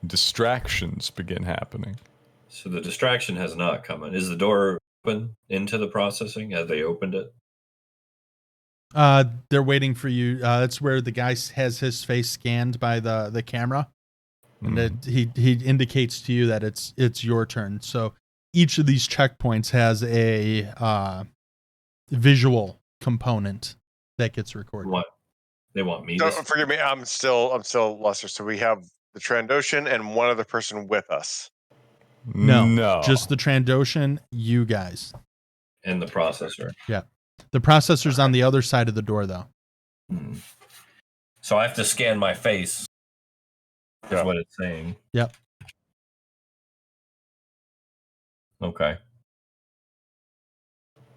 S4: distractions begin happening.
S3: So the distraction has not come in. Is the door open into the processing? Have they opened it?
S2: They're waiting for you. That's where the guy has his face scanned by the camera, and he indicates to you that it's your turn. So each of these checkpoints has a visual component that gets recorded.
S3: What? They want me
S1: So,
S3: to...
S1: forgive me. I'm still Lester. So we have the Trandoshan and one other person with us.
S2: No, just the Trandoshan, you guys.
S3: And the processor.
S2: Yeah. The processor's on the other side of the door, though.
S3: So I have to scan my face. Is what it's saying.
S2: Yep.
S3: Okay.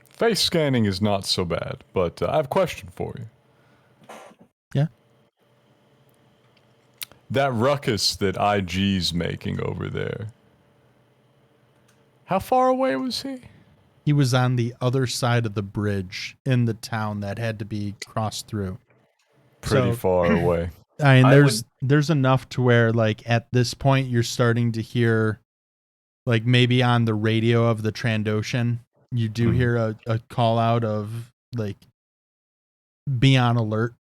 S4: Face scanning is not so bad, but I have a question for you.
S2: Yeah.
S4: That ruckus that IG's making over there, how far away was he?
S2: He was on the other side of the bridge in the town that had to be crossed through.
S4: Pretty far away.
S2: I mean, there's enough to where, like, at this point, you're starting to hear, like, maybe on the radio of the Trandoshan, you do hear a call out of, like, be on alert.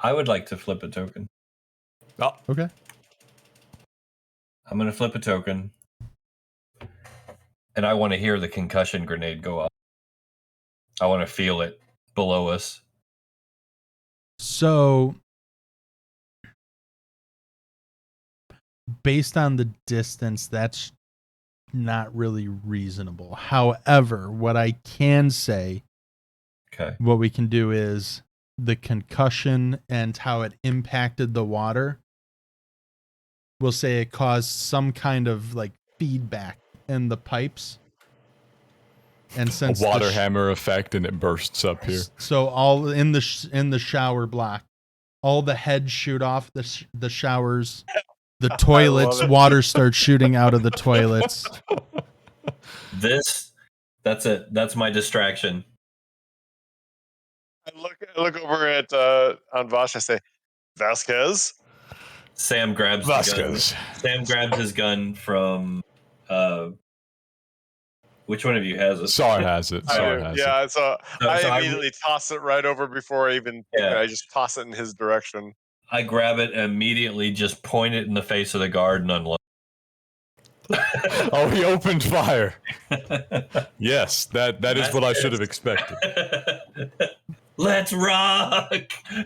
S3: I would like to flip a token.
S4: Oh,
S2: Okay.
S3: I'm going to flip a token. And I want to hear the concussion grenade go off. I want to feel it below us.
S2: So, based on the distance, that's not really reasonable. However, what I can say,
S3: Okay.
S2: what we can do is the concussion and how it impacted the water. We'll say it caused some kind of like feedback in the pipes. And
S4: a
S2: since
S4: water hammer effect, and it bursts up here.
S2: so all in the shower block, all the heads shoot off the showers, the toilets, water starts shooting out of the toilets.
S3: That's it. That's my distraction.
S1: I look over at on Vosh. I say, Vasquez.
S3: Sam grabs
S4: Vasquez.
S3: the gun. Sam grabs his gun from which one of you has it?
S4: Sar has it. Sar has it.
S1: Yeah, so I
S3: So
S1: immediately toss it right over before I even pick it. I just toss it in his direction.
S3: I grab it and immediately just point it in the face of the guard and unload.
S4: Oh, he opened fire. Yes, that is what I should have expected.
S3: Let's rock!
S1: We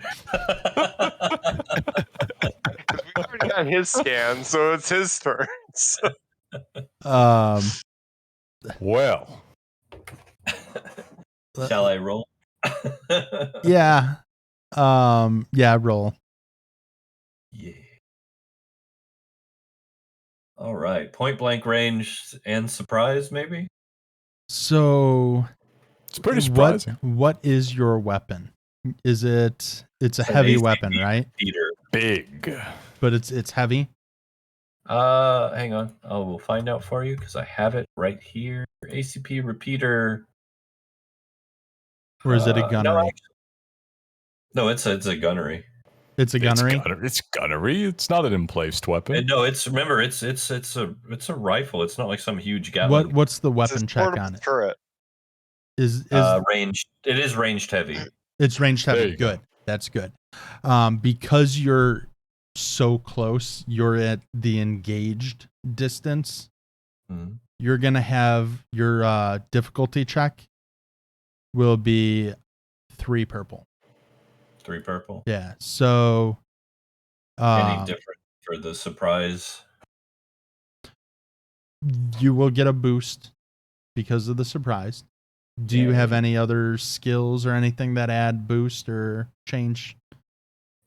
S1: already got his scan, so it's his turn.
S4: Well,
S3: Shall I roll?
S2: Yeah. Yeah, roll.
S3: Yeah. All right. Point blank range and surprise, maybe?
S2: So
S4: it's pretty surprising.
S2: What is your weapon? Is it's a heavy weapon, right?
S3: Repeater.
S4: Big.
S2: But it's heavy?
S3: Hang on. I will find out for you because I have it right here. ACP repeater.
S2: Or is it a gunnery?
S3: No, it's a gunnery.
S2: It's a gunnery.
S4: It's gunnery. It's not an emplaced weapon.
S3: And no, it's a rifle. It's not like some huge Gatling.
S2: What's the weapon check on it?
S1: Turret.
S2: Is
S3: ranged? It is ranged heavy.
S2: It's ranged heavy. Good. That's good. Because you're so close, you're at the engaged distance.
S3: Mm-hmm.
S2: You're gonna have your difficulty check will be 3 purple.
S3: 3 purple.
S2: Yeah. So
S3: any different for the surprise?
S2: You will get a boost because of the surprise. Do you have any other skills or anything that add boost or change?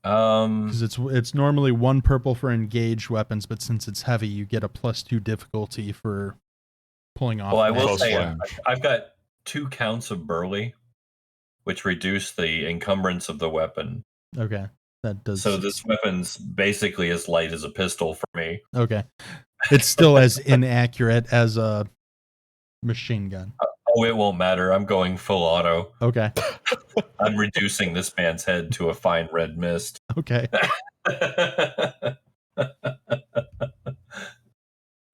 S2: Because it's normally 1 purple for engaged weapons, but since it's heavy, you get a +2 difficulty for pulling off.
S3: Well, I will say I've got 2 counts of burly, which reduce the encumbrance of the weapon.
S2: Okay, that does.
S3: So this weapon's basically as light as a pistol for me.
S2: Okay, it's still as inaccurate as a machine gun.
S3: Oh, it won't matter. I'm going full auto.
S2: Okay.
S3: I'm reducing this man's head to a fine red mist.
S2: Okay.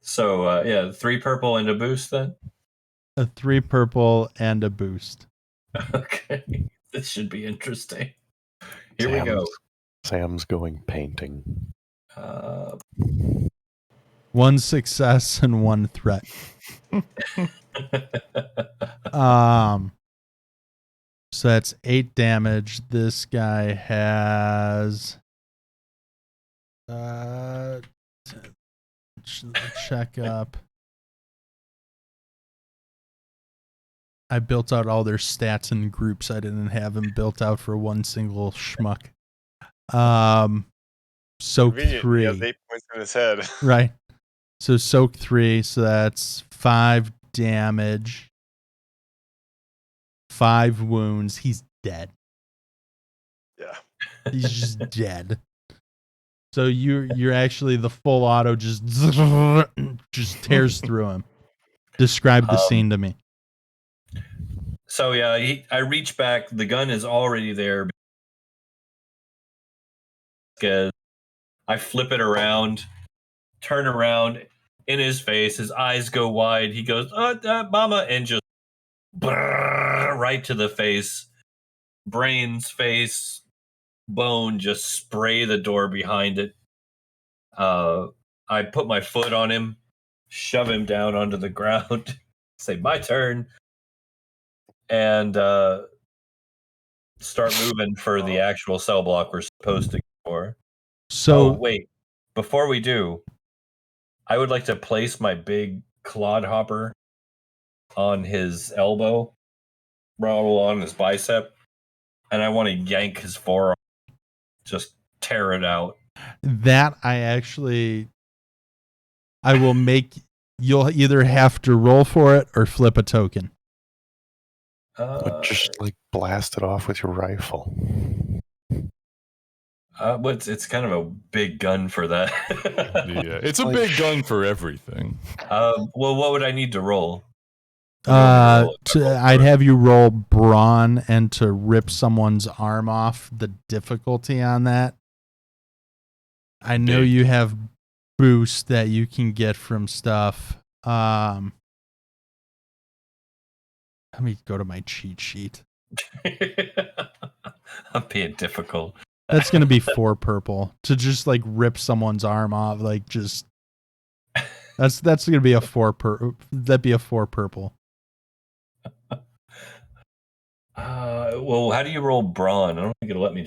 S3: So, 3 purple and a boost then?
S2: A 3 purple and a boost.
S3: Okay. This should be interesting. Here we go.
S6: Sam's going painting.
S2: 1 success and 1 threat. So that's 8 damage. This guy has check up. I built out all their stats in groups. I didn't have them built out for one single schmuck. Soak 3.
S1: He has 8 points in his head.
S2: Right. So soak 3, so that's 5 damage. 5 wounds. He's dead.
S1: Yeah.
S2: He's just dead. So you're actually the full auto just tears through him. Describe the scene to me.
S3: So I reach back. The gun is already there. I flip it around, turn around in his face. His eyes go wide. He goes, "Mama," and just right to the face. Brains, face, bone just spray the door behind it. I put my foot on him, shove him down onto the ground, say my turn, and start moving for the actual cell block we're supposed to go for.
S2: So
S3: Wait, before we do, I would like to place my big clodhopper on his elbow, roll on his bicep, and I want to yank his forearm, just tear it out.
S2: that I will make. You'll either have to roll for it or flip a token.
S6: Just like blast it off with your rifle.
S3: It's kind of a big gun for that.
S4: Yeah, it's a big gun for everything.
S3: Well, what would I need to roll?
S2: I'd have you roll brawn, and to rip someone's arm off, the difficulty on that. I know
S4: Big.
S2: you have boost that you can get from stuff. Let me go to my cheat sheet.
S3: I'm being difficult.
S2: That's going to be 4 purple to just like rip someone's arm off. Like just that's going to be a 4 that'd be a 4 purple.
S3: Well, how do you roll brawn? I don't think it'll let me.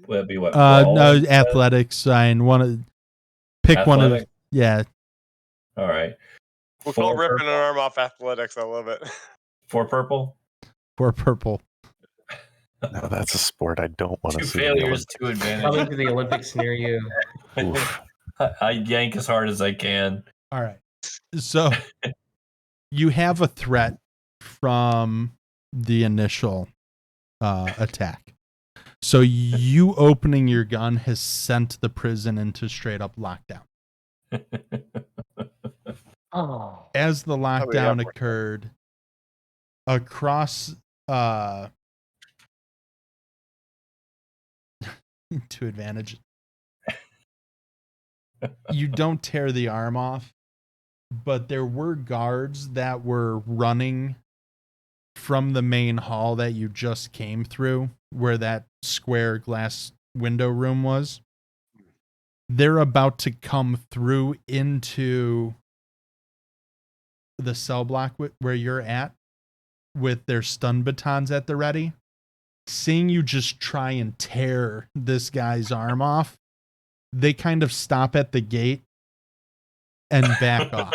S3: Would it be what? Brawl?
S2: No, athletics sign. Pick one of. Yeah.
S3: All right.
S1: We'll call ripping an arm off athletics. I love it.
S3: 4 purple.
S2: 4 purple.
S6: No, that's a sport I don't want to
S3: 2
S6: see.
S3: failures, 2 advantages.
S5: Coming to the Olympics near you.
S6: Oof.
S3: I yank as hard as I can.
S2: All right. So you have a threat from the initial attack. So you opening your gun has sent the prison into straight up lockdown. As the lockdown occurred, across 2 advantage. You don't tear the arm off, but there were guards that were running from the main hall that you just came through, where that square glass window room was. They're about to come through into the cell block where you're at with their stun batons at the ready. Seeing you just try and tear this guy's arm off, they kind of stop at the gate and back off.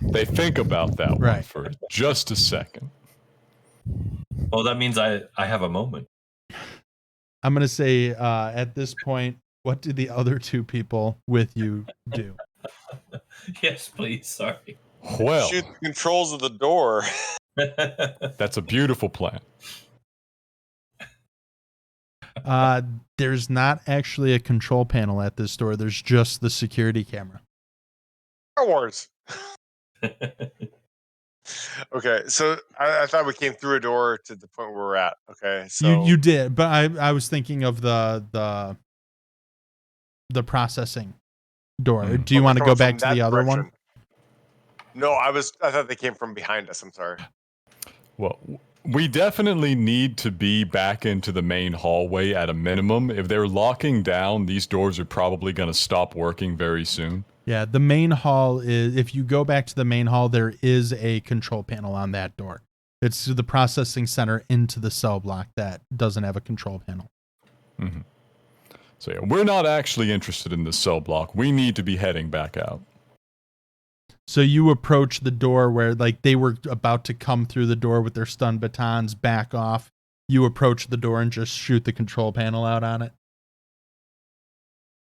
S4: They think about that one
S2: Right.
S4: for just a second.
S3: Well, that means I have a moment.
S2: I'm going to say at this point, what did the other 2 people with you do?
S3: Yes, please. Sorry.
S4: Well,
S1: Shoot the controls of the door.
S4: that's a beautiful plan.
S2: There's not actually a control panel at this door. There's just the security camera.
S1: Star Wars. Okay, so I thought we came through a door to the point where we're at. Okay, so
S2: You did, but I was thinking of the processing door. Do you want to go back to the other one?
S1: No, I thought they came from behind us. I'm sorry.
S4: Well, we definitely need to be back into the main hallway at a minimum. If they're locking down, these doors are probably going to stop working very soon.
S2: Yeah, the main hall is, if you go back to the main hall, there is a control panel on that door. It's the processing center into the cell block that doesn't have a control panel.
S4: Mm-hmm. So yeah, we're not actually interested in this cell block. We need to be heading back out.
S2: So you approach the door where like they were about to come through the door with their stun batons, back off. You approach the door and just shoot the control panel out on it.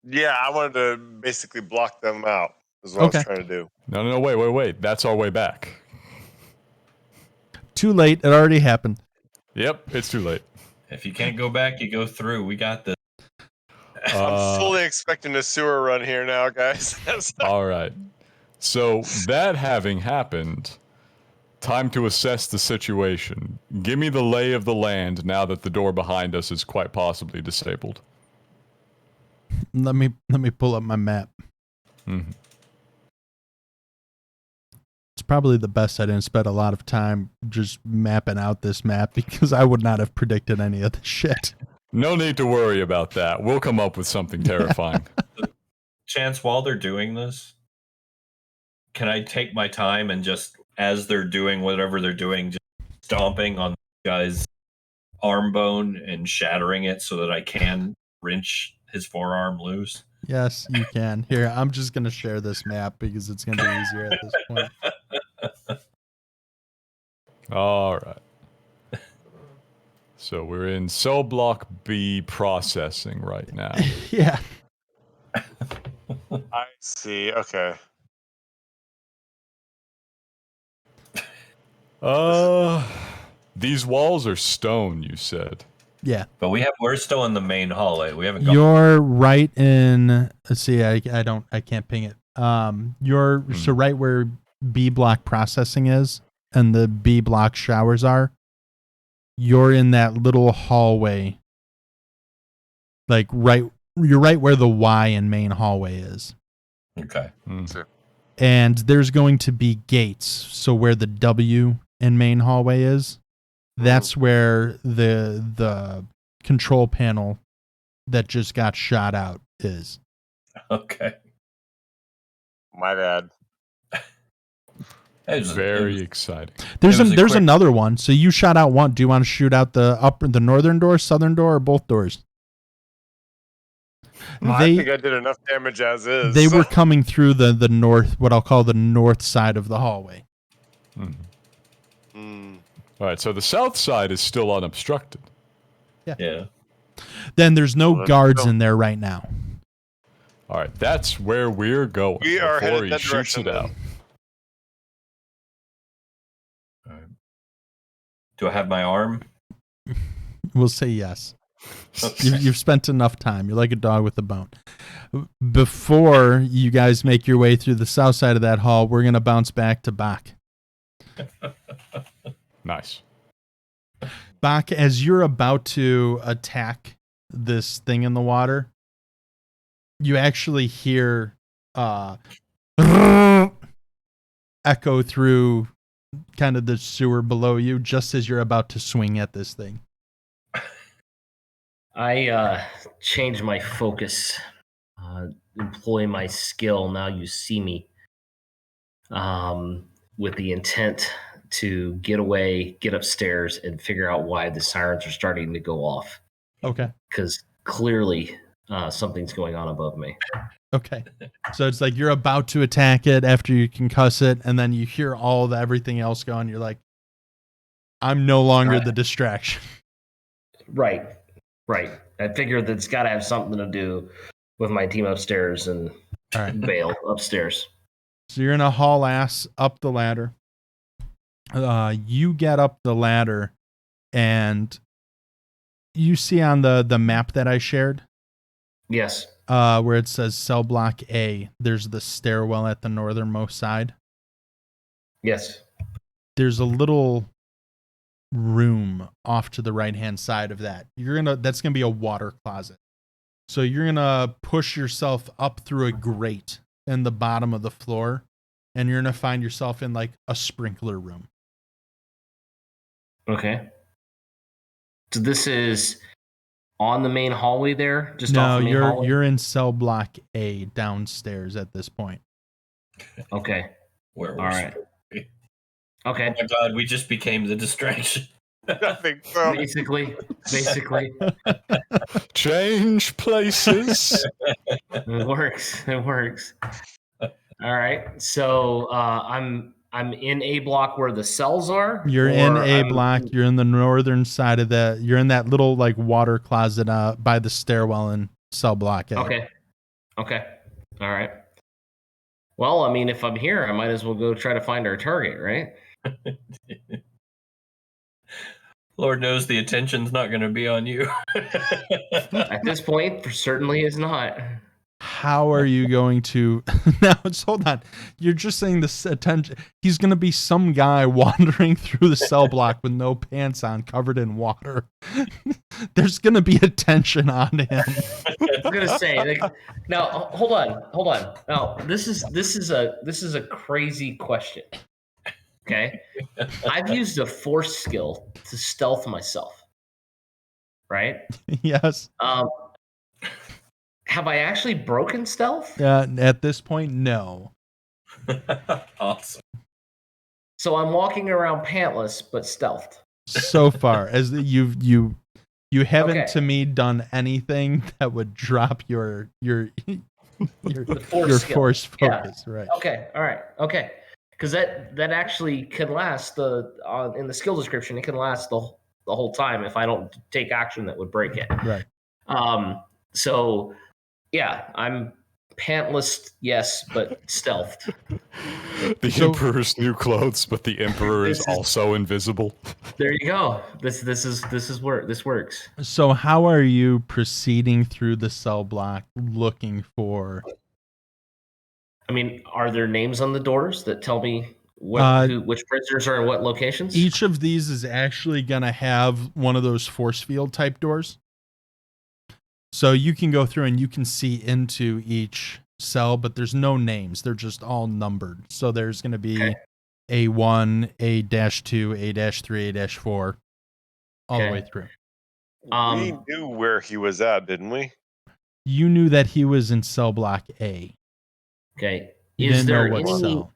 S1: Yeah, I wanted to basically block them out. Is what I was trying to do.
S4: No, wait. That's our way back.
S2: Too late. It already happened.
S4: Yep, it's too late.
S3: If you can't go back, you go through. We got this.
S1: I'm fully expecting a sewer run here now, guys.
S4: All right. So that having happened, time to assess the situation. Give me the lay of the land now that the door behind us is quite possibly disabled.
S2: Let me pull up my map.
S4: Mm-hmm.
S2: It's probably the best I didn't spend a lot of time just mapping out this map because I would not have predicted any of this shit.
S4: No need to worry about that. We'll come up with something terrifying.
S3: Chance, while they're doing this, can I take my time and just, as they're doing whatever they're doing, just stomping on the guy's arm bone and shattering it so that I can wrench his forearm loose?
S2: Yes, you can. Here, I'm just going to share this map because it's going to be easier at this point.
S4: All right. So we're in cell block B processing right now.
S2: Yeah.
S1: I see. Okay.
S4: These walls are stone, you said.
S2: Yeah.
S3: But we're still in the main hallway. We haven't gone.
S2: You're right in, let's see, I can't ping it. You're so right where B block processing is and the B block showers are. You're in that little hallway. Like you're right where the Y in main hallway is.
S3: Okay.
S2: And there's going to be gates. So where the W in main hallway is, that's where the control panel that just got shot out is.
S3: Okay.
S1: My bad.
S4: Very exciting.
S2: There's
S3: It was a
S2: there's
S3: quick-
S2: another one. So you shot out one. Do you want to shoot out the northern door, southern door, or both doors?
S1: I think I did enough damage as is.
S2: They were coming through the north, what I'll call the north side of the hallway.
S4: All right, so the south side is still unobstructed.
S3: Yeah.
S2: Then there's no
S1: Well,
S2: guards in there right now.
S4: All right, that's where we're going
S1: We are
S4: before
S1: headed
S4: he
S1: that
S4: shoots
S1: direction.
S4: it out.
S3: All right. Do I have my arm?
S2: We'll say yes.
S3: Okay.
S2: You've spent enough time. You're like a dog with a bone. Before you guys make your way through the south side of that hall, we're going to bounce back to Bach.
S4: Nice.
S2: Bach, as you're about to attack this thing in the water, you actually hear echo through kind of the sewer below you just as you're about to swing at this thing.
S5: I change my focus, employ my skill. Now you see me, with the intent to get away, get upstairs, and figure out why the sirens are starting to go off.
S2: Okay.
S5: Because clearly something's going on above me.
S2: Okay. So it's like you're about to attack it after you concuss it, and then you hear all the everything else going. You're like, I'm no longer the distraction.
S5: Right. I figure that it's got to have something to do with my team upstairs and
S2: All right.
S5: bail upstairs.
S2: So you're in a haul ass up the ladder. You get up the ladder, and you see on the map that I shared,
S5: Yes.
S2: where it says cell block A, there's the stairwell at the northernmost side.
S5: Yes.
S2: There's a little room off to the right hand side of that. That's gonna be a water closet. So you're gonna push yourself up through a grate in the bottom of the floor, and you're gonna find yourself in like a sprinkler room.
S5: Okay. So this is on the main hallway there? Just
S2: No,
S5: off the main hallway?
S2: you're in cell block A downstairs at this point.
S5: Okay.
S3: Where
S5: All right. Okay.
S3: Oh my god, we just became the distraction.
S1: I think so.
S5: Basically.
S4: Change places.
S5: It works. All right. So I'm in A block where the cells are.
S2: You're in
S5: or
S2: A
S5: I'm-
S2: block. You're in the northern side of that. You're in that little like water closet by the stairwell in cell block A.
S5: Okay. All right. Well, I mean, if I'm here, I might as well go try to find our target, right?
S3: Lord knows the attention's not going to be on you.
S5: At this point, certainly is not.
S2: How are you going to now? Hold on. You're just saying this attention. He's going to be some guy wandering through the cell block with no pants on, covered in water. There's going to be attention on him.
S5: I was gonna say. Now, hold on. Now, this is a crazy question. Okay, I've used a force skill to stealth myself. right?
S2: Yes.
S5: Have I actually broken stealth?
S2: At this point, no.
S3: Awesome.
S5: So I'm walking around pantless but stealthed.
S2: So far, as you haven't
S5: Okay.
S2: to me done anything that would drop your
S5: The force
S2: your
S5: skill.
S2: force
S5: Yeah.
S2: focus, right?
S5: Okay. All right. Okay. Because that actually can last in the skill description. It can last the whole time if I don't take action that would break it.
S2: Right.
S5: So yeah, I'm pantless, yes, but stealthed.
S4: The Emperor's new clothes, but the Emperor is
S5: This is-
S4: also invisible.
S5: There you go. This works.
S2: So how are you proceeding through the cell block looking for?
S5: I mean, are there names on the doors that tell me which prisoners are in what locations?
S2: Each of these is actually gonna have one of those force field type doors. So you can go through and you can see into each cell, but there's no names. They're just all numbered. So there's going to be A1, A-2, A-3, A-4, all the way through.
S1: We knew where he was at, didn't we?
S2: You knew that he was in cell block A.
S5: Okay.
S2: You didn't know what cell.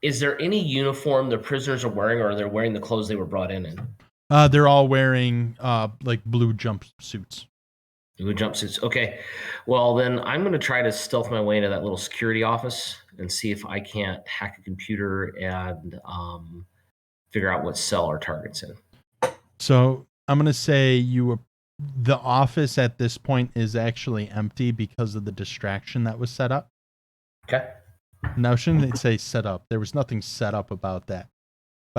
S5: Is there any uniform the prisoners are wearing, or are they wearing the clothes they were brought in?
S2: They're all wearing like blue jumpsuits.
S5: Blue jumpsuits. Okay. Well, then I'm going to try to stealth my way into that little security office and see if I can't hack a computer and figure out what cell our target's in.
S2: So I'm going to say the office at this point is actually empty because of the distraction that was set up.
S5: Okay.
S2: Now, shouldn't they say set up? There was nothing set up about that.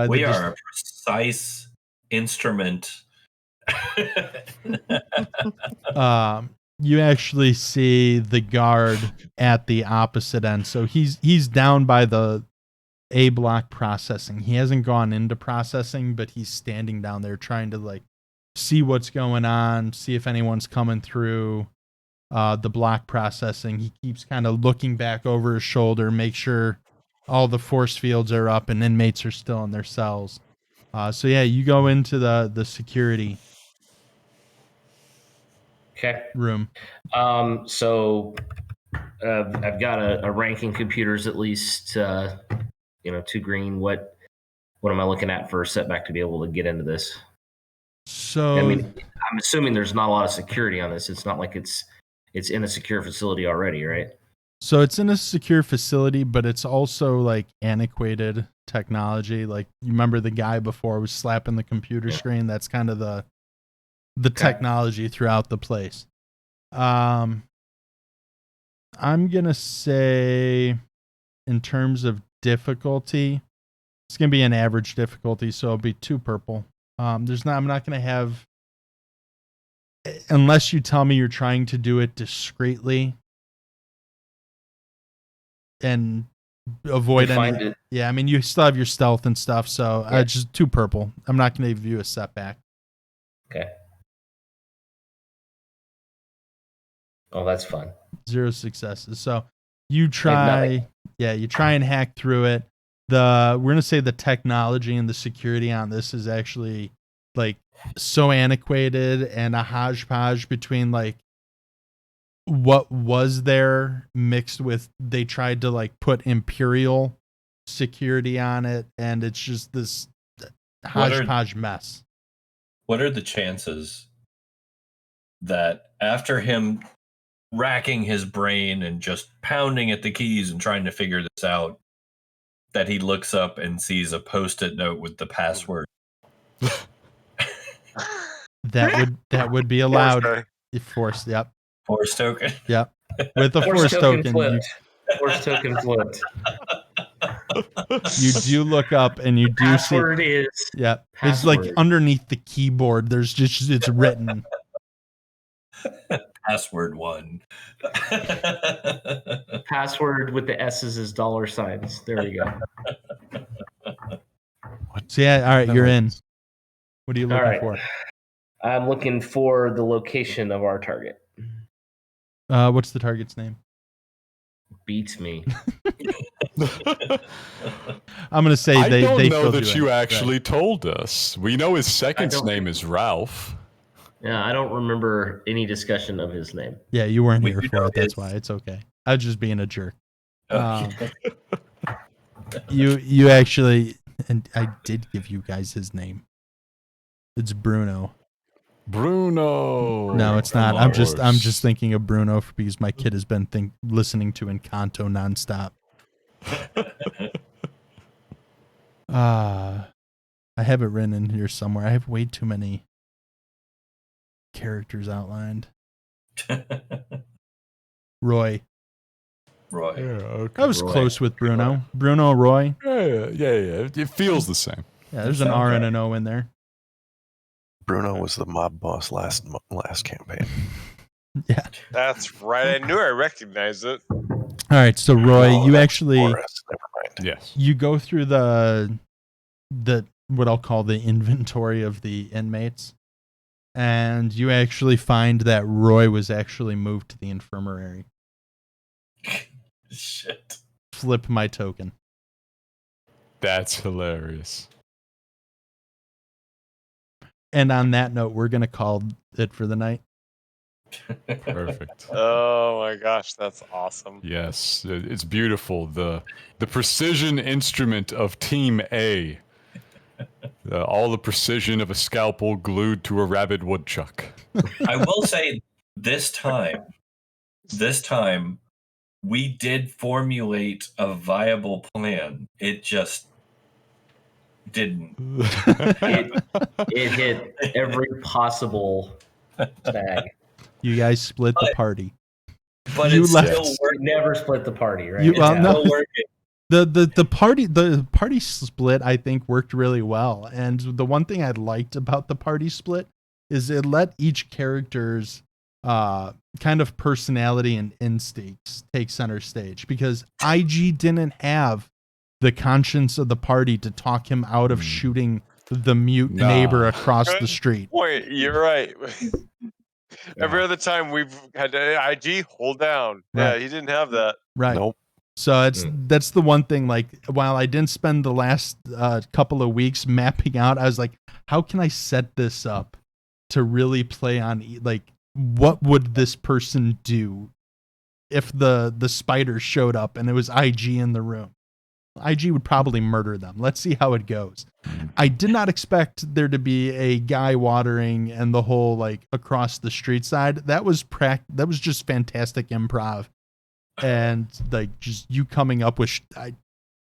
S3: We are a precise instrument.
S2: You actually see the guard at the opposite end. So he's down by the A block processing. He hasn't gone into processing, but he's standing down there trying to like see what's going on, see if anyone's coming through the block processing. He keeps kind of looking back over his shoulder, make sure all the force fields are up and inmates are still in their cells. So yeah, you go into the security room.
S5: So I've got a ranking computers at least, 2 green. What am I looking at for a setback to be able to get into this?
S2: So
S5: I mean, I'm assuming there's not a lot of security on this. It's not like it's in a secure facility already, right?
S2: So it's in a secure facility, but it's also like antiquated technology. Like you remember the guy before was slapping the computer screen. That's kind of the technology throughout the place. I'm gonna say, in terms of difficulty, it's gonna be an average difficulty, so it'll be 2 purple. I'm not gonna have, unless you tell me you're trying to do it discreetly and avoid any. Yeah, I mean you still have your stealth and stuff, so just 2 purple. I'm not gonna give you a setback.
S5: Okay. Oh, that's fun.
S2: 0 successes. So you try, you try and hack through it. We're gonna say the technology and the security on this is actually like so antiquated and a hodgepodge between like what was there mixed with they tried to like put imperial security on it, and it's just this hodgepodge mess.
S3: What are the chances that after him racking his brain and just pounding at the keys and trying to figure this out, that he looks up and sees a Post-it note with the password?
S2: That would be allowed. Force, yep.
S3: Force token.
S2: Yep. With the force token,
S5: force token flipped.
S2: You do look up and you do
S5: password
S2: see.
S5: Is
S2: yep.
S5: Password.
S2: It's like underneath the keyboard. There's just it's written.
S3: Password 1.
S5: Password with the S's is $signs. There we go.
S2: So yeah, all right, you're in. What are you looking for?
S5: I'm looking for the location of our target.
S2: What's the target's name?
S5: Beats me.
S2: I'm gonna say
S4: they
S2: know
S4: that you actually told us. We know his second name is Ralph.
S5: Yeah, I don't remember any discussion of his name.
S2: Yeah, you weren't
S3: We
S2: here
S3: do
S2: for
S3: know
S2: it. That's
S3: his-
S2: why it's okay. I was just being a jerk.
S3: Okay.
S2: You actually, and I did give you guys his name. It's Bruno.
S4: Bruno.
S2: No, it's
S3: Come
S2: not.
S3: on.
S2: I'm just thinking of Bruno because my kid has been listening to Encanto nonstop. I have it written in here somewhere. I have way too many characters outlined. Roy.
S3: Roy.
S4: Yeah, okay.
S2: I was
S5: Roy.
S2: close with Bruno. Bruno, Roy.
S4: Yeah. It feels the same.
S2: Yeah, there's
S3: That
S2: an R
S3: sounds
S2: and
S3: right.
S2: an O in there.
S6: Bruno was the mob boss last campaign.
S2: Yeah.
S1: That's right. I knew I recognized it.
S2: All right. So Roy,
S6: Oh,
S2: you
S6: that's
S2: actually
S6: Forrest. Never mind.
S4: Yes.
S2: you go through the what I'll call the inventory of the inmates, and you actually find that Roy was actually moved to the infirmary.
S3: Shit.
S2: Flip my token.
S4: That's hilarious.
S2: And on that note, we're gonna call it for the night.
S4: Perfect.
S1: Oh my gosh, that's awesome.
S4: Yes, it's beautiful. The precision instrument of Team A. All the precision of a scalpel glued to a rabid woodchuck.
S3: I will say this time, we did formulate a viable plan. It just didn't.
S5: It hit every possible tag.
S2: You guys split the party.
S3: But
S2: You
S3: it's
S2: left-
S3: still
S5: We
S3: working.
S5: never split the party, right?
S2: You- well,
S3: It's
S2: no.
S3: still working.
S2: The party split I think worked really well, and the one thing I liked about the party split is it let each character's kind of personality and instincts take center stage, because IG didn't have the conscience of the party to talk him out of shooting the mute
S4: Nah.
S2: neighbor across the
S1: Good
S2: street.
S1: point. You're right. Every other time we've had IG hold down. Yeah,
S2: Right.
S1: he didn't have that.
S2: Right.
S6: Nope.
S2: So that's the one thing. Like, while I didn't spend the last couple of weeks mapping out, I was like, how can I set this up to really play on? Like, what would this person do if the spider showed up and it was IG in the room? IG would probably murder them. Let's see how it goes. I did not expect there to be a guy watering and the whole like across the street side. That was just fantastic improv. And like just you coming up with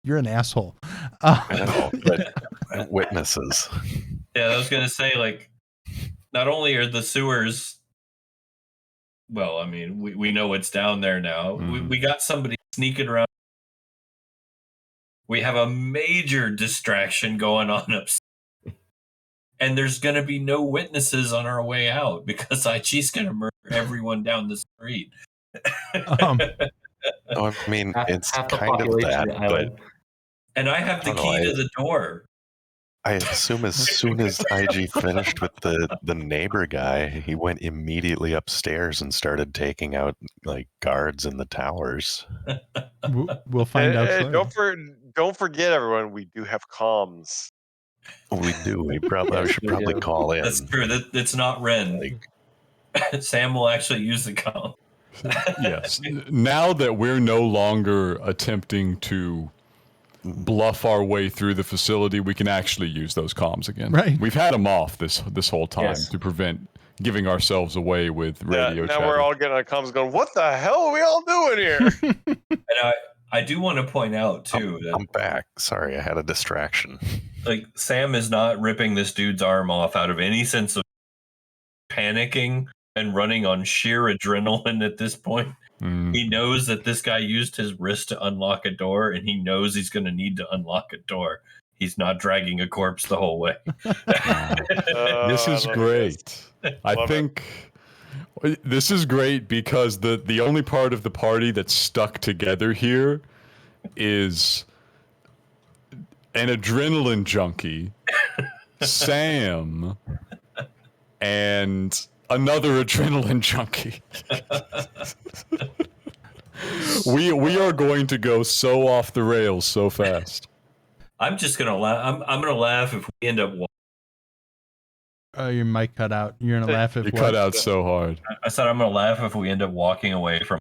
S2: you're an asshole.
S6: I know, but witnesses.
S3: Yeah, I was gonna say, like, not only are the sewers, well, I mean, we know it's down there now. We got somebody sneaking around. We have a major distraction going on upstairs. And there's gonna be no witnesses on our way out because IG's gonna murder everyone down the street.
S2: Um,
S6: No, I mean, it's
S5: half the
S6: kind of
S5: population
S6: that,
S5: of the
S6: but
S5: island.
S3: And I have the
S6: I don't
S3: key
S6: know,
S3: to the door.
S6: I assume as soon as IG finished with the neighbor guy, he went immediately upstairs and started taking out like guards in the towers.
S2: we'll find out
S1: Hey,
S2: shortly.
S1: don't forget, everyone. We do have comms.
S6: We do. We probably
S5: Yes,
S6: should
S5: we
S6: probably
S5: do.
S6: call in.
S3: That's true. It's not Ren.
S6: Like,
S3: Sam will actually use the com.
S4: Yes. Now that we're no longer attempting to bluff our way through the facility, we can actually use those comms again.
S2: Right.
S4: We've had them off this whole time
S5: Yes.
S4: to prevent giving ourselves away with
S1: Yeah,
S4: radio
S1: now
S4: chatter.
S1: we're all getting on comms going, what the hell are we all doing here?
S3: And I do want to point out too that
S6: I'm back. Sorry, I had a distraction.
S3: like Sam is not ripping this dude's arm off out of any sense of panicking and running on sheer adrenaline at this point. He knows that this guy used his wrist to unlock a door, and he knows he's going to need to unlock a door. He's not dragging a corpse the whole way.
S4: This is
S1: I love
S4: great. I
S1: Love it.
S4: think this is great because the only part of the party that's stuck together here is an adrenaline junkie, Sam, and another adrenaline junkie. we are going to go so off the rails so fast.
S3: I'm just gonna laugh. I'm gonna laugh if we end up.
S2: Oh, your mic cut out. You're gonna laugh if
S4: You
S2: what?
S4: cut out so hard.
S3: I said I'm gonna laugh if we end up walking away from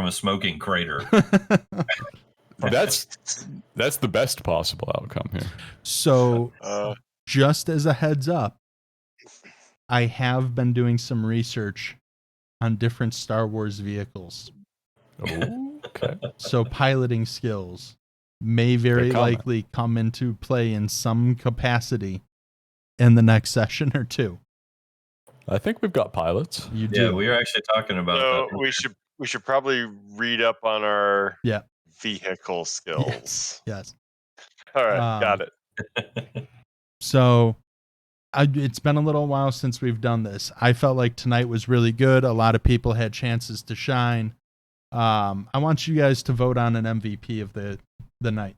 S3: a smoking crater.
S4: That's the best possible outcome here.
S2: So,
S1: Uh,
S2: just as a heads up, I have been doing some research on different Star Wars vehicles.
S4: Oh, okay.
S2: So, piloting skills may very
S4: comment.
S2: likely come into play in some capacity in the next session or two.
S4: I think we've got pilots.
S2: You
S3: Yeah,
S2: do.
S3: we were actually talking about
S1: so
S3: that.
S1: we should probably read up on our
S2: Yeah.
S1: vehicle skills.
S2: Yes.
S1: All right, got it.
S2: So, it's been a little while since we've done this. I felt like tonight was really good. A lot of people had chances to shine. I want you guys to vote on an MVP of the night.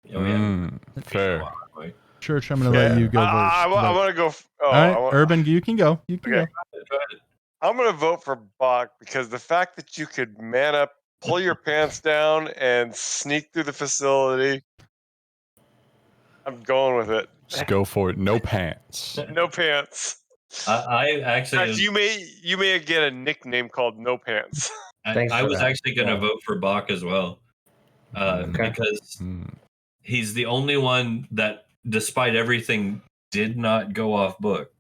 S3: Yeah, we haven't
S4: Fair.
S3: been a while, have we?
S2: Church, I'm going to let you go
S1: I
S2: first.
S1: want to go.
S2: All right, Urban, you can go. You can
S1: Okay.
S2: go.
S3: Go ahead.
S1: I'm going to vote for Bach because the fact that you could man up, pull your pants down, and sneak through the facility, I'm going with it.
S4: Just go for it. No pants.
S1: No pants.
S3: I
S1: In
S3: actually,
S1: fact, you may get a nickname called No Pants.
S5: Thanks
S3: I
S5: for
S3: was
S5: that.
S3: actually going to
S5: Yeah.
S3: vote for Bach as well,
S5: Okay.
S3: because
S4: Mm.
S3: he's the only one that, despite everything, did not go off book.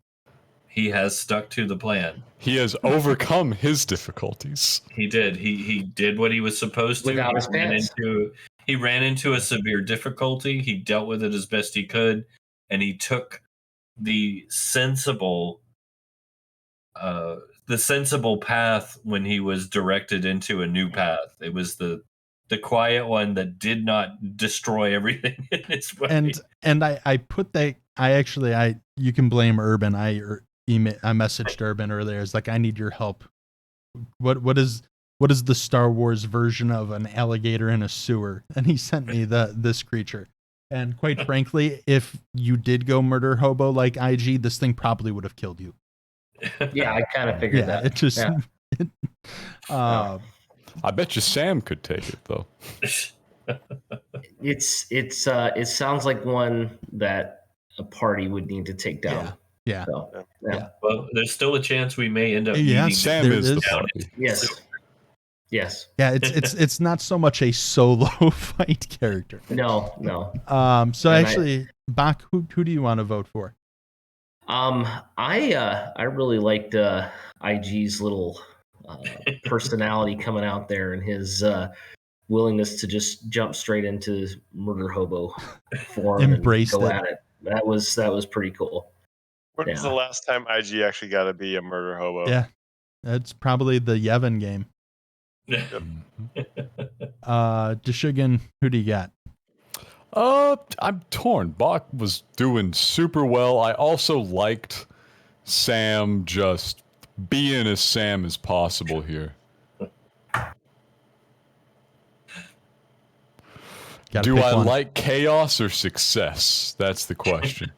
S3: He has stuck to the plan.
S4: He has overcome his difficulties.
S3: He did. He did what he was supposed to.
S5: Without his pants.
S3: He ran into a severe difficulty. He dealt with it as best he could, and he took the sensible path when he was directed into a new path. It was the quiet one that did not destroy everything in its way.
S2: And I put that, you can blame Urban. I messaged Urban earlier. It's like, I need your help. What is the Star Wars version of an alligator in a sewer? And he sent me this creature. And quite frankly, if you did go murder hobo like IG, this thing probably would have killed you.
S5: Yeah, I kind of figured that.
S2: It just
S5: Yeah.
S4: I bet you Sam could take it though.
S5: It sounds like one that a party would need to take down.
S2: Yeah.
S5: So,
S2: Yeah.
S3: Well, there's still a chance we may end up
S2: Yeah,
S3: needing
S4: Sam
S2: There
S4: is the
S2: is.
S4: party.
S5: Yes. Yes.
S2: Yeah, it's not so much a solo fight character.
S5: No.
S2: So
S5: And
S2: actually, Bach, who do you want to vote for?
S5: I really liked IG's little personality coming out there and his willingness to just jump straight into murder hobo form
S2: Embraced
S5: and go
S2: it.
S5: at it. That was pretty cool.
S1: When was the
S5: Yeah.
S1: last time IG actually got to be a murder hobo?
S2: Yeah, that's probably the Yevon game. Deshigan, who do you got?
S4: I'm torn. Bach was doing super well. I also liked Sam just being as Sam as possible here.
S2: Gotta
S4: Do
S2: pick
S4: I
S2: one.
S4: like chaos or success? That's the question.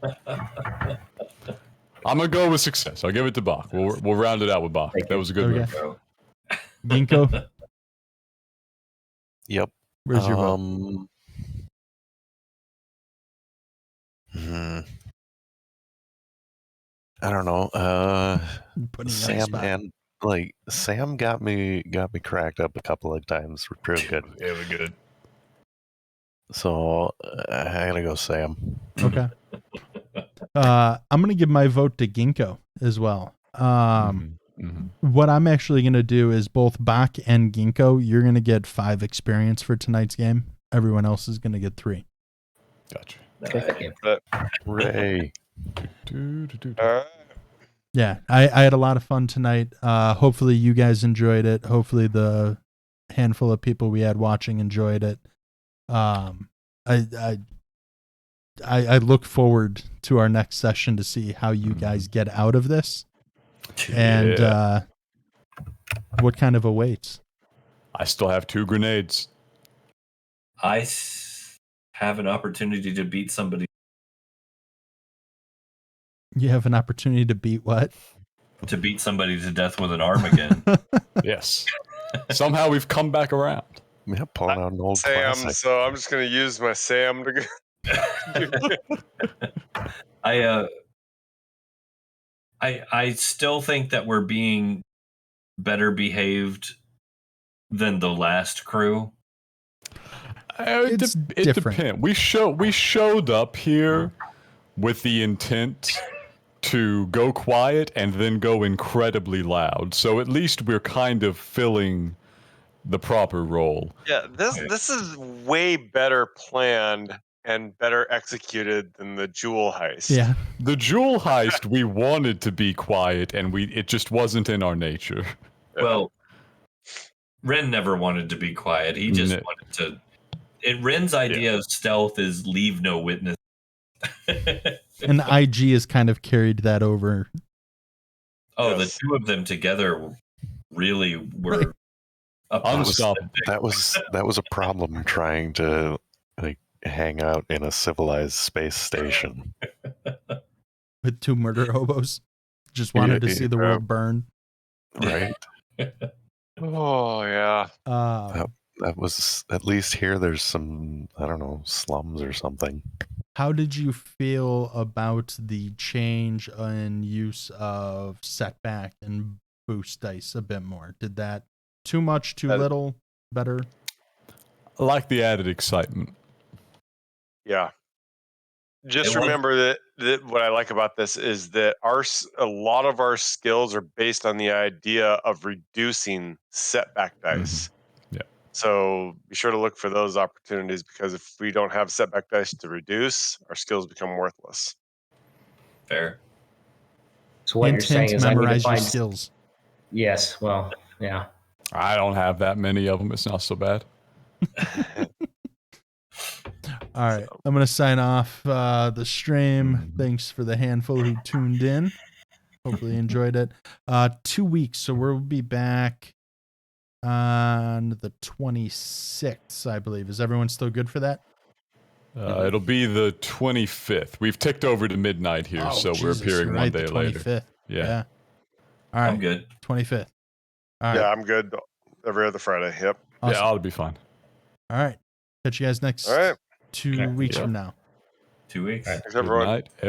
S4: I'm gonna go with success. I'll give it to Bach. We'll round it out with Bach.
S5: Thank
S4: That
S5: you.
S4: was a good
S2: Okay.
S4: move.
S2: Ginkgo,
S6: Yep.
S2: where's your vote?
S6: I don't know.
S2: Putting you on the spot.
S6: Sam got me cracked up a couple of times real good.
S4: Yeah, we're good.
S6: So I gotta go Sam.
S2: Okay. I'm gonna give my vote to Ginkgo as well. What I'm actually gonna do is both Bach and Ginkgo, you're gonna get 5 experience for tonight's game. Everyone else is gonna get 3.
S4: Gotcha.
S6: Hooray.
S1: All right.
S2: Yeah, I had a lot of fun tonight. Hopefully you guys enjoyed it. Hopefully the handful of people we had watching enjoyed it. I look forward to our next session to see how you guys get out of this and what kind of awaits.
S4: I still have 2 grenades.
S3: I have an opportunity to beat somebody.
S2: You have an opportunity to beat what?
S3: To beat somebody to death with an arm again.
S4: Yes. Somehow we've come back around.
S6: Yeah, pulling out an old
S1: Sam,
S6: classic.
S1: so I'm just going to use my Sam to go.
S3: I still think that we're being better behaved than the last crew.
S2: It's
S4: It
S2: different.
S4: depends. We showed up here with the intent to go quiet and then go incredibly loud. So at least we're kind of filling the proper role.
S1: Yeah, this is way better planned and better executed than the jewel heist.
S2: Yeah.
S4: The jewel heist, we wanted to be quiet, and it just wasn't in our nature.
S3: Well, Ren never wanted to be quiet. He just
S4: No.
S3: wanted to. Ren's idea of stealth is leave no witness.
S2: And IG has kind of carried that over.
S3: Oh,
S1: Yes.
S3: the two of them together really were
S4: Unstoppable.
S6: That was a problem trying to like hang out in a civilized space station.
S2: With two murder hobos. Just wanted to see the world burn.
S6: Right?
S1: Oh yeah.
S6: That was at least here there's some, I don't know, slums or something.
S2: How did you feel about the change in use of setback and boost dice a bit more? Did that too much, too little, better?
S4: I like the added excitement.
S1: Yeah. Just
S3: It was-
S1: remember that what I like about this is that a lot of our skills are based on the idea of reducing setback dice.
S4: Yeah.
S1: So be sure to look for those opportunities, because if we don't have setback dice to reduce, our skills become worthless.
S3: Fair.
S5: So what you're saying is I need to
S2: memorize your
S5: find
S2: skills.
S5: Yes, well, yeah.
S4: I don't have that many of them. It's not so bad.
S2: All right. I'm going to sign off the stream. Thanks for the handful who tuned in. Hopefully you enjoyed it. 2 weeks. So we'll be back on the 26th, I believe. Is everyone still good for that?
S4: It'll be the 25th. We've ticked over to midnight here, so we're appearing
S2: you're
S4: one
S2: right,
S4: day
S2: the
S4: later.
S2: 25th.
S4: Yeah.
S2: All right.
S3: I'm good.
S2: 25th. All right.
S1: Yeah, I'm good every other Friday. Yep.
S2: Awesome.
S4: Yeah, I'll be fine.
S2: All right. Catch you guys next
S1: All right.
S2: 2 weeks from now.
S3: 2 weeks.
S1: Thanks,
S4: Good
S1: everyone.
S4: night, everyone.